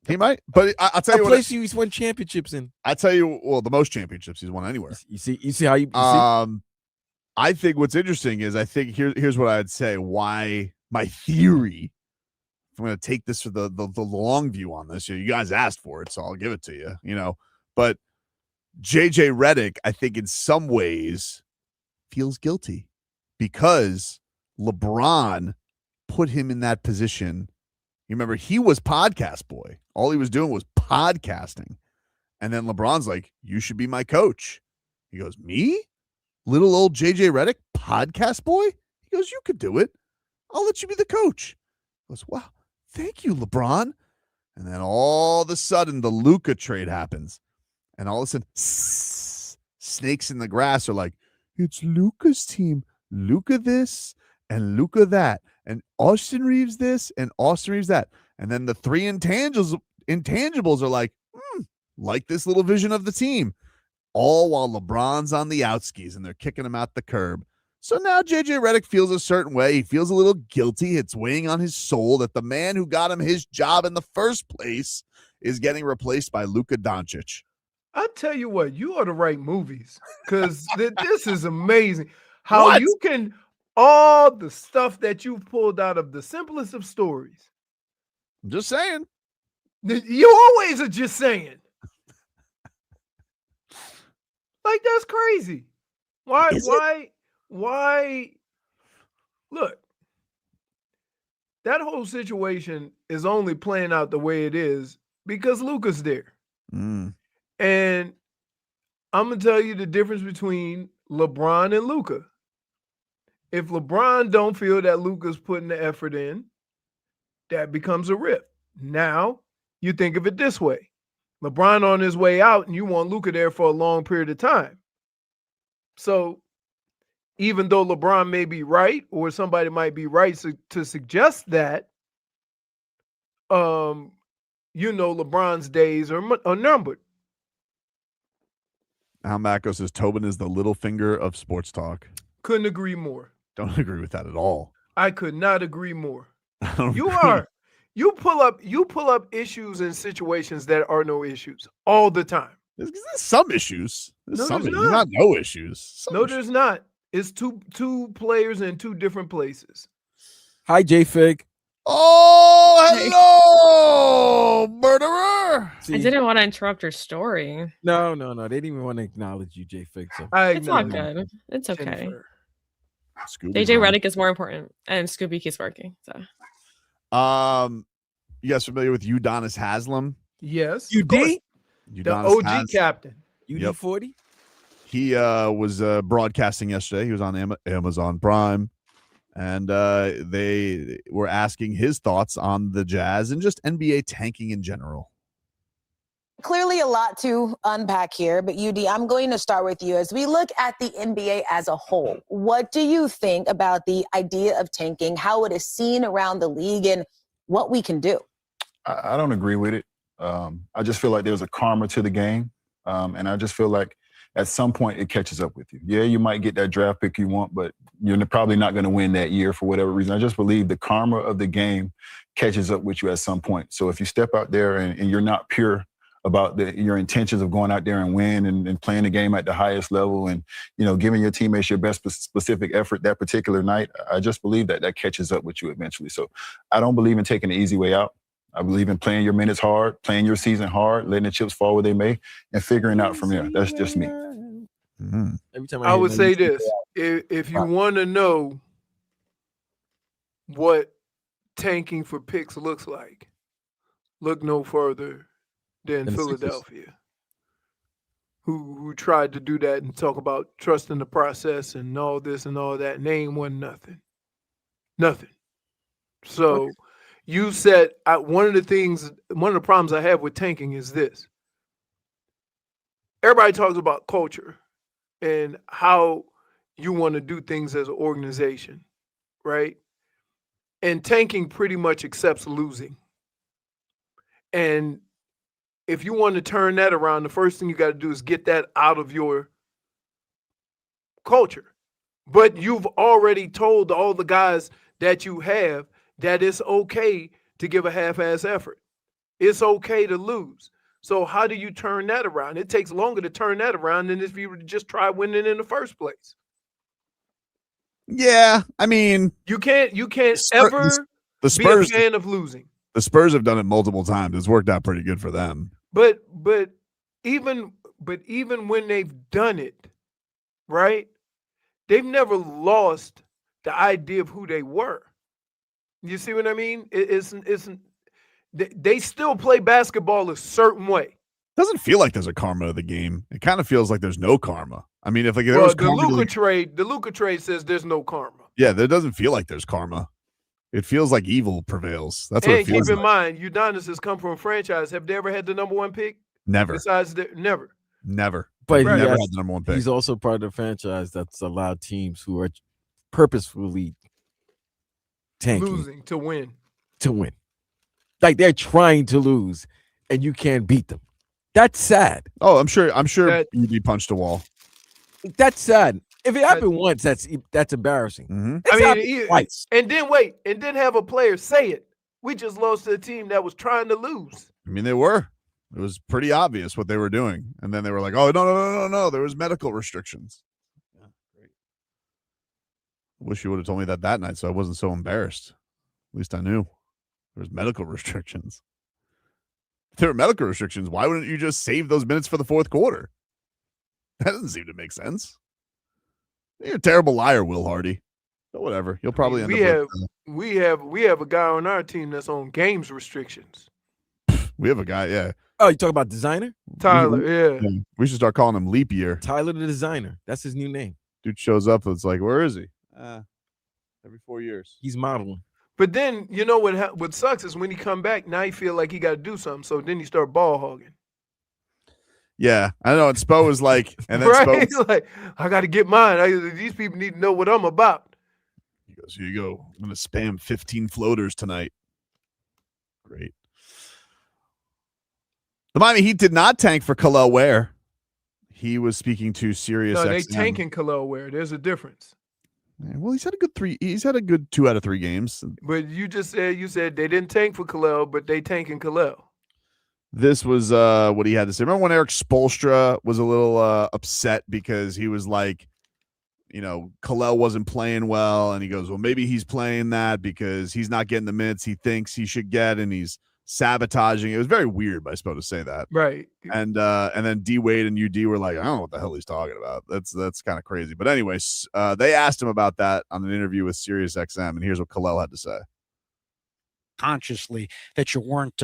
But I'll tell you what. A place he's won championships in. I tell you, well, the most championships he's won anywhere. You see how you see? I think what's interesting is here's what I'd say. Why my theory. I'm going to take this for the long view on this. You guys asked for it, so I'll give it to you. But JJ Redick, I think in some ways feels guilty because LeBron put him in that position. You remember he was podcast boy. All he was doing was podcasting. And then LeBron's like, you should be my coach. He goes, me? Little old JJ Redick, podcast boy? He goes, you could do it. I'll let you be the coach. He goes, wow. Thank you, LeBron. And then all of a sudden, the Luka trade happens. And all of a sudden, snakes in the grass are like, it's Luka's team. Luka this and Luka that. And Austin Reeves this and Austin Reeves that. And then the three intangibles are like this little vision of the team. All while LeBron's on the outskis and they're kicking him out the curb. So now JJ Redick feels a certain way. He feels a little guilty. It's weighing on his soul that the man who got him his job in the first place is getting replaced by Luka Doncic. I tell you what, you ought to write movies because this is amazing. How you can all the stuff that you've pulled out of the simplest of stories. I'm just saying. You always are just saying. Like that's crazy. Why? Look, that whole situation is only playing out the way it is because Luka's there. And I'm going to tell you the difference between LeBron and Luka. If LeBron don't feel that Luka's putting the effort in, that becomes a rip. Now, you think of it this way. LeBron on his way out and you want Luka there for a long period of time. So, even though LeBron may be right or somebody might be right to suggest that, LeBron's days are numbered. Al Macco says Tobin is the little finger of sports talk. Couldn't agree more. Don't agree with that at all. I could not agree more. You are. You pull up issues and situations that are no issues all the time. There's some issues. There's not no issues. There's not. It's two players in two different places. Hi, J-Fig. Oh, hello, murderer. See, I didn't want to interrupt your story. no. They didn't even want to acknowledge you, Jay Fixer. It's all good. It's okay. Scooby's JJ on. Redick is more important, and Scooby keeps working. So, you guys familiar with Udonis Haslem? Yes. UD? The Udonis OG captain. UD40? He was broadcasting yesterday. He was on Amazon Prime, and they were asking his thoughts on the Jazz and just NBA tanking in general. Clearly a lot to unpack here, but UD, I'm going to start with you. As we look at the NBA as a whole, what do you think about the idea of tanking, how it is seen around the league, and what we can do? I don't agree with it. I just feel like there's a karma to the game, and I just feel like at some point it catches up with you. Yeah, you might get that draft pick you want, but you're probably not going to win that year for whatever reason. I just believe the karma of the game catches up with you at some point. So if you step out there and you're not pure about your intentions of going out there and win and playing the game at the highest level and, giving your teammates your best specific effort that particular night, I just believe that catches up with you eventually. So I don't believe in taking the easy way out. I believe in playing your minutes hard, playing your season hard, letting the chips fall where they may, and figuring out from there. That's just me. Every time I would say this. If you want to know what tanking for picks looks like, look no further than Philadelphia, who tried to do that and talk about trusting the process and all this and all that. Name one nothing. So you said one of the problems I have with tanking is this. Everybody talks about culture and how you want to do things as an organization, right? And tanking pretty much accepts losing. And if you want to turn that around, the first thing you got to do is get that out of your culture. But you've already told all the guys that you have that it's okay to give a half-ass effort. It's okay to lose. So how do you turn that around? It takes longer to turn that around than if you were to just try winning in the first place. Yeah, I mean, you can't ever the Spurs, be a fan of losing. The Spurs have done it multiple times. It's worked out pretty good for them. But even when they've done it, right? They've never lost the idea of who they were. You see what I mean? They still play basketball a certain way. Doesn't feel like there's a karma to the game. It kind of feels like there's no karma. I mean, if there was the Luka trade says there's no karma. Yeah, there doesn't feel like there's karma. It feels like evil prevails. That's what it feels keep in like. mind, Udonis has come from a franchise. Have they ever had the number one pick? Never. Besides, never. But he Right. never had the number one pick. He's also part of the franchise that's allowed teams who are purposefully tanking losing to win. Like they're trying to lose, and you can't beat them. That's sad. Oh, I'm sure UD punched a wall. That's sad. If it happened once, that's embarrassing. Mm-hmm. I mean, twice. And then have a player say it. We just lost to a team that was trying to lose. I mean, they were. It was pretty obvious what they were doing. And then they were like, oh, no. There was medical restrictions. Yeah, great. Wish you would have told me that night so I wasn't so embarrassed. At least I knew there was medical restrictions. If there were medical restrictions, why wouldn't you just save those minutes for the fourth quarter? That doesn't seem to make sense. You're a terrible liar, Will Hardy. But whatever. You'll probably end up we have a guy on our team that's on games restrictions. We have a guy, yeah. Oh, you talk about designer? Tyler, yeah. We should start calling him Leap Year. Tyler the designer. That's his new name. Dude shows up. It's like, where is he? Every 4 years. He's modeling. But then, you know what sucks is when he come back, now he feel like he got to do something. So then he start ball hogging. Yeah, I know. And Spo was like, and then right? Spo, like, I got to get mine. These people need to know what I'm about. He goes, here you go. I'm going to spam 15 floaters tonight. Great. The Miami Heat did not tank for Khalil Ware. He was speaking to Sirius XM. No, they tanking Khalil Ware. There's a difference. Well, he's had a good 3. He's had a good 2 out of 3 games. But you said they didn't tank for Khalil, but they tanking Khalil. This was what he had to say. Remember when Eric Spoelstra was a little upset because he was like, Khalil wasn't playing well, and he goes, well, maybe he's playing that because he's not getting the minutes he thinks he should get, and he's sabotaging. It was very weird, but I supposed to say that. Right. And then D Wade and UD were like, I don't know what the hell he's talking about. That's kind of crazy. But anyways, they asked him about that on an interview with SiriusXM, and here's what Kalel had to say. Consciously that you weren't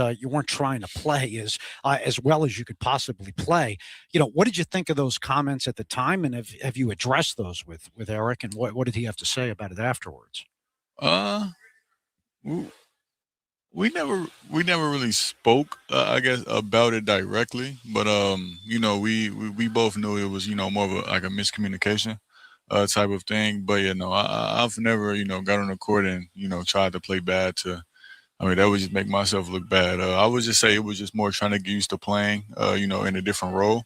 trying to play as well as you could possibly play. What did you think of those comments at the time, and have you addressed those with Eric, and what did he have to say about it afterwards? We never really spoke, I guess, about it directly, but we both knew it was more of a miscommunication type of thing. But I've never got on the court and tried to play bad to. I mean, that would just make myself look bad. I would just say it was just more trying to get used to playing, in a different role.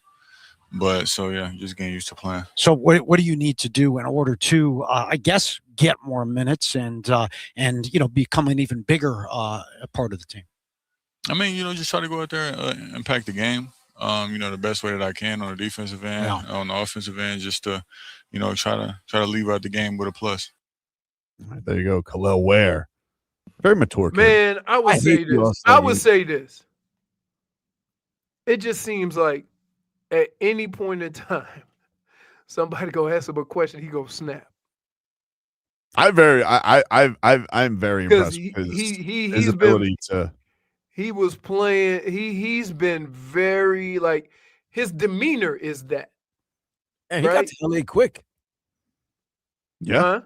But so, yeah, just getting used to playing. So what do you need to do in order to, I guess, get more minutes and become an even bigger part of the team? I mean, just try to go out there and impact the game, the best way that I can on the defensive end, on the offensive end, just to, try to leave out the game with a plus. All right, there you go, Kalel Ware. Very mature kid. Man, I would say this. It just seems like at any point in time, somebody go ask him a question, he go snap. I'm very impressed with his ability to. He was playing. He's been very his demeanor is that. And he got to LA quick. Yeah. Huh?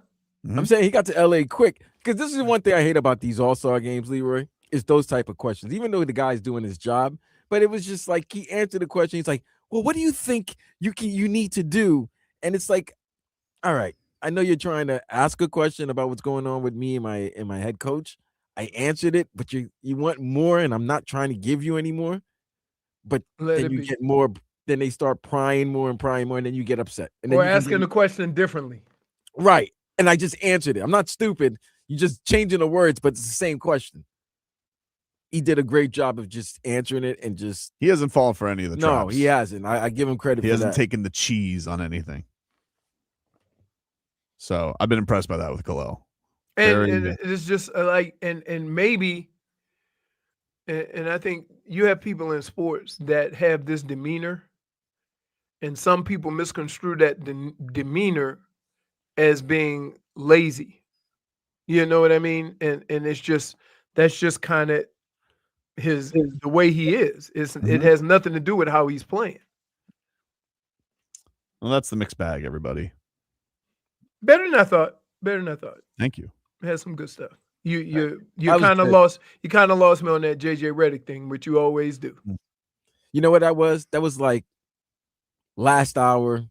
I'm saying he got to LA quick. Because this is one thing I hate about these All-Star games, Leroy, is those type of questions. Even though the guy's doing his job, but it was just like he answered the question. He's like, well, what do you think you need to do? And it's like, all right, I know you're trying to ask a question about what's going on with me and my head coach. I answered it, but you want more, and I'm not trying to give you any more. But then you get more, then they start prying more, and then you get upset. And then we're asking the question differently. Right. And I just answered it. I'm not stupid. You're just changing the words, but it's the same question. He did a great job of just answering it and just. He hasn't fallen for any of the traps. No, he hasn't. I give him credit for that. He hasn't taken the cheese on anything. So I've been impressed by that with Kalel. And it's just and maybe, and I think you have people in sports that have this demeanor, and some people misconstrue that demeanor as being lazy. You know what I mean? And that's just kind of the way he is. It has nothing to do with how he's playing. Well, that's the mixed bag, everybody. Better than I thought. Thank you. It has some good stuff. You kind of lost me on that JJ Redick thing, which you always do. You know what that was? That was like last hour.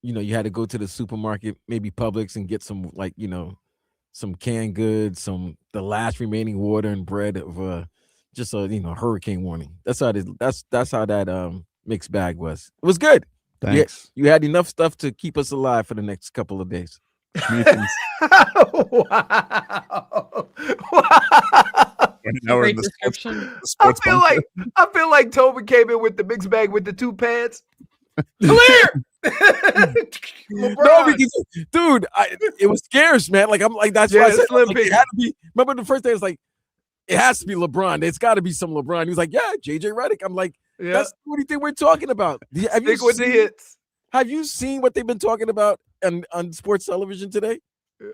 You had to go to the supermarket, maybe Publix, and get some some canned goods, the last remaining water and bread of just a hurricane warning. That's how that mixed bag was. It was good. Thanks. You had enough stuff to keep us alive for the next couple of days. Wow. Now we're in Great description. I feel like Tobin came in with the mixed bag with the 2 pads. Clear. No, because dude, it was scarce, man. That's why I said it had to be. Remember the first day, it's like it has to be LeBron. It's got to be some LeBron. He was like, yeah, JJ Redick. I'm like, that's what do you think we're talking about? Stick with the hits. Have you seen what they've been talking about on sports television today?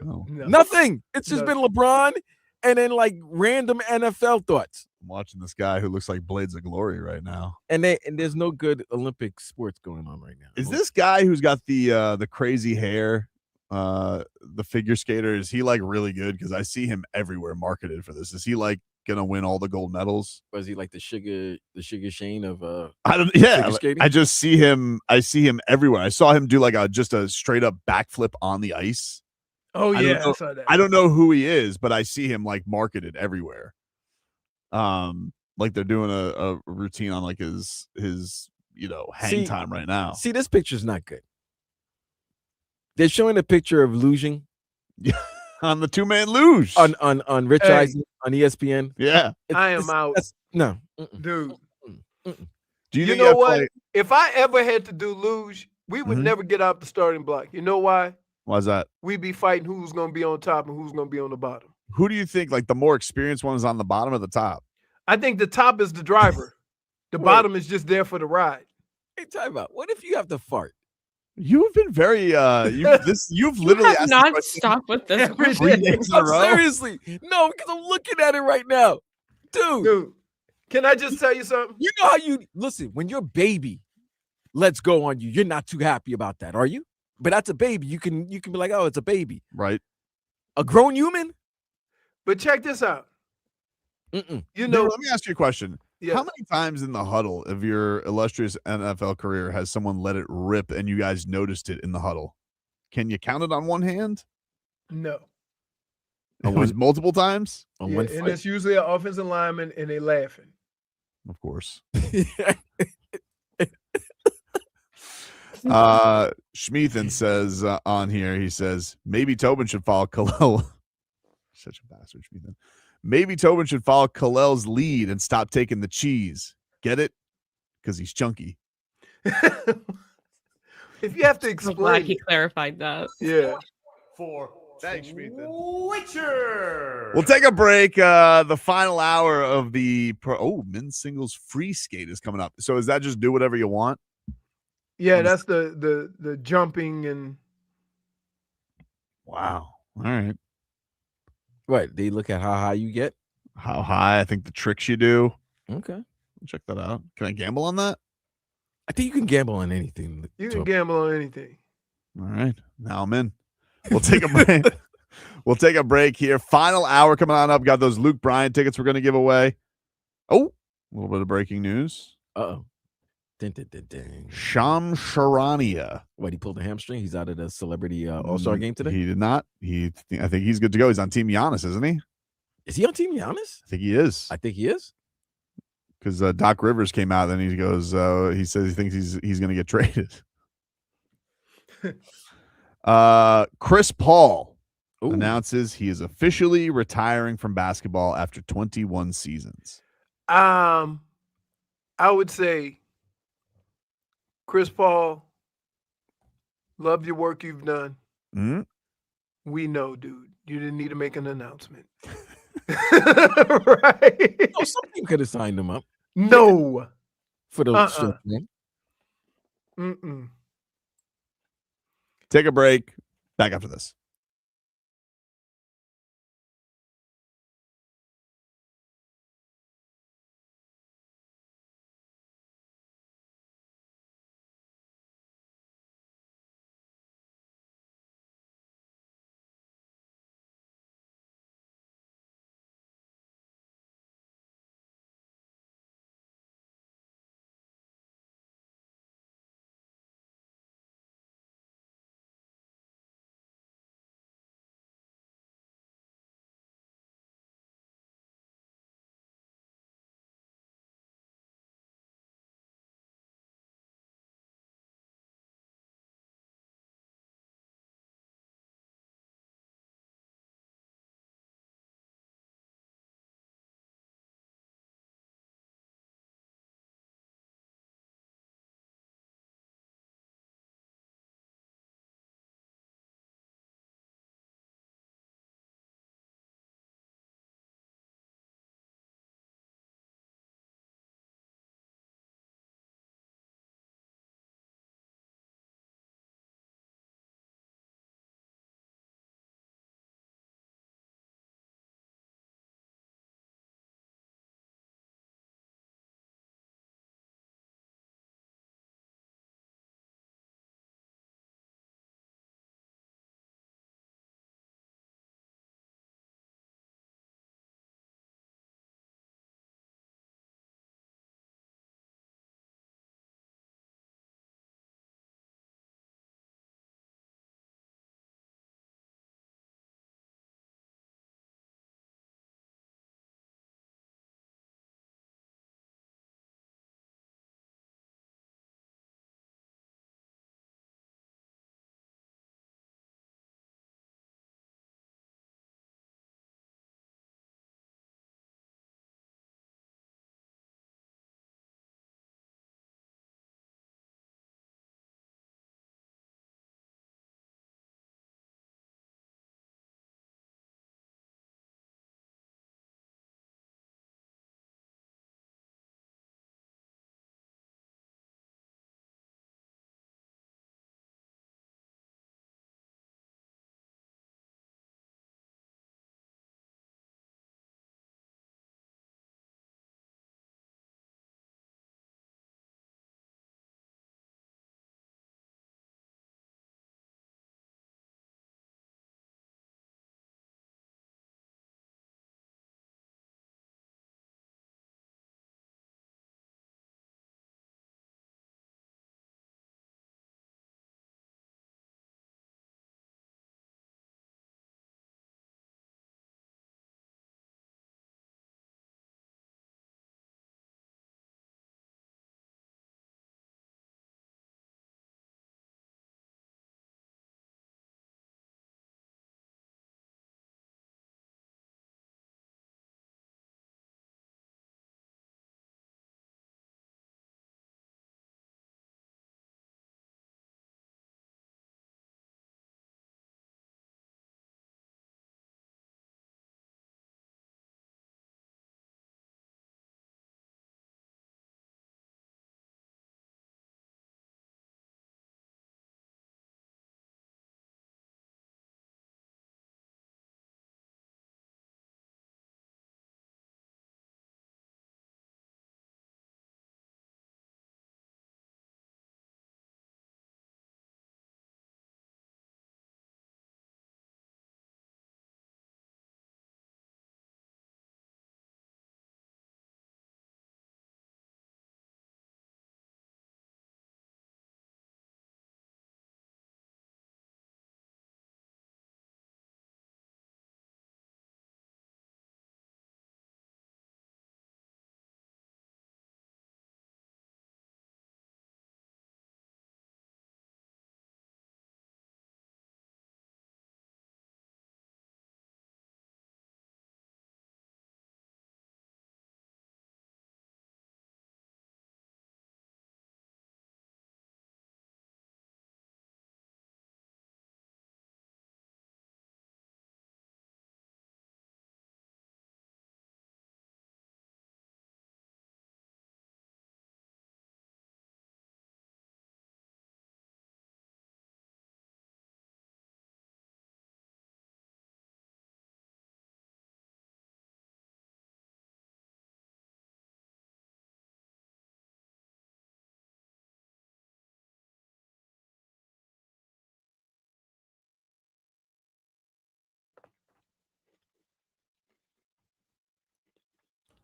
No. Nothing. It's just been LeBron and then random NFL thoughts. I'm watching this guy who looks like Blades of Glory right now. And there's no good Olympic sports going on right now. Is this guy who's got the crazy hair, the figure skater, is he really good? Because I see him everywhere marketed for this. Is he gonna win all the gold medals? Was he like the Sugar Shane of figure skating? I just see him. I see him everywhere. I saw him do just a straight up backflip on the ice. Oh yeah, I saw that. I don't know who he is, but I see him marketed everywhere. They're doing a routine on his hang time right now. See, this picture's not good. They're showing a picture of luging. On the 2-man luge on Rich Eisen on ESPN. Yeah, I am out. No, dude. Do you know what? If I ever had to do luge, we would never get out the starting block. You know why? Why's that? We'd be fighting who's going to be on top and who's going to be on the bottom. Who do you think, like, the more experienced one is on the bottom or the top? I think the top is the driver. The bottom is just there for the ride. Hey, time out. What if you have to fart? You've been very you've literally have asked not this question stopped with this every three day. days in a row. Seriously. No, because I'm looking at it right now. Dude, can I just tell you something? You know how you listen, when your baby lets go on you, you're not too happy about that, are you? But that's a baby. You can be like, oh, it's a baby. Right. A grown human? But check this out. Mm-mm. You know, let me ask you a question. Yeah. How many times in the huddle of your illustrious NFL career has someone let it rip and you guys noticed it in the huddle? Can you count it on one hand? No. It was multiple times? Yeah, and it's usually an offensive lineman, and they laughing. Of course. Schmeathan says on here, he says, maybe Tobin should follow Khalil. Such a bastard, Schmeathan. Maybe Tobin should follow Khalil's lead and stop taking the cheese. Get it? Because he's chunky. If you have to I'm explain, glad he clarified that. Yeah. Thanks, Schmeathan. We'll take a break. The final hour of the men's singles free skate is coming up. So is that just do whatever you want? Yeah, that's the jumping and. Wow. All right. Right. They look at how high you get. How high? I think the tricks you do. Okay. Check that out. Can I gamble on that? I think you can gamble on anything. You can gamble on anything. All right. Now I'm in. We'll take a break. We'll take a break here. Final hour coming on up. Got those Luke Bryan tickets we're going to give away. Oh, a little bit of breaking news. Uh-oh. Sham Charania. What, he pulled a hamstring? He's out of the celebrity all-star game today? He did not. I think he's good to go. He's on Team Giannis, isn't he? Is he on Team Giannis? I think he is. I think he is. Because Doc Rivers came out and he goes, he says he thinks he's going to get traded. Chris Paul announces he is officially retiring from basketball after 21 seasons. I would say, Chris Paul, love your work you've done. Mm-hmm. We know, dude. You didn't need to make an announcement. Right? Oh, some team could have signed him up. No. For the short game. Mm-mm. Take a break. Back after this.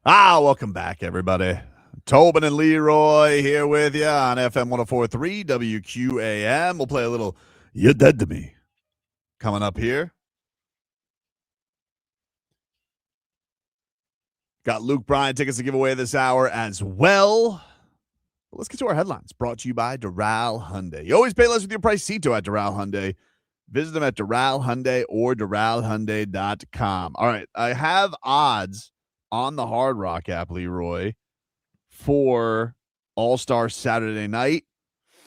Welcome back, everybody. Tobin and Leroy here with you on FM 104.3 WQAM. We'll play a little "You're Dead to Me" coming up here. Got Luke Bryan tickets to give away this hour as well. Let's get to our headlines. Brought to you by Doral Hyundai. You always pay less with your price Cito at Doral Hyundai. Visit them at Doral Hyundai or DoralHyundai.com. All right, I have odds on the Hard Rock app, Leroy, for All-Star Saturday night.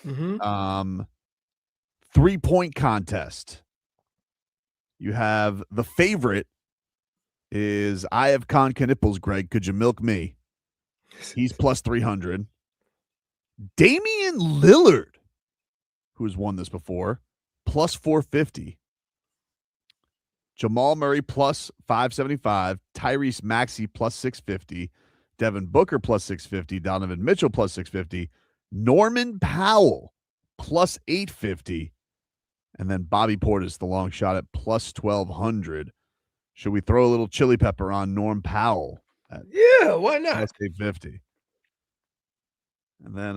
3-point contest. You have the favorite is I have Con Knipples, Greg. Could you milk me? He's plus 300. Damian Lillard, who has won this before, plus 450. Jamal Murray plus 575. Tyrese Maxey plus 650. Devin Booker plus 650. Donovan Mitchell plus 650. Norman Powell plus 850. And then Bobby Portis, the long shot, at plus 1,200. Should we throw a little chili pepper on Norm Powell? Yeah, why not? Plus 850. And then,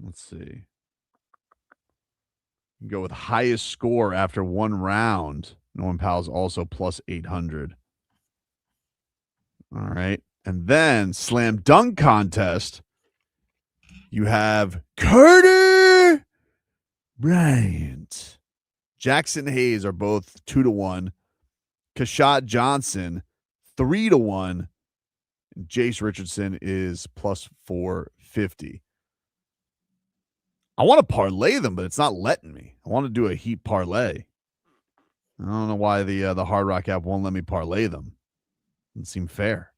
let's see. You can go with highest score after one round. Norm Powell's also plus 800. All right. And then slam dunk contest. You have Carter Bryant. Jackson Hayes are both 2-1. Keshad Johnson 3-1. Jace Richardson is plus 450. I want to parlay them, but it's not letting me. I want to do a heat parlay. I don't know why the Hard Rock app won't let me parlay them. Doesn't seem fair.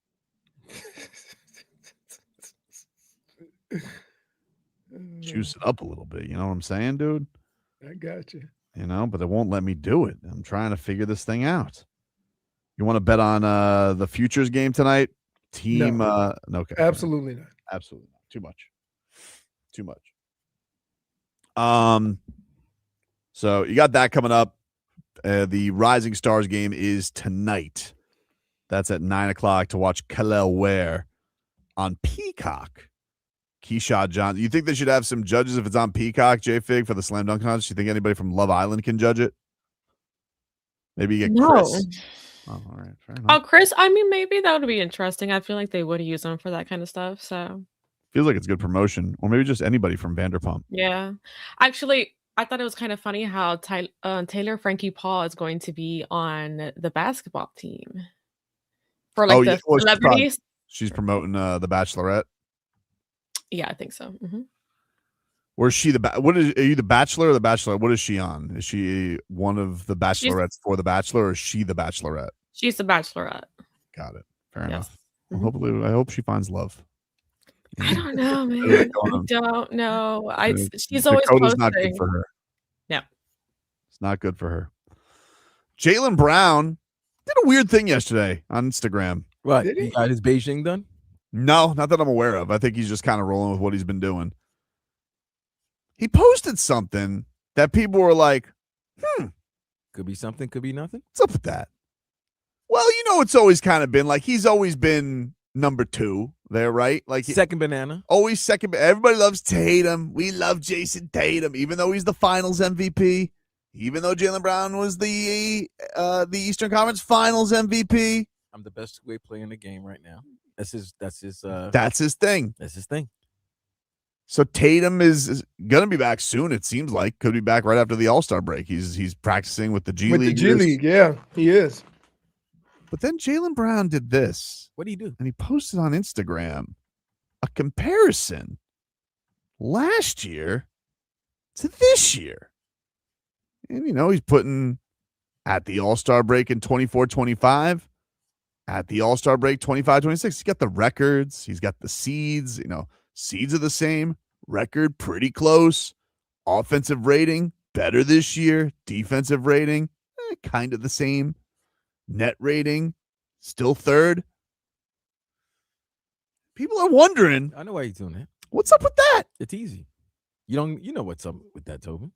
Juice it up a little bit. You know what I'm saying, dude? I got you. You know, but it won't let me do it. I'm trying to figure this thing out. You want to bet on the futures game tonight? Team No. Okay. Absolutely not. Absolutely not. Too much. So you got that coming up. The Rising Stars game is tonight. That's at 9:00 to watch Kalel Ware on Peacock. Keshad Johnson. You think they should have some judges if it's on Peacock, J-Fig, for the slam dunk contest? You think anybody from Love Island can judge it? Maybe you get Chris. Oh, all right. Fair enough. Oh, Chris, I mean, maybe that would be interesting. I feel like they would use him for that kind of stuff. So, Feels like it's good promotion. Or maybe just anybody from Vanderpump. yeah. Actually, I thought it was kind of funny how Taylor Frankie Paul is going to be on the basketball team for like the Well, celebrities. she's promoting The Bachelorette. Yeah, I think so. Or is she are you the Bachelor or the Bachelorette? What is she on? Is she one of the Bachelorettes for The Bachelor, or is she the Bachelorette? She's the Bachelorette. Got it. Fair enough. Well, hopefully, I hope she finds love. I don't know, man. I don't know. She's always Dakota's posting. not good for her. No. It's not good for her. Jaylen Brown did a weird thing yesterday on Instagram. What? He got his Beijing done? No, not that I'm aware of. I think he's just kind of rolling with what he's been doing. He posted something that people were like, Could be something, could be nothing. What's up with that? Well, it's always kind of been like he's always been number 2 there, right? Like second banana. Always second. Everybody loves Tatum. We love Jason Tatum, even though he's the Finals MVP. Even though Jaylen Brown was the Eastern Conference Finals MVP. I'm the best way player in the game right now. That's his thing. That's his thing. So Tatum is going to be back soon, it seems like. Could be back right after the All-Star break. He's practicing with the G League. With the G League, yeah, he is. But then Jaylen Brown did this. What did he do? And he posted on Instagram a comparison last year to this year. And, he's putting at the All-Star break in 24-25, at the All-Star break 25-26. He's got the records. He's got the seeds. Seeds are the same. Record pretty close. Offensive rating better this year. Defensive rating kind of the same. Net rating still third. People are wondering. I know why he's doing that. What's up with that? It's easy. You know what's up with that, Tobin.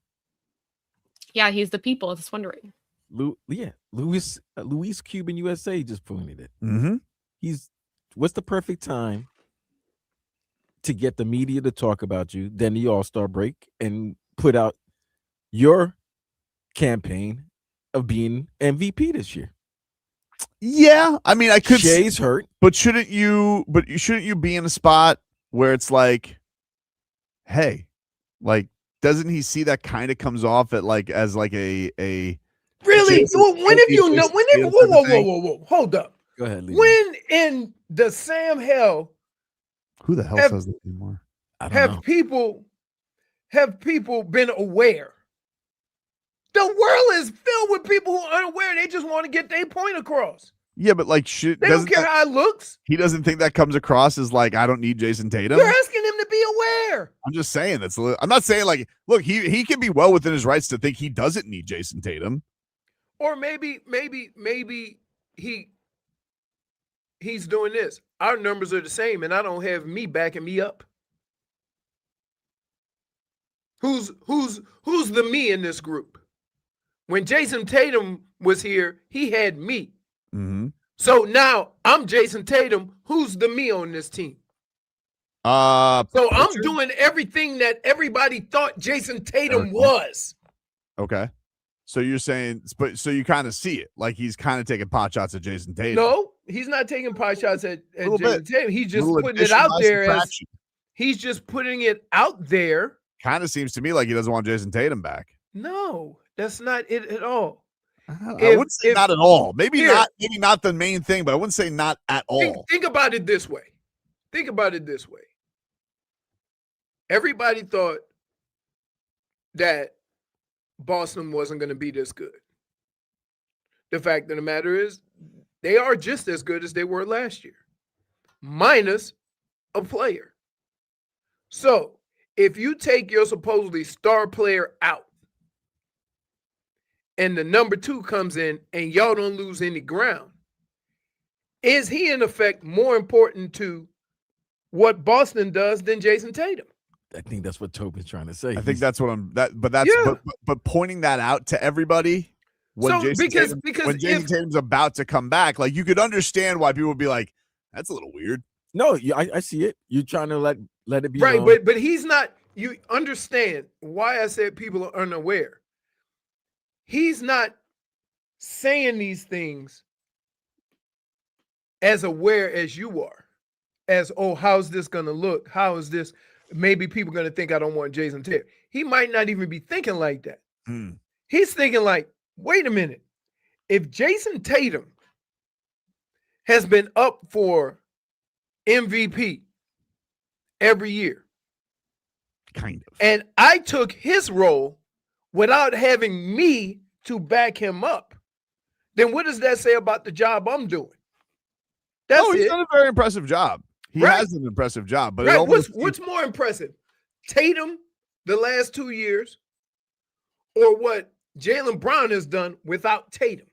Yeah, he's the people. Just wondering. Luis Cuban USA just pointed it. Mm-hmm. He's perfect time to get the media to talk about you than the All-Star break and put out your campaign of being MVP this year? Yeah, I mean, I could. Shay's hurt, but shouldn't you? But shouldn't you be in a spot where it's like, hey, like, doesn't he see that kind of comes off at like as like a really? When have you know? Whoa, hold up. Go ahead, Lee. When in the Sam hell? Who the hell says that anymore? Have people been aware? The world is filled with people who are unaware. They just want to get their point across. Yeah, but like, they don't care how it looks. He doesn't think that comes across as like, I don't need Jason Tatum. You're asking him to be aware. I'm just saying I'm not saying like, look, he can be well within his rights to think he doesn't need Jason Tatum. Or maybe he's doing this. Our numbers are the same, and I don't have me backing me up. Who's the me in this group? When Jason Tatum was here, he had me. Mm-hmm. So now I'm Jason Tatum. Who's the me on this team? So I'm doing everything that everybody thought Jason Tatum was. Okay. So you're saying, but so you kind of see it, like he's kind of taking pot shots at Jason Tatum. No, he's not taking pot shots at Jason Tatum. He's just putting it out there as he's just putting it out there. Kind of seems to me like he doesn't want Jason Tatum back. No, that's not it at all. I wouldn't say not at all. Maybe not the main thing, but I wouldn't say not at all. Think about it this way. Everybody thought that Boston wasn't going to be this good. The fact of the matter is they are just as good as they were last year, minus a player. So if you take your supposedly star player out and the number 2 comes in and y'all don't lose any ground, is he in effect more important to what Boston does than Jason Tatum? I think that's what Tobin's trying to say. I think that's what but pointing that out to everybody when Jason Tatum's about to come back, like you could understand why people would be like, that's a little weird. No, I see it. You're trying to let it be right, known. but he's not. You understand why I said people are unaware. He's not saying these things as aware as you are, as, oh, how's this going to look? How is this? Maybe people are going to think I don't want Jason Tatum. He might not even be thinking like that. He's thinking like, wait a minute. If Jason Tatum has been up for MVP every year, kind of, and I took his role without having me to back him up, then what does that say about the job I'm doing? He's done a very impressive job. He has an impressive job, but what's more impressive, Tatum the last 2 years, or what Jaylen Brown has done without Tatum?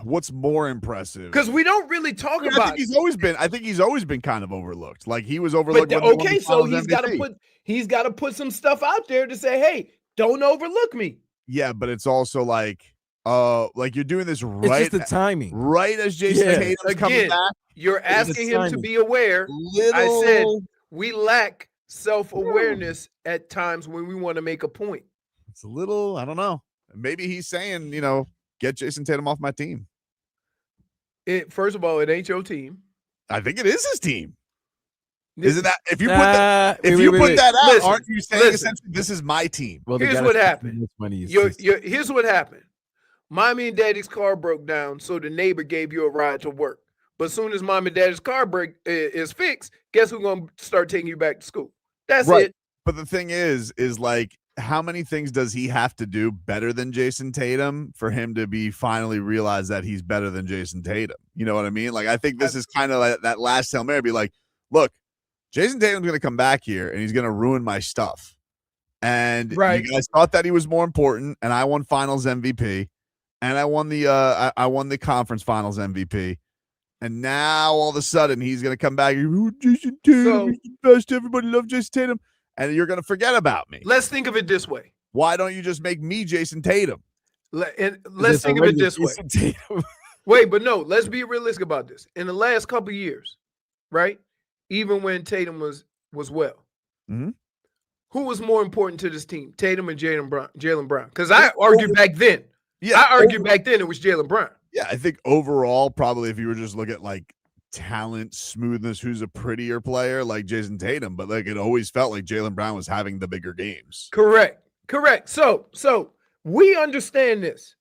What's more impressive? Because we don't really talk about. I think he's always been kind of overlooked. Like he was overlooked. Okay, so he's got to put some stuff out there to say, hey, don't overlook me. Yeah, but it's also like you're doing this right. It's just the timing, right as Jason Tatum's coming back. You're asking him to be aware. I said we lack self-awareness at times when we want to make a point. It's a little, I don't know. Maybe he's saying, get Jason Tatum off my team. First of all, it ain't your team. I think it is his team. Isn't that if you put that out? Listen, aren't you saying essentially this is my team? Well, here's what happened. Here's what happened. Mommy and daddy's car broke down, so the neighbor gave you a ride to work. But as soon as mom and daddy's car is fixed, guess who's going to start taking you back to school? That's it. But the thing is like, how many things does he have to do better than Jason Tatum for him to be finally realize that he's better than Jason Tatum? You know what I mean? Like, I think this is kind of like that last Hail Mary, be like, look, Jason Tatum's going to come back here and he's going to ruin my stuff. And you guys thought that he was more important, and I won Finals MVP, and I won the conference Finals MVP. And now all of a sudden he's going to come back. Jason Tatum is the best. Everybody loves Jason Tatum. And you're going to forget about me. Let's think of it this way. Why don't you just make me Jason Tatum? Let's think of it this way. Wait, but no, let's be realistic about this. In the last couple of years, right? Even when Tatum was well, Mhm. who was more important to this team, Tatum and Jaylen Brown? Because I argued back then. Yeah, I argued back then it was Jaylen Brown. Yeah, I think overall, probably if you were just looking at like talent, smoothness, who's a prettier player, like Jason Tatum, but like it always felt like Jaylen Brown was having the bigger games. Correct. So we understand this.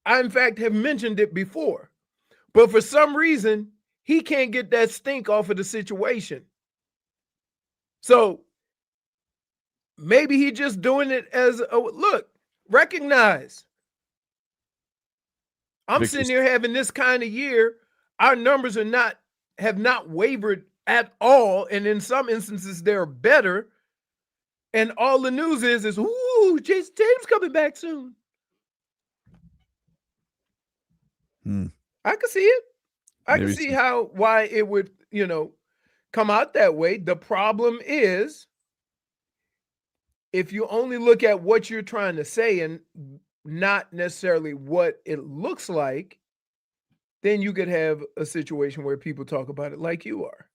I, in fact, have mentioned it before. But for some reason, he can't get that stink off of the situation. So maybe he just doing it as a look, recognize. I'm sitting here having this kind of year. Our numbers have not wavered at all. And in some instances, they're better. And all the news is ooh, Jason Tatum's coming back soon. I can see it. I can see why it would, come out that way. The problem is if you only look at what you're trying to say and not necessarily what it looks like, then you could have a situation where people talk about it like you are.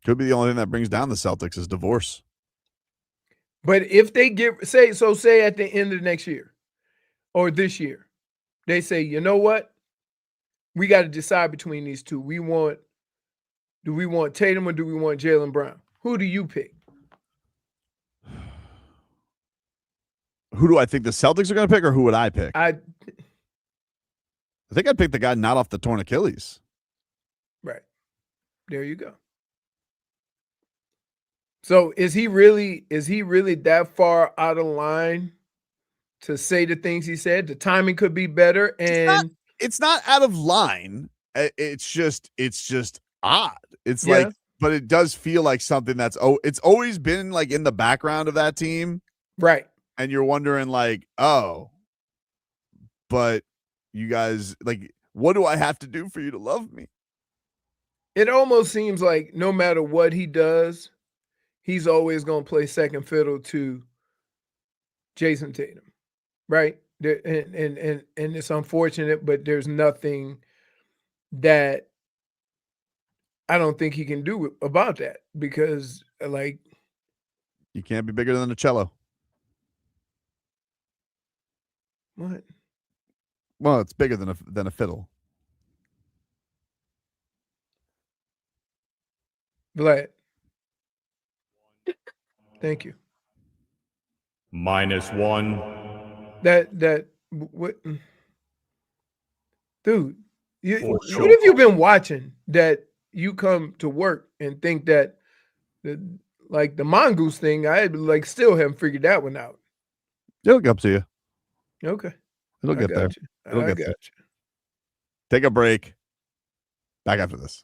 Could be the only thing that brings down the Celtics is divorce. But if they say at the end of next year or this year, they say, you know what? We got to decide between these two. Do we want Tatum or do we want Jaylen Brown? Who do you pick? Who do I think the Celtics are going to pick, or who would I pick? I think I'd pick the guy not off the torn Achilles. Right. There you go. So is he really that far out of line to say the things he said? The timing could be better, and it's not out of line. It's just odd. It's like, but it does feel like something it's always been like in the background of that team. Right. And you're wondering like, oh, but you guys, like, what do I have to do for you to love me? It almost seems like no matter what he does, he's always going to play second fiddle to Jason Tatum, right? And it's unfortunate, but there's nothing that I don't think he can do about that because, like, you can't be bigger than a cello. What? Well, it's bigger than a fiddle. Vlad. Thank you. -1. That what? Dude, For sure. what have you been watching that you come to work and think that the mongoose thing? I still haven't figured that one out. It'll get up to you. Okay. It'll get there. It'll get there. You. Take a break. Back after this.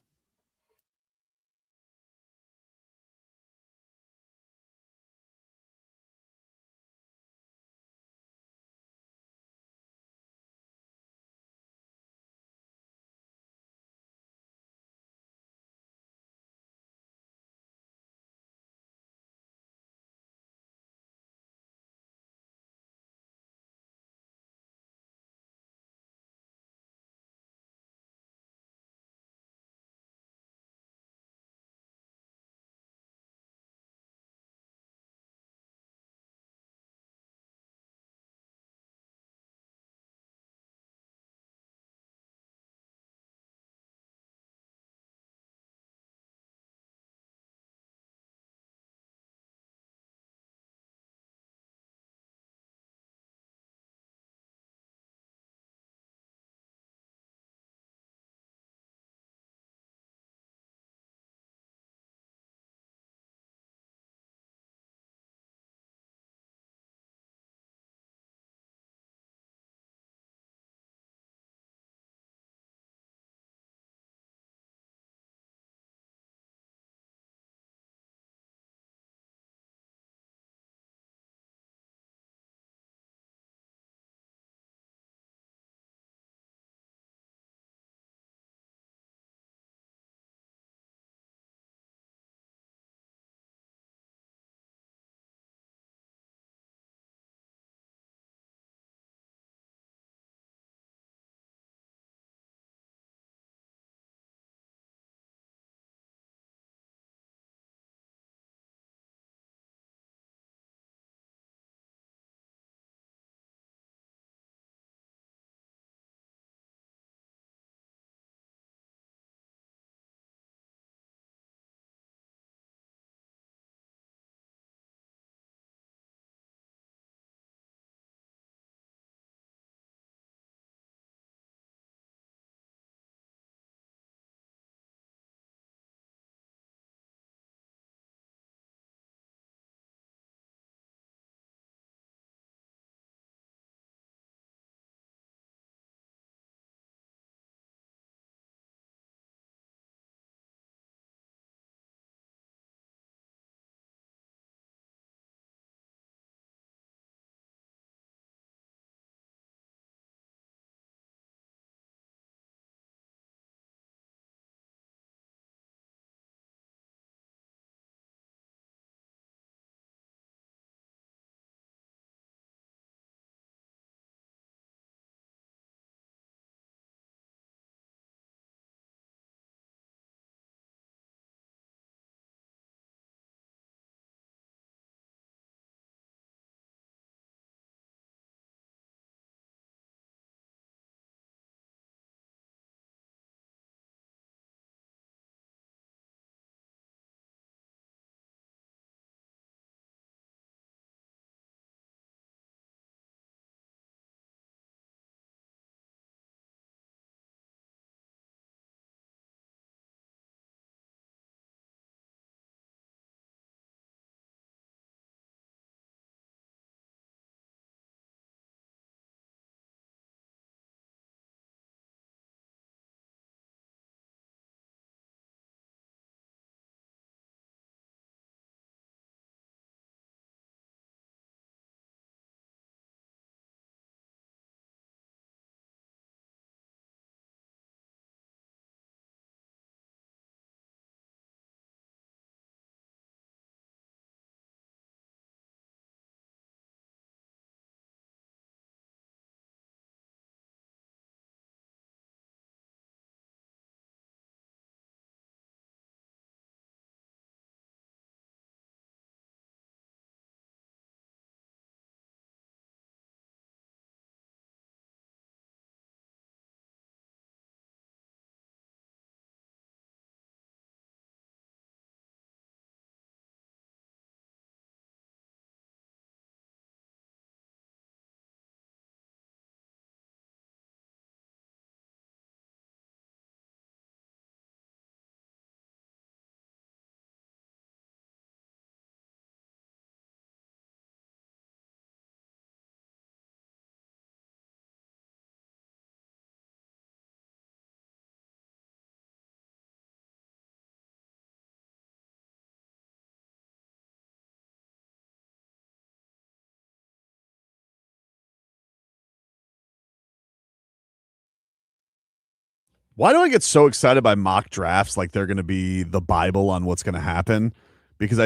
Why do I get so excited by mock drafts like they're going to be the Bible on what's going to happen? Because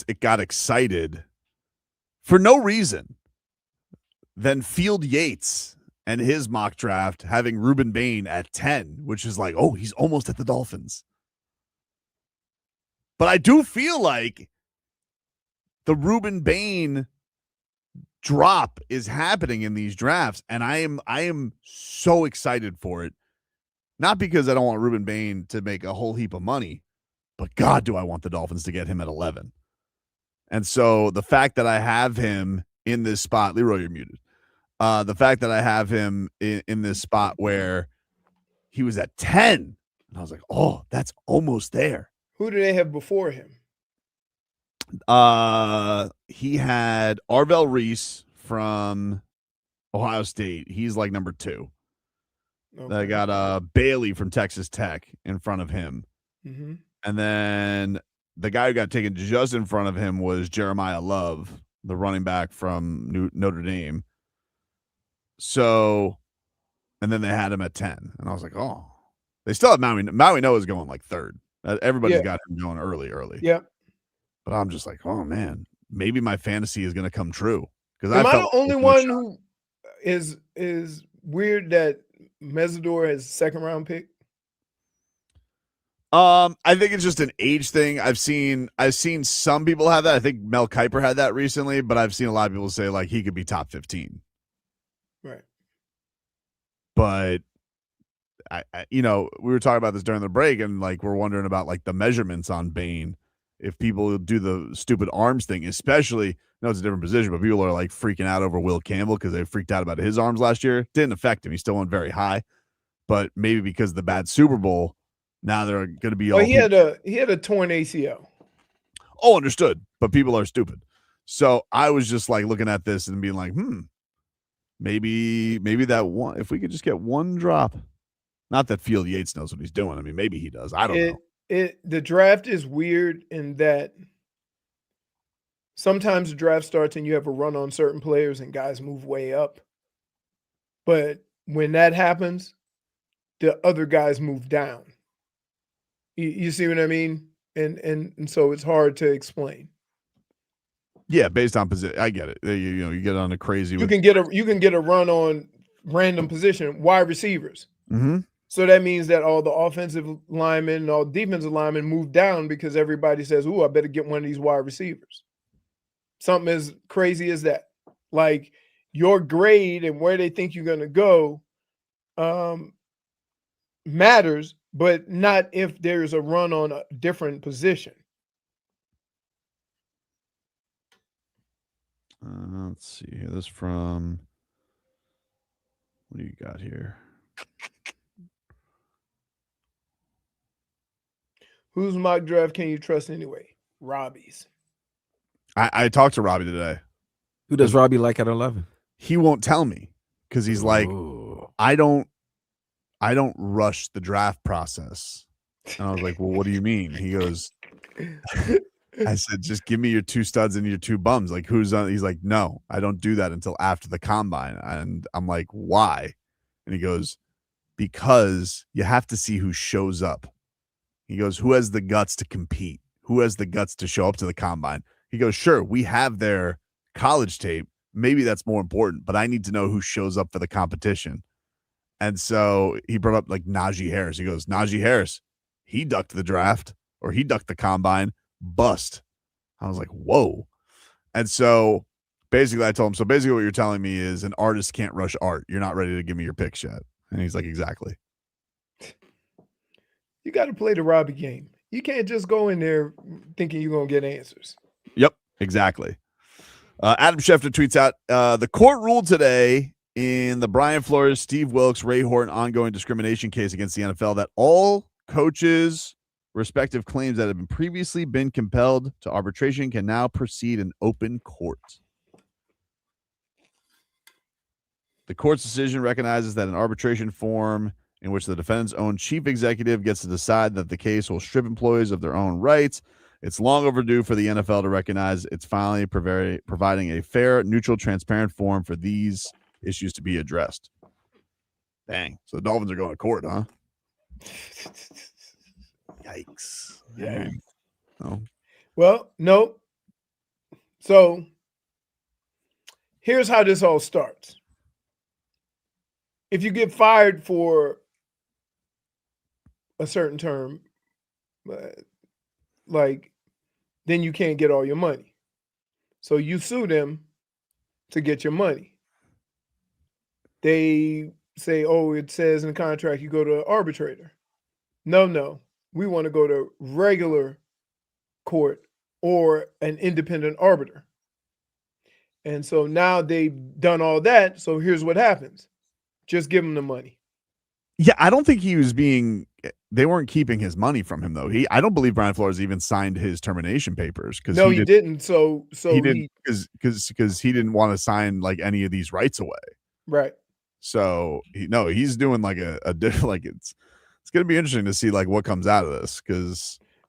it got excited for no reason. Then Field Yates and his mock draft having Ruben Bain at 10, which is like, oh, he's almost at the Dolphins. But I do feel like the Ruben Bain drop is happening in these drafts, and I am so excited for it. Not because I don't want Ruben Bain to make a whole heap of money, but God, do I want the Dolphins to get him at 11. And so the fact that I have him in this spot, Leroy, you're muted. The fact that I have him in this spot where he was at 10, and I was like, oh, that's almost there. Who do they have before him? He had Arvell Reese from Ohio State. He's like number 2. Okay. They got Bailey from Texas Tech in front of him. Mm-hmm. And then the guy who got taken just in front of him was Jeremiah Love, the running back from Notre Dame. So, and then they had him at 10. And I was like, oh, they still have Maui. Maui Noah's going like 3rd. Everybody's got him going early. Yeah. But I'm just like, oh, man, maybe my fantasy is going to come true. Am I the only one who is weird that Mesidor has 2nd round pick? I think it's just an age thing. I've seen some people have that. I think Mel Kiper had that recently, but I've seen a lot of people say like he could be top 15. Right. But I we were talking about this during the break, and like we're wondering about like the measurements on Bain. If people do the stupid arms thing, especially, it's a different position, but people are like freaking out over Will Campbell because they freaked out about his arms last year. Didn't affect him. He still went very high, but maybe because of the bad Super Bowl, now they're going to be all. He had a torn ACL. Oh, understood. But people are stupid. So I was just like looking at this and being like, maybe that one. If we could just get one drop, not that Field Yates knows what he's doing. I mean, maybe he does. I don't know. The draft is weird in that sometimes the draft starts and you have a run on certain players and guys move way up. But when that happens, the other guys move down. You see what I mean? And so it's hard to explain. Yeah, based on position. I get it. You get on a crazy. You can get a run on random position, wide receivers. Mm-hmm. So that means that all the offensive linemen and all defensive linemen move down because everybody says, "Ooh, I better get one of these wide receivers." Something as crazy as that. Like your grade and where they think you're going to go matters, but not if there's a run on a different position. Let's see here. This from, what do you got here? Whose mock draft can you trust anyway? Robbie's. I talked to Robbie today. Who does Robbie like at 11? He won't tell me because he's like, I don't rush the draft process. And I was like, well, what do you mean? He goes, I said, just give me your 2 studs and your 2 bums. Like, who's on? He's like, no, I don't do that until after the combine. And I'm like, why? And he goes, because you have to see who shows up. He goes, who has the guts to compete? Who has the guts to show up to the combine? He goes, sure, we have their college tape. Maybe that's more important, but I need to know who shows up for the competition. And so he brought up like Najee Harris. He goes, Najee Harris, he ducked the draft or he ducked the combine, bust. I was like, whoa. And so basically I told him, so basically what you're telling me is an artist can't rush art. You're not ready to give me your picks yet. And he's like, exactly. You got to play the Robbie game. You can't just go in there thinking you're going to get answers. Yep, exactly. Adam Schefter tweets out, the court ruled today in the Brian Flores, Steve Wilkes, Ray Horton ongoing discrimination case against the NFL that all coaches' respective claims that have been previously been compelled to arbitration can now proceed in open court. The court's decision recognizes that an arbitration form in which the defendant's own chief executive gets to decide that the case will strip employees of their own rights. It's long overdue for the NFL to recognize it's finally providing a fair, neutral, transparent forum for these issues to be addressed. Dang. So the Dolphins are going to court, huh? Yikes. Yeah. Oh. Well, no. So here's how this all starts. If you get fired for a certain term, like, then you can't get all your money. So you sue them to get your money. They say, oh, it says in the contract you go to an arbitrator. No. We want to go to regular court or an independent arbiter. And so now they've done all that. So here's what happens. Just give them the money. Yeah, I don't think he was they weren't keeping his money from him though. I don't believe Brian Flores even signed his termination papers because no, he didn't. So he didn't because he didn't want to sign like any of these rights away. Right. So he's doing like a different, like it's going to be interesting to see like what comes out of this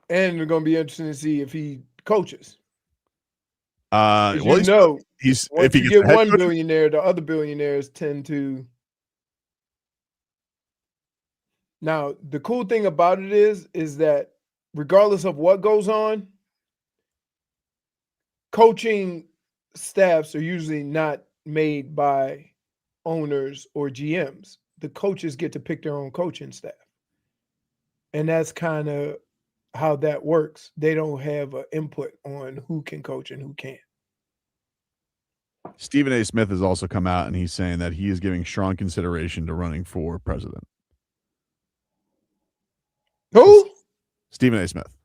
and it's going to be interesting to see if he coaches. Well, he's once if he you gets get one billionaire, the other billionaires tend to. Now, the cool thing about it is that regardless of what goes on, coaching staffs are usually not made by owners or GMs. The coaches get to pick their own coaching staff. And that's kind of how that works. They don't have an input on who can coach and who can't. Stephen A. Smith has also come out and he's saying that he is giving strong consideration to running for president. Who? Stephen A. Smith.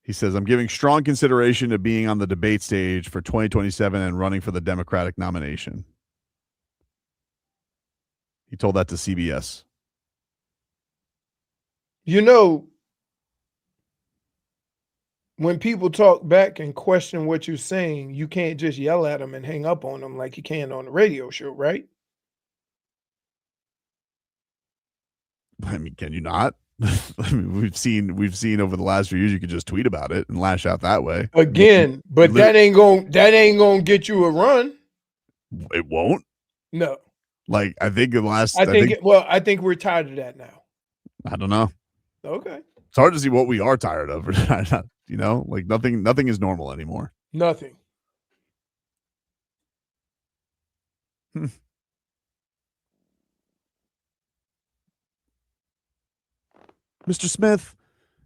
He says, I'm giving strong consideration to being on the debate stage for 2027 and running for the Democratic nomination. He told that to CBS. You know, when people talk back and question what you're saying, you can't just yell at them and hang up on them like you can on the radio show, right? I mean, can you not? I mean, we've seen over the last few years you could just tweet about it and lash out that way. Again, but that ain't gonna get you a run. It won't. No. Like I think I think we're tired of that now. I don't know. Okay. It's hard to see what we are tired of. You know, like nothing is normal anymore. Nothing. Mr. Smith,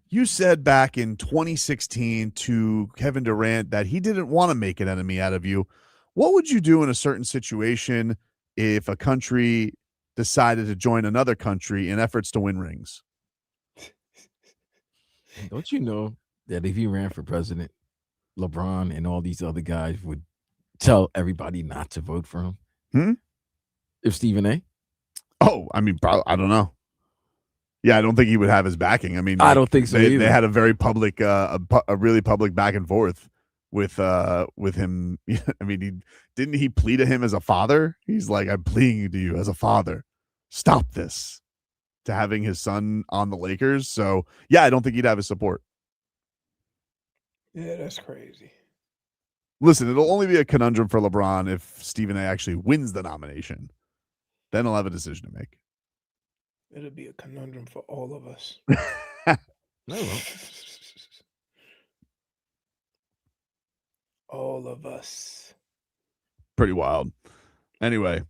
you said back in 2016 to Kevin Durant that he didn't want to make an enemy out of you. What would you do in a certain situation if a country decided to join another country in efforts to win rings? Don't you know that if he ran for president, LeBron and all these other guys would tell everybody not to vote for him? If Stephen A? Oh, I mean, I don't know. Yeah, I don't think he would have his backing. I mean, I don't think so They either. had a very public, a really public back and forth with him. I mean, didn't he plead to him as a father? He's like, I'm pleading to you as a father. Stop this. To having his son on the Lakers. So yeah, I don't think he'd have his support. Yeah, that's crazy. Listen, it'll only be a conundrum for LeBron if Stephen A actually wins the nomination. Then he'll have a decision to make. It'll be a conundrum for all of us. No. All of us. Pretty wild. Anyway,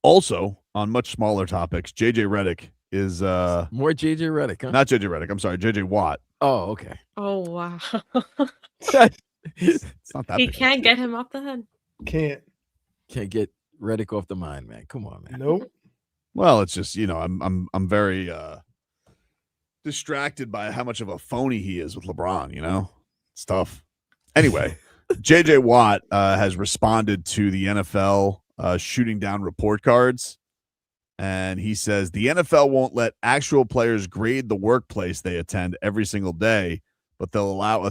also on much smaller topics, JJ Redick is more JJ Redick, huh? Not JJ Redick, I'm sorry, JJ Watt. Oh, okay. Oh, wow. It's not that He big. can't get him off the head. Can't get Redick off the mind, man. Come on, man. Nope. Well, it's just, you know, I'm very distracted by how much of a phony he is with LeBron, you know? It's tough. Anyway, JJ Watt has responded to the NFL shooting down report cards. And he says the NFL won't let actual players grade the workplace they attend every single day, but they'll allow a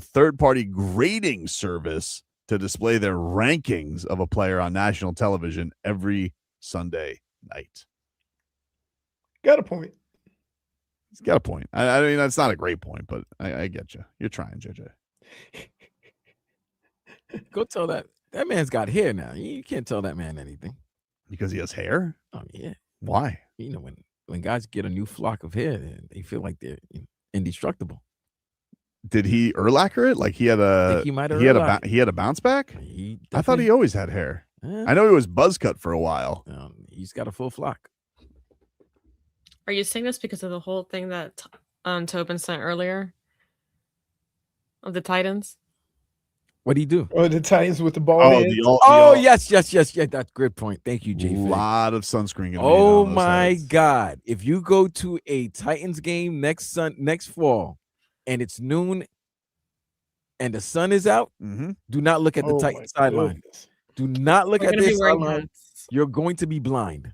third-party grading service to display their rankings of a player on national television every Sunday night. Got a point. He's got a point. I mean, that's not a great point, but I get you. You're trying, JJ. Go tell that man's got hair now. You can't tell that man anything. Because he has hair? Oh yeah. Why? You know, when guys get a new flock of hair, they feel like they're indestructible. Did he Urlacher it? Like he had a he might have he had a bounce back? I thought he definitely- always had hair. I know he was buzz cut for a while. He's got a full flock. Are you saying this because of the whole thing that Tobin sent earlier of the Titans? What do you do? Or the Titans with the ball heads? Yes. That's a good point. Thank you, Jay. A lot of sunscreen. Gonna Oh be on those my heads. God! If you go to a Titans game next fall, and it's noon, and the sun is out, do not look at the Oh, Titans my sideline. goodness. Do not look We're at gonna their be wearing sideline. hats. You're going to be blind.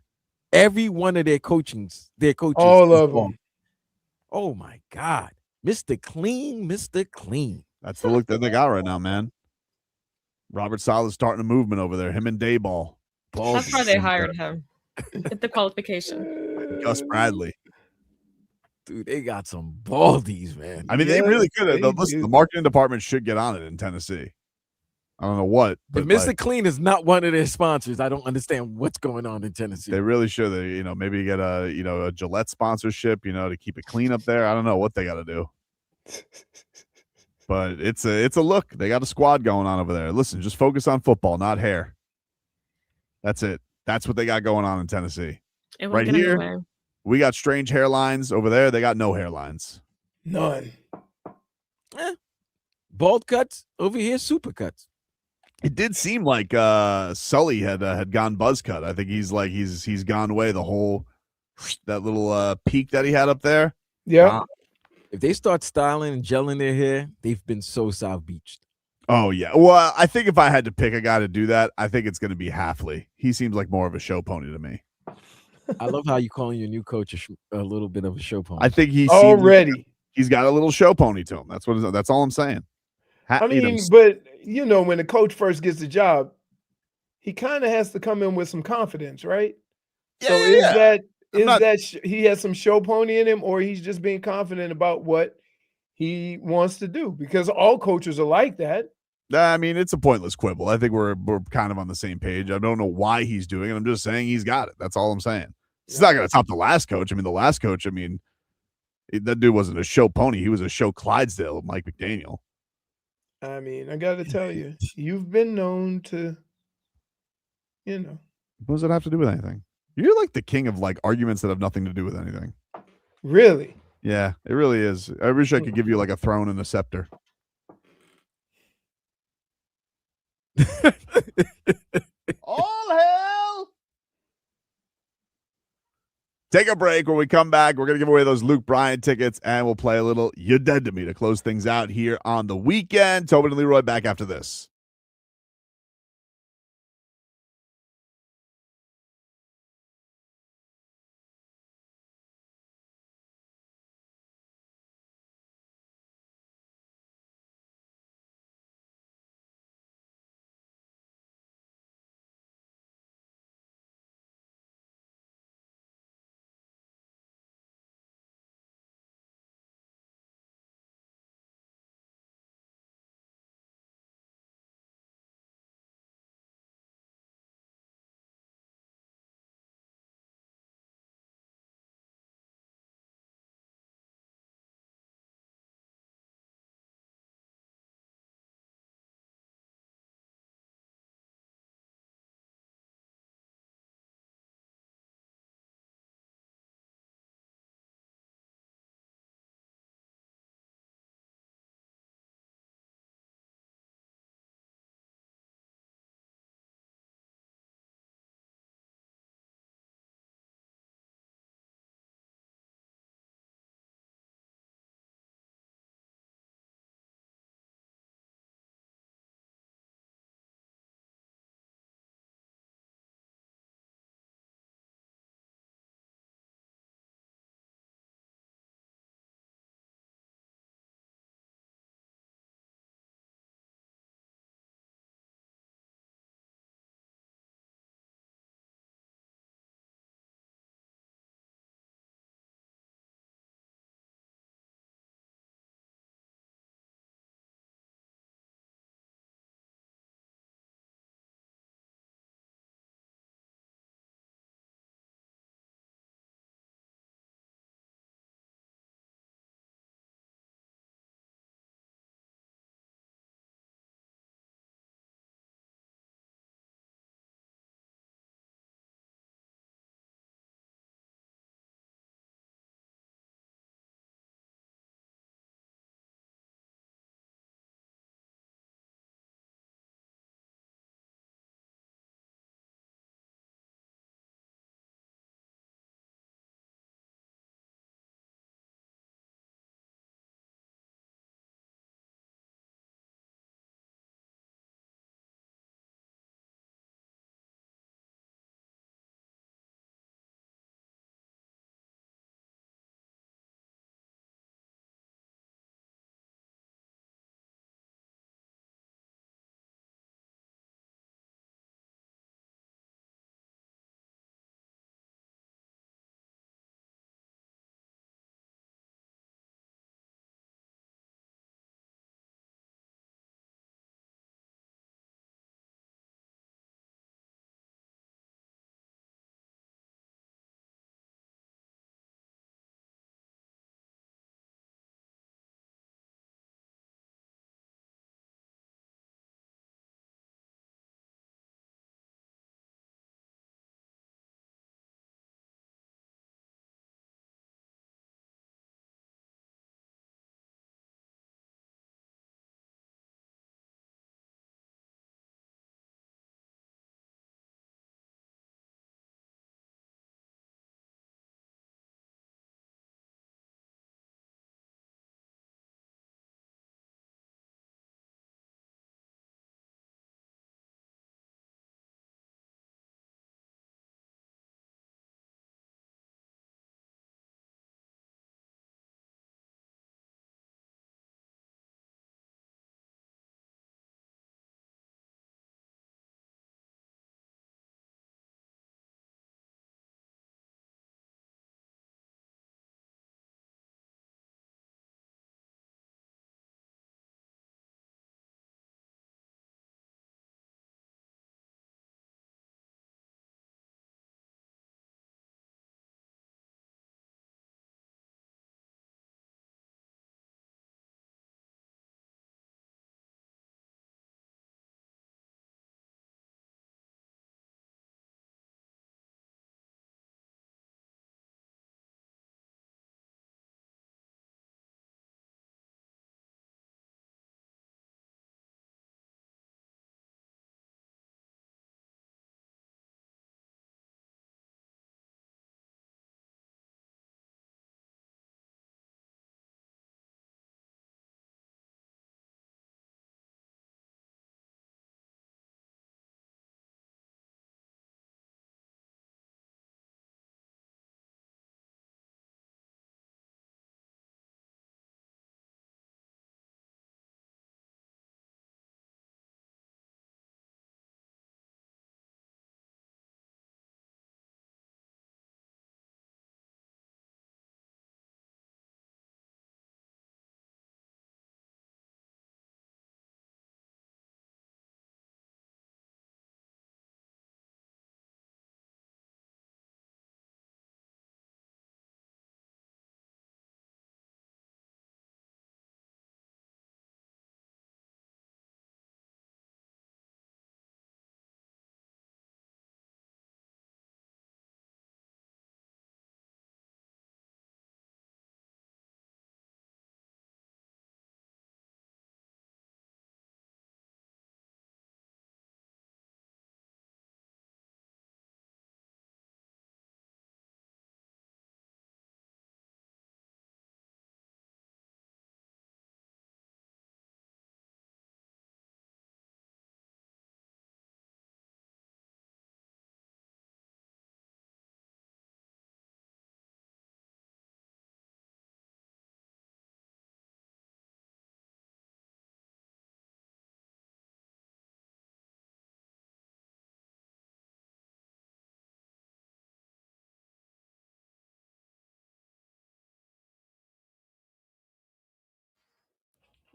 Every one of their coaches. All is of gone. them. Oh my God, Mr. Clean. That's the look that they got right now, man. Robert Sala's starting a movement over there. Him and Dayball. That's why they hired him. Get the qualification. Gus Bradley. Dude, they got some baldies, man. I mean, they really could have. they Listen, do. the marketing department should get on it in Tennessee. I don't know what, If but Mr. like, Clean is not one of their sponsors, I don't understand what's going on in Tennessee. they really should. They, maybe get a Gillette sponsorship, to keep it clean up there. I don't know what they got to do. But it's a look. They got a squad going on over there. Listen, just focus on football, not hair. That's it. That's what they got going on in Tennessee. It won't Right get here, anywhere. we got strange hairlines. Over there, they got no hairlines. None. Bald cuts over here, super cuts. It did seem like Sully had gone buzz cut. I think he's gone away. The whole that little peak that he had up there. Yeah. If they start styling and gelling their hair, they've been so South Beached. Oh yeah. Well, I think if I had to pick a guy to do that, I think it's going to be Halfley. He seems like more of a show pony to me. I love how you calling your new coach a little bit of a show pony. I think he seems Already. he's got a little show pony to him. That's all I'm saying. I mean, but when the coach first gets the job, he kind of has to come in with some confidence, right? So he has some show pony in him, or he's just being confident about what he wants to do? Because all coaches are like that. I mean, it's a pointless quibble. I think we're kind of on the same page. I don't know why he's doing it. I'm just saying he's got it. That's all I'm saying. He's not going to top the last coach. I mean, the last coach, that dude wasn't a show pony. He was a show Clydesdale of Mike McDaniel. I mean, I got to tell you, you've been known to, What does that have to do with anything? You're like the king of like arguments that have nothing to do with anything. Really? Yeah, it really is. I wish I could give you like a throne and a scepter. All hell. Take a break. When we come back, we're going to give away those Luke Bryan tickets, and we'll play a little You Dead to Me to close things out here on the weekend. Tobin and Leroy back after this.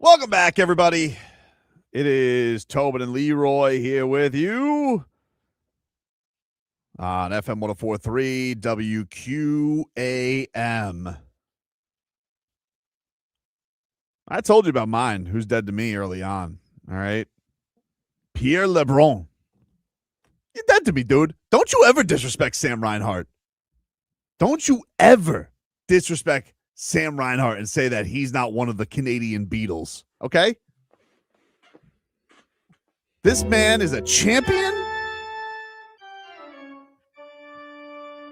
Welcome back, everybody. It is Tobin and Leroy here with you on FM 104.3 WQAM. I told you about mine, who's dead to me early on. All right. Pierre LeBron. You're dead to me, dude. Don't you ever disrespect Sam Reinhart. Don't you ever disrespect Sam Reinhart and say that he's not one of the Canadian Beatles. Okay? This man is a champion.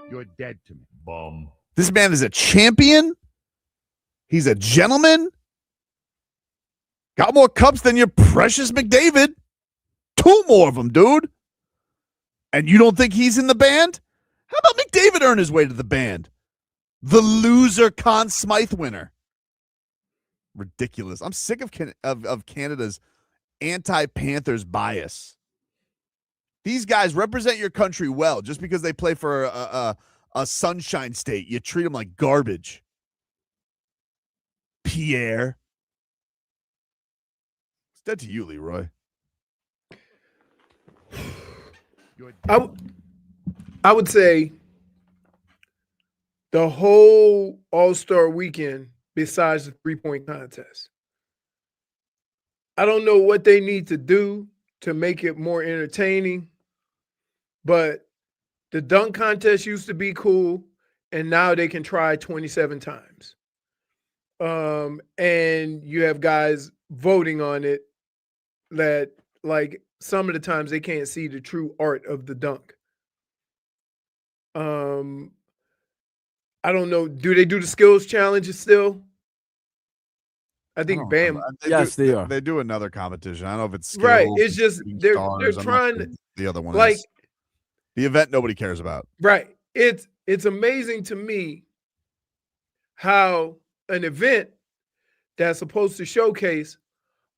You're dead to me, bum. This man is a champion. He's a gentleman. Got more cups than your precious McDavid. 2 more of them, dude. And you don't think he's in the band? How about McDavid earn his way to the band? The loser Conn Smythe winner. Ridiculous. I'm sick of Canada's anti-Panthers bias. These guys represent your country well. Just because they play for a sunshine state, you treat them like garbage. Pierre. It's dead to you, Leroy. I would say the whole All-Star weekend, besides the 3-point contest. I don't know what they need to do to make it more entertaining, but the dunk contest used to be cool, and now they can try 27 times. And you have guys voting on it that, like, some of the times they can't see the true art of the dunk. I don't know. Do they do the skills challenges still? I think Bam. Yes, they are. They do another competition. I don't know if it's skills, right. It's just they're stars. trying to the other one like is the event nobody cares about. right. It's amazing to me how an event that's supposed to showcase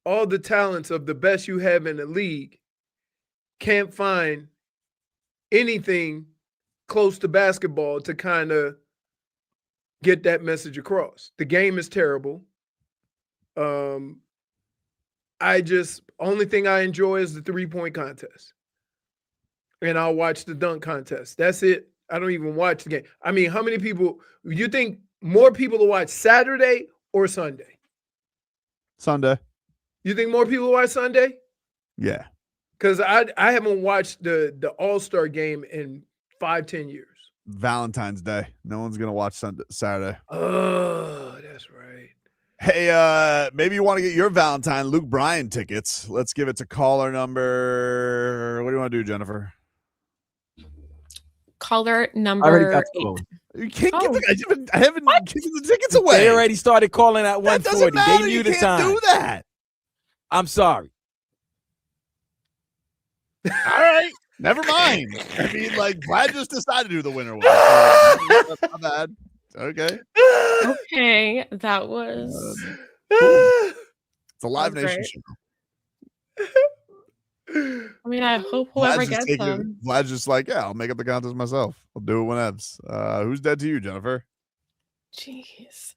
all the talents of the best you have in the league can't find anything close to basketball to kind of get that message across. The game is terrible. Only thing I enjoy is the 3-point contest. And I'll watch the dunk contest. That's it. I don't even watch the game. I mean, how many people, you think more people will watch Saturday or Sunday? Sunday. You think more people will watch Sunday? Yeah. Because I haven't watched the All-Star game in 5-10 years. Valentine's Day. No one's gonna watch Saturday. Oh, that's right. Hey, maybe you want to get your Valentine Luke Bryan tickets. Let's give it to caller number. What do you want to do, Jennifer? Caller number. I already got the 8. phone. You can't I haven't given the tickets away. They already started calling at That 1:40. doesn't matter. They knew You the can't time. do that. I'm sorry. All right. Never mind. I mean, like, Vlad just decided who the winner was. Not bad. Okay. Okay, that was. It's a Live That's Nation great. show. I mean, I hope whoever gets them. Vlad's just like, yeah, I'll make up the contest myself. I'll do it whenevs. Who's dead to you, Jennifer? Jeez.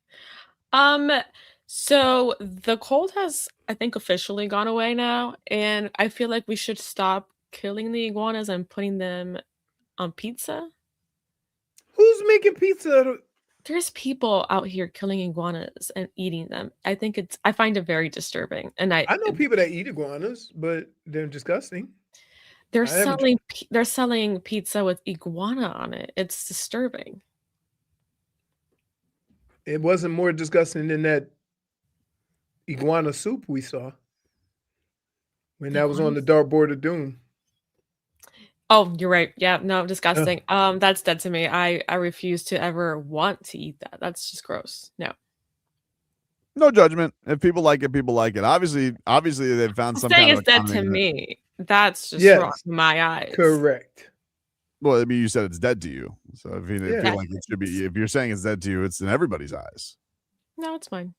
So the cold has, I think, officially gone away now, and I feel like we should stop killing the iguanas and putting them on pizza. Who's making pizza? There's people out here killing iguanas and eating them. I find it very disturbing. And I know people that eat iguanas, but they're disgusting. they're selling pizza with iguana on it. It's disturbing. It wasn't more disgusting than that iguana soup we saw when that was on the dartboard of doom. Oh, you're right. Yeah, no, disgusting. That's dead to me. I refuse to ever want to eat that. That's just gross. No. No judgment. If people like it, people like it. Obviously, they've found some Saying kind of it's dead to accounting that- me. That's just Yes. wrong in my eyes. Correct. Well, I mean, you said it's dead to you. So if you Yeah. feel like it should be, if you're saying it's dead to you, it's in everybody's eyes. No, it's fine.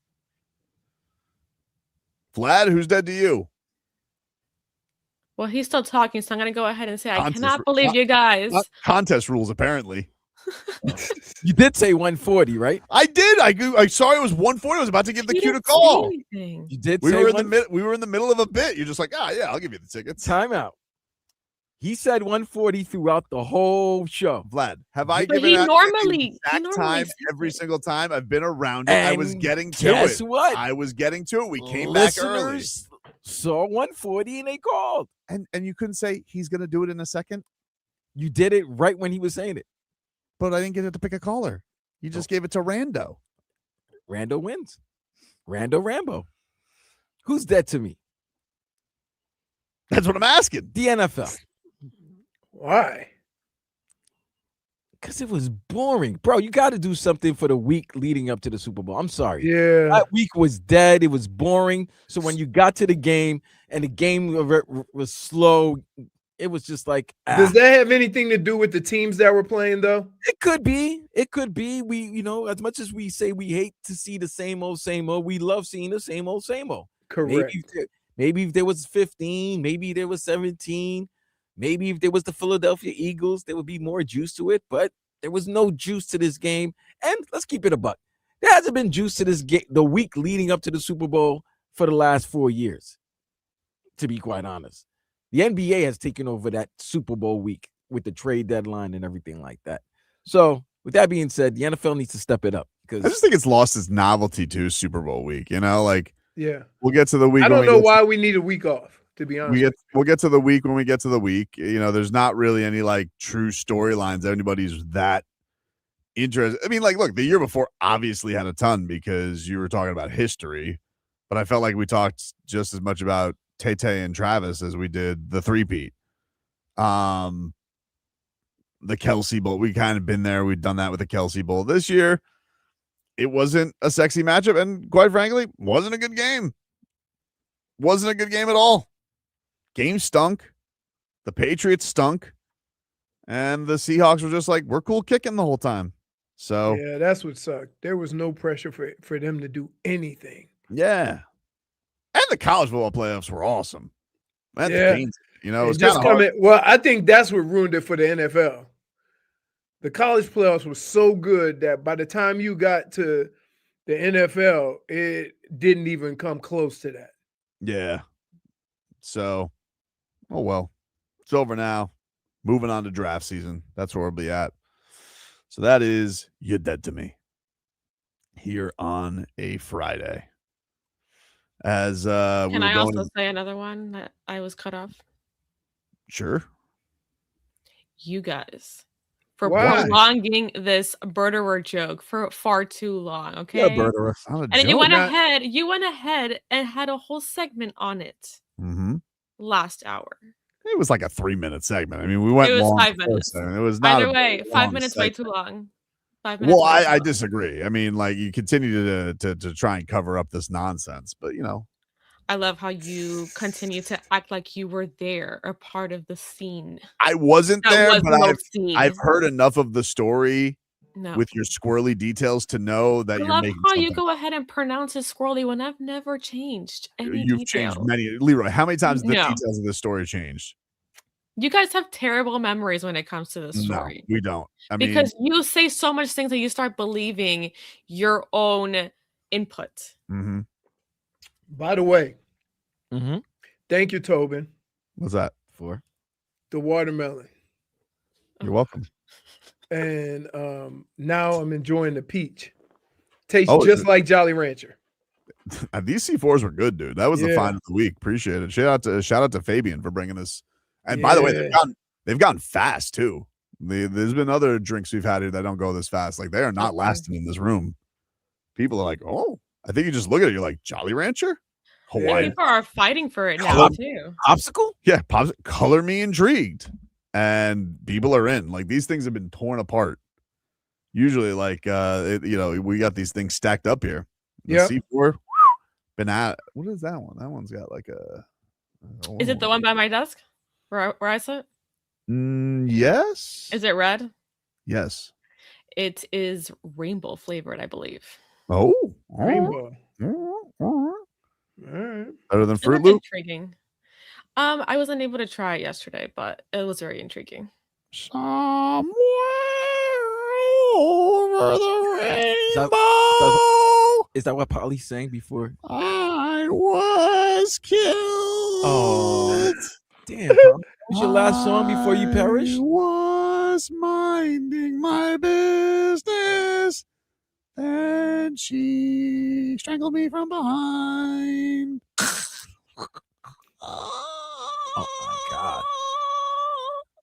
Vlad, who's dead to you? Well, he's still talking, so I'm gonna go ahead and say I Contest cannot ru- believe not- you guys. Not contest rules, apparently. You did say 140, right? I did. I saw it was 140. I was about to give the cue to call. You did We say were in the mid. We were in the middle of a bit. You're just like, yeah, I'll give you the tickets. Timeout. He said 140 throughout the whole show. Vlad, have I But given he out normally exact time says every it. single time? I've been around it. I was And getting to guess it. what? I was getting to it. We came back early. Listeners saw 140 and they called. And you couldn't say he's going to do it in a second. You did it right when he was saying it. But I didn't get it to pick a caller. You just gave it to Rando. Rando wins. Rando Rambo. Who's dead to me? That's what I'm asking. The NFL. Why? Because it was boring. Bro, you got to do something for the week leading up to the Super Bowl. I'm sorry. Yeah. That week was dead. It was boring. So when you got to the game and the game was slow, it was just like, Does that have anything to do with the teams that were playing, though? It could be. It could be. We, as much as we say we hate to see the same old, we love seeing the same old, Correct. Maybe if there was 15, maybe there was 17, maybe if there was the Philadelphia Eagles, there would be more juice to it. But there was no juice to this game. And let's keep it a buck. There hasn't been juice to this game the week leading up to the Super Bowl for the last 4 years, to be quite honest. The NBA has taken over that Super Bowl week with the trade deadline and everything like that. So, with that being said, the NFL needs to step it up. Because I just think it's lost its novelty to Super Bowl week. Yeah. We'll get to the week. I don't know why we need a week off, to be honest. We'll get to the week when we get to the week. There's not really any true storylines. Anybody's that interested. I mean, look, the year before obviously had a ton because you were talking about history, but I felt like we talked just as much about Tay and Travis as we did the three-peat. The Kelsey Bowl, we kind of been there. We've done that with the Kelsey Bowl. This year, it wasn't a sexy matchup, and quite frankly, wasn't a good game. Wasn't a good game at all. Game stunk. The Patriots stunk. And the Seahawks were just like, we're cool kicking the whole time. So yeah, that's what sucked. There was no pressure for them to do anything. Yeah. And the college football playoffs were awesome. And Yeah. the Canes, it was just kind of hard. well, I think that's what ruined it for the NFL. The college playoffs was so good that by the time you got to the NFL, it didn't even come close to that. Yeah. So, oh well. It's over now. Moving on to draft season. That's where we'll be at. So that is You're Dead to Me here on a Friday. As Can I also say another one that I was cut off? Sure. You guys. For Why? prolonging this birderer joke for far too long, okay? Yeah, birderer. It's not a And then you joke. went ahead and had a whole segment on it Mm-hmm. last hour. It was like a 3-minute segment. I mean, we went It was long 5 the first minutes. segment. It was not Either a way, 5 long minutes way segment. too long. 5 minutes. Well, way too I long. disagree. I mean, you continue to try and cover up this nonsense, but I love how you continue to act like you were there, a part of the scene. I wasn't That there, was but no scene. I've heard enough of the story No. with your squirrely details to know that I you're love making how you something. go ahead and pronounce it squirrely when I've never changed any You've detail. changed many. Leroy, how many times have the No. details of this story changed? You guys have terrible memories when it comes to this No, story. we don't. I mean, Because you say so much things that you start believing your own input. mm-hmm. By the way, Mm-hmm. thank you, Tobin. What's that for? The watermelon. You're welcome. And now I'm enjoying the peach. Tastes Oh, just like Jolly Rancher. These C4s were good, dude. That was the Yeah. find of the week. Appreciate it. Shout out to Fabian for bringing this. And by the way, they've gotten fast too. There's been other drinks we've had here that don't go this fast. Like they are not lasting in this room. People are like, oh, I think you just look at it. You're like Jolly Rancher, Hawaii. People are fighting for it now, too. Popsicle? Yeah, color me intrigued. And people are in. Like these things have been torn apart. Usually, we got these things stacked up here. The Yep. C4 been at. What is that one? That one's got like a. Is it the one by my desk where I sit? Yes. Is it red? Yes. It is rainbow flavored, I believe. Oh, Rainbow. All right. Better than It Fruit looked Loop. intriguing. I wasn't able to try it yesterday, but it was very intriguing. Somewhere over the rainbow. Is that what Polly sang before? I was killed. Oh, damn, Polly. What was your last song before you perished? I was minding my business. Then she strangled me from behind. Oh my God.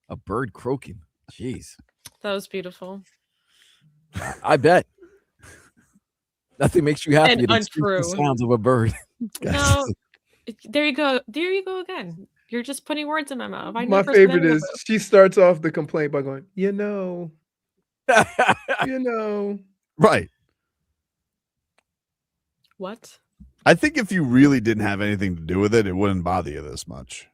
A bird croaking. Jeez. That was beautiful. I bet. Nothing makes you happy And than the untrue. sounds of a bird. No, there you go. There you go again. You're just putting words in my mouth. I My never said favorite any of is it. she starts off the complaint by going, you know. Right. What? I think if you really didn't have anything to do with it, it wouldn't bother you this much.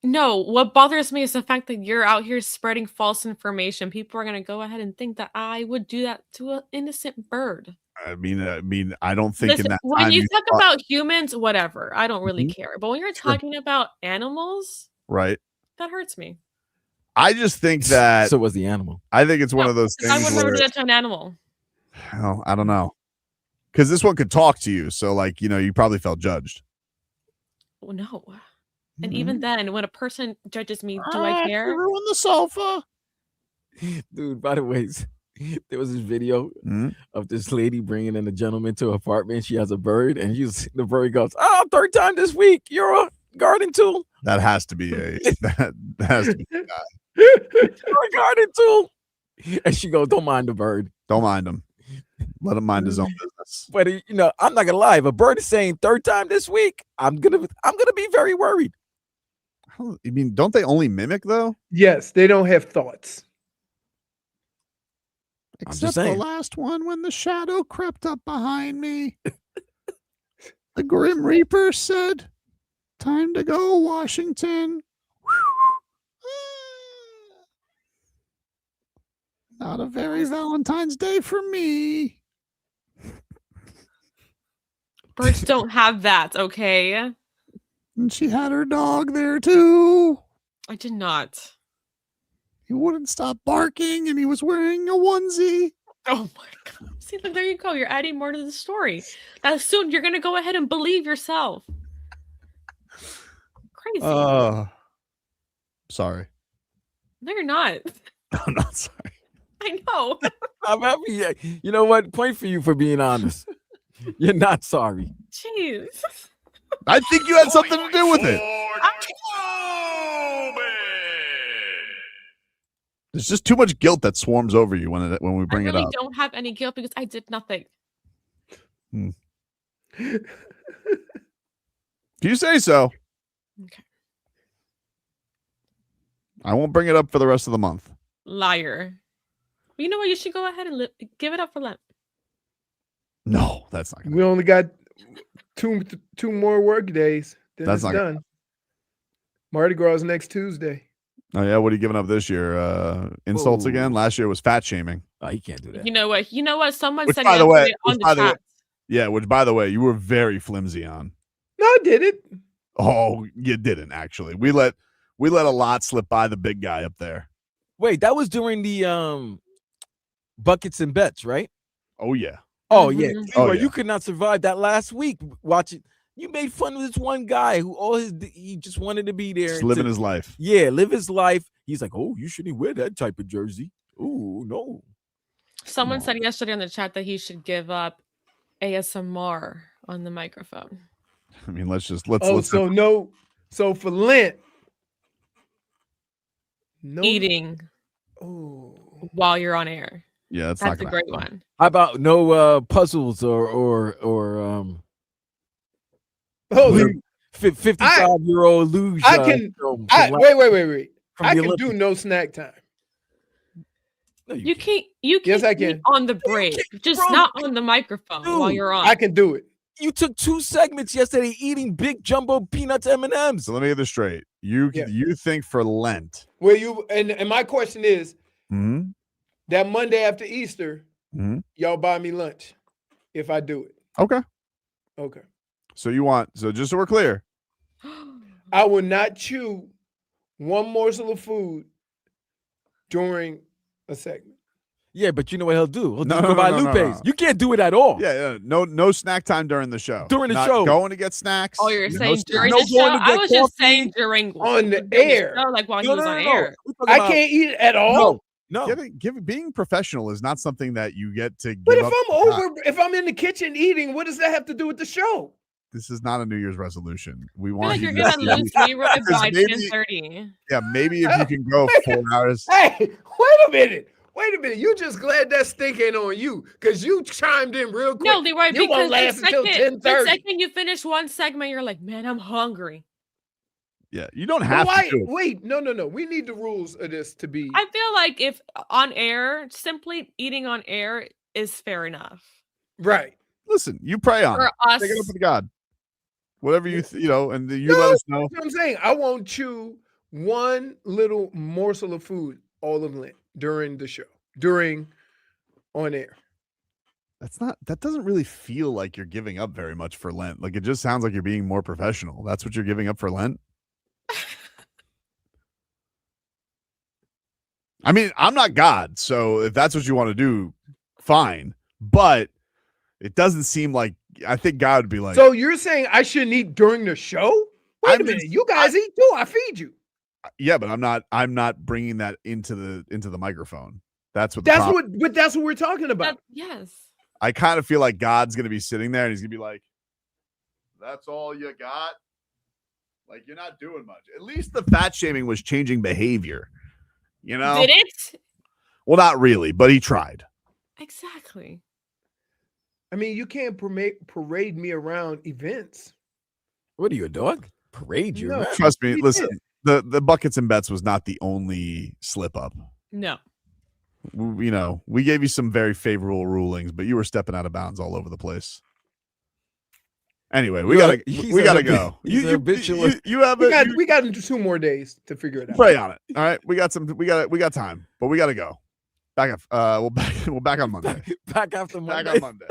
No, what bothers me is the fact that you're out here spreading false information. People are going to go ahead and think that I would do that to an innocent bird. I mean, I don't think Listen, in that when time you talk thought- about humans, whatever, I don't really Mhm. care. But when you're Sure. talking about animals, right. that hurts me. I just think that. So was the animal. I think it's one of those I things would never where do that to an animal. well, I don't know, because this one could talk to you, so like you probably felt judged. Well, no. And even then, when a person judges me, do I Ah, care? you ruined the sofa. Dude, by the way, there was this video of this lady bringing in a gentleman to her apartment. She has a bird, and the bird goes, "Oh, third time this week. You're a garden tool." That has to be that has to be a guy. You're a garden tool. And she goes, "Don't mind the bird. Don't mind him. Let him mind his own business." But I'm not gonna lie. If a bird is saying third time this week, I'm gonna be very worried. I mean, don't they only mimic though? Yes, they don't have thoughts. Except the saying. last one when the shadow crept up behind me. The Grim Reaper said, "Time to go, Washington." Not a very Valentine's Day for me. Birds don't have that, okay? And she had her dog there too. I did not. He wouldn't stop barking and he was wearing a onesie. Oh my God. See, look, there you go. You're adding more to the story. That soon you're going to go ahead and believe yourself. Crazy. Sorry. No, you're not. I'm not sorry. I know. I'm happy. You know what? Point for you for being honest. You're not sorry. Jeez. I think you had something to do with it. There's just too much guilt that swarms over you when we bring I it really up. don't have any guilt because I did nothing. If you say so. Okay. I won't bring it up for the rest of the month. Liar. Well, you know what? You should go ahead and give it up for Lent. No, that's not. We only got two more work days. Then That's it's not gonna- done. Mardi Gras is next Tuesday. Oh yeah, what are you giving up this year? Insults Whoa. again? Last year was fat shaming. Oh, he can't do that. You know what? You know what? Someone Which, said by the way, yesterday on the chat. yeah, which by the way, you were very flimsy on. No, I did it. Oh, you didn't actually. We let a lot slip by the big guy up there. Wait, that was during the buckets and bets, right? Oh yeah. Oh yeah. Mm-hmm. Oh, Leroy, yeah. you could not survive that last week watching. You made fun of this one guy who he just wanted to be there. Just and living to- his life. Yeah, live his life. He's like, oh, you shouldn't wear that type of jersey. Oh, no. Someone said yesterday on the chat that he should give up ASMR on the microphone. I mean, let's So for Lent, no Eating while you're on air. Yeah, that's That's not a gonna great happen. one. How about no puzzles or 55-year-old luge? I can. from Wait. from I the can Olympics. do no snack time. You can't. You can. Yes, I eat can. on the break, just Bro, not on the microphone while dude, you're on. I can do it. You took 2 segments yesterday eating big jumbo peanuts M&Ms. So let me get this straight. You think for Lent? Well, you and my question is Mm-hmm. that Monday after Easter, Mm-hmm. y'all buy me lunch if I do it. Okay. Okay. So just so we're clear. I will not chew one morsel of food during a segment. Yeah, but you know what he'll do? He'll No, just no, go no, buy no, no, Lupe's. no. You can't do it at all. Yeah, no snack time during the show. During the Not show. going to get snacks. Oh, you're No saying snack. during No the show? going to I get was just coffee saying during on the during air. show, like while he No, was no, on no, air. We're talking I about- can't eat at all. No. Being professional is not something that you get to give But if up. if I'm in the kitchen eating, what does that have to do with the show? This is not a New Year's resolution. We I feel want like you you're to gonna see- lose me right Because by maybe- 10:30. Yeah, maybe if you can go 4 hours. Hey, wait a minute. You just glad that stink ain't on you because you chimed in real quick. No, Leroy, you won't because last until the 10:30. second you finish one segment, you're like, man, I'm hungry. Yeah, you don't But have why? to do it. Wait, no. We need the rules of this to be. I feel like if on air, simply eating on air is fair enough. Right. Listen, you pray on For it. us- Take it up with God. Whatever you and you No, let us know. that's what I'm saying. I won't chew one little morsel of food all of Lent during the show, on air. That doesn't really feel like you're giving up very much for Lent. Like, it just sounds like you're being more professional. That's what you're giving up for Lent. I mean, I'm not God, so if that's what you want to do, fine. But it doesn't seem like, I think God would be like, So you're saying I shouldn't eat during the show? Wait a minute. You guys eat too. I feed you. yeah, but I'm not bringing that into the microphone. That's what That's what we're talking about. Yes. I kind of feel like God's gonna be sitting there and he's gonna be like, that's all you got? Like, you're not doing much. At least the fat shaming was changing behavior. You know? Did it? Well, not really, but he tried. Exactly. I mean, you can't parade me around events. What are you, a dog? Parade you? No. around? Trust me, He listen, did. the buckets and bets was not the only slip up. No. We gave you some very favorable rulings, but you were stepping out of bounds all over the place. Anyway, we gotta go. He's habitual. You have We got 2 more days to figure it out. pray on it. All right, we got time, but we gotta go. Back up. We'll back on Monday. Back after Monday. Back on Monday.